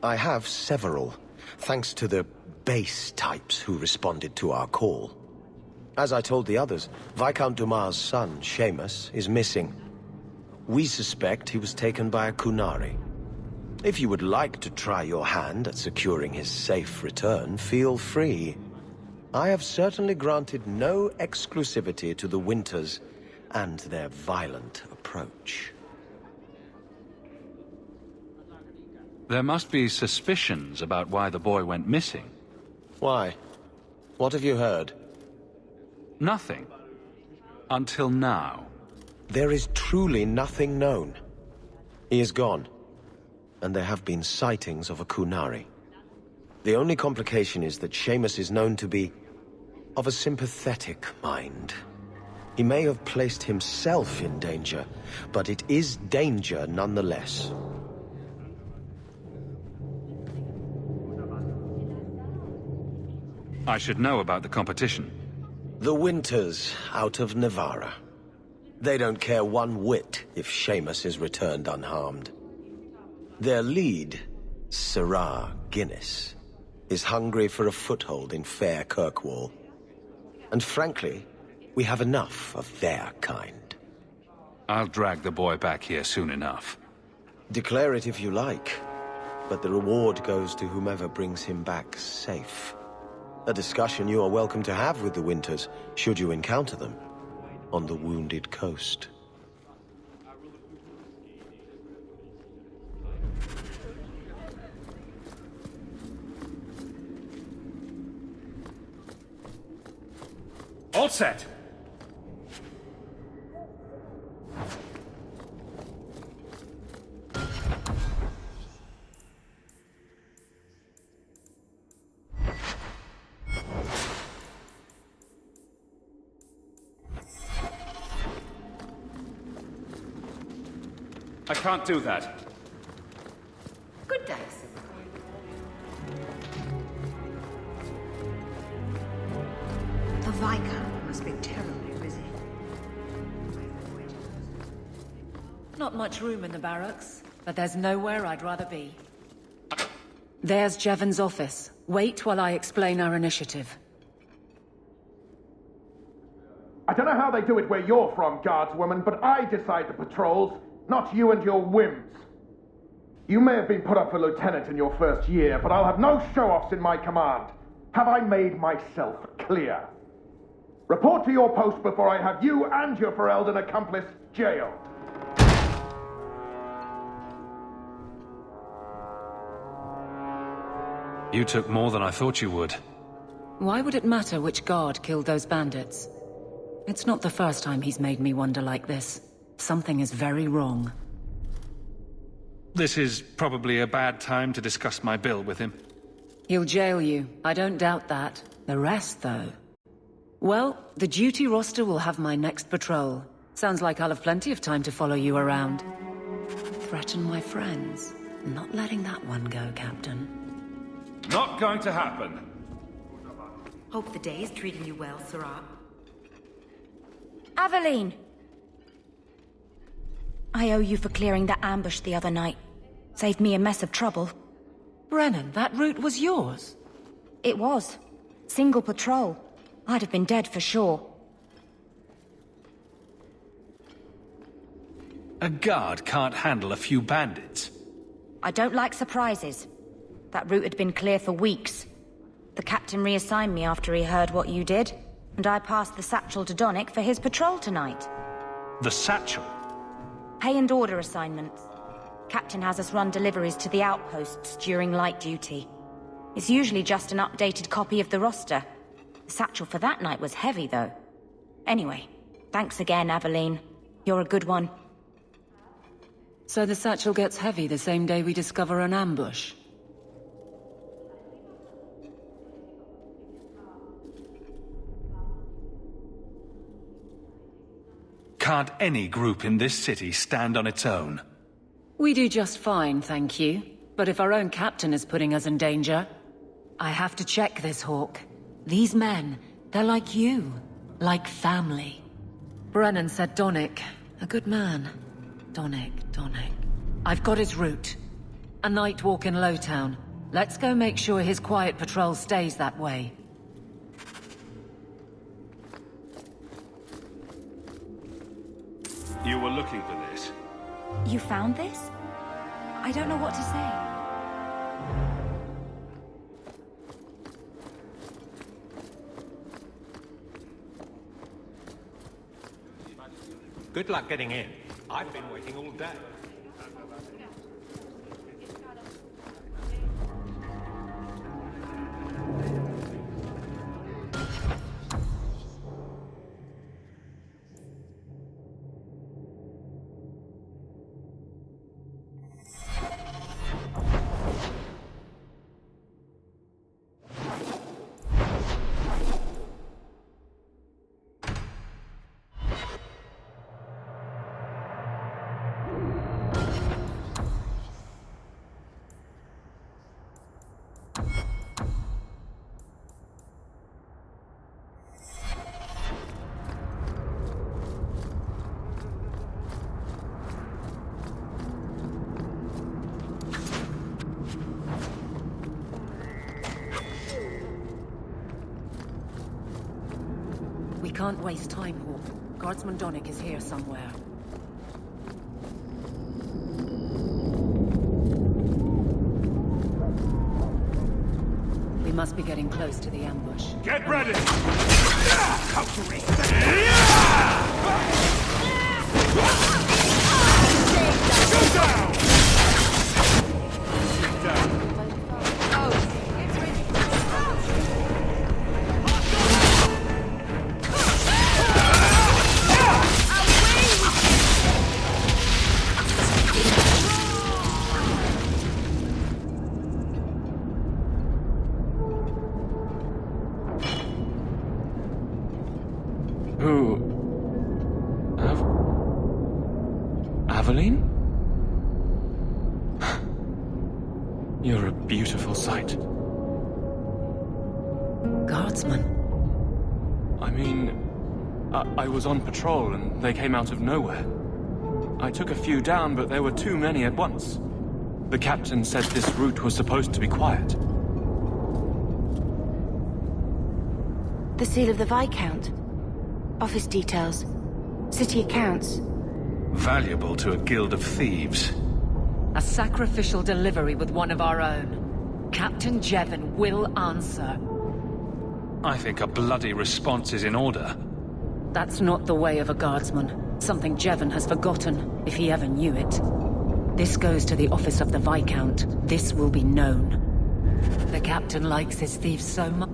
I have several, thanks to the base types who responded to our call. As I told the others, Viscount Dumas' son, Seamus, is missing. We suspect he was taken by a Qunari. If you would like to try your hand at securing his safe return, feel free. I have certainly granted no exclusivity to the Winters and their violent approach. There must be suspicions about why the boy went missing. Why? What have you heard? Nothing. Until now. There is truly nothing known. He is gone. And there have been sightings of a Qunari. The only complication is that Seamus is known to be of a sympathetic mind. He may have placed himself in danger, but it is danger nonetheless. I should know about the competition. The Winters out of Navarra. They don't care one whit if Seamus is returned unharmed. Their lead, Sirrah Guinness, is hungry for a foothold in fair Kirkwall. And frankly, we have enough of their kind. I'll drag the boy back here soon enough. Declare it if you like, but the reward goes to whomever brings him back safe. A discussion you are welcome to have with the Winters, should you encounter them, on the Wounded Coast. All set! I can't do that. Good days. The Viscount must be terribly busy. Not much room in the barracks, but there's nowhere I'd rather be. There's Jevon's office. Wait while I explain our initiative. I don't know how they do it where you're from, guardswoman, but I decide the patrols, not you and your whims. You may have been put up for lieutenant in your first year, but I'll have no show-offs in my command. Have I made myself clear? Report to your post before I have you and your Ferelden accomplice jailed. You took more than I thought you would. Why would it matter which guard killed those bandits? It's not the first time he's made me wonder like this. Something is very wrong. This is probably a bad time to discuss my bill with him. He'll jail you. I don't doubt that. The rest, though... Well, the duty roster will have my next patrol. Sounds like I'll have plenty of time to follow you around. Threaten my friends. Not letting that one go, Captain. Not going to happen. Hope the day is treating you well, Sirrah. Aveline! I owe you for clearing that ambush the other night. Saved me a mess of trouble. Brennan, that route was yours? It was. Single patrol. I'd have been dead for sure. A guard can't handle a few bandits. I don't like surprises. That route had been clear for weeks. The captain reassigned me after he heard what you did, and I passed the satchel to Donnic for his patrol tonight. The satchel? Pay and order assignments. Captain has us run deliveries to the outposts during light duty. It's usually just an updated copy of the roster. The satchel for that night was heavy, though. Anyway, thanks again, Aveline. You're a good one. So the satchel gets heavy the same day we discover an ambush? Can't any group in this city stand on its own? We do just fine, thank you. But if our own captain is putting us in danger... I have to check this, Hawke. These men, they're like you. Like family. Brennan said Donnic. A good man. Donnic. I've got his route. A night walk in Lowtown. Let's go make sure his quiet patrol stays that way. You were looking for this. You found this? I don't know what to say. Good luck getting in. I've been waiting all day. can't waste time, Hawk. Guardsman Donnick is here somewhere. We must be getting close to the ambush. Get ready! Go down! Aveline? You're a beautiful sight. Guardsman? I mean, I was on patrol and they came out of nowhere. I took a few down, but there were too many at once. The captain said this route was supposed to be quiet. The seal of the Viscount. Office details. City accounts. Valuable to a guild of thieves. A sacrificial delivery with one of our own. Captain Jevon will answer. I think a bloody response is in order. That's not the way of a guardsman. Something Jevon has forgotten, if he ever knew it. This goes to the office of the Viscount. This will be known. The captain likes his thieves so much.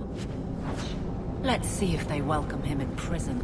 Let's see if they welcome him in prison.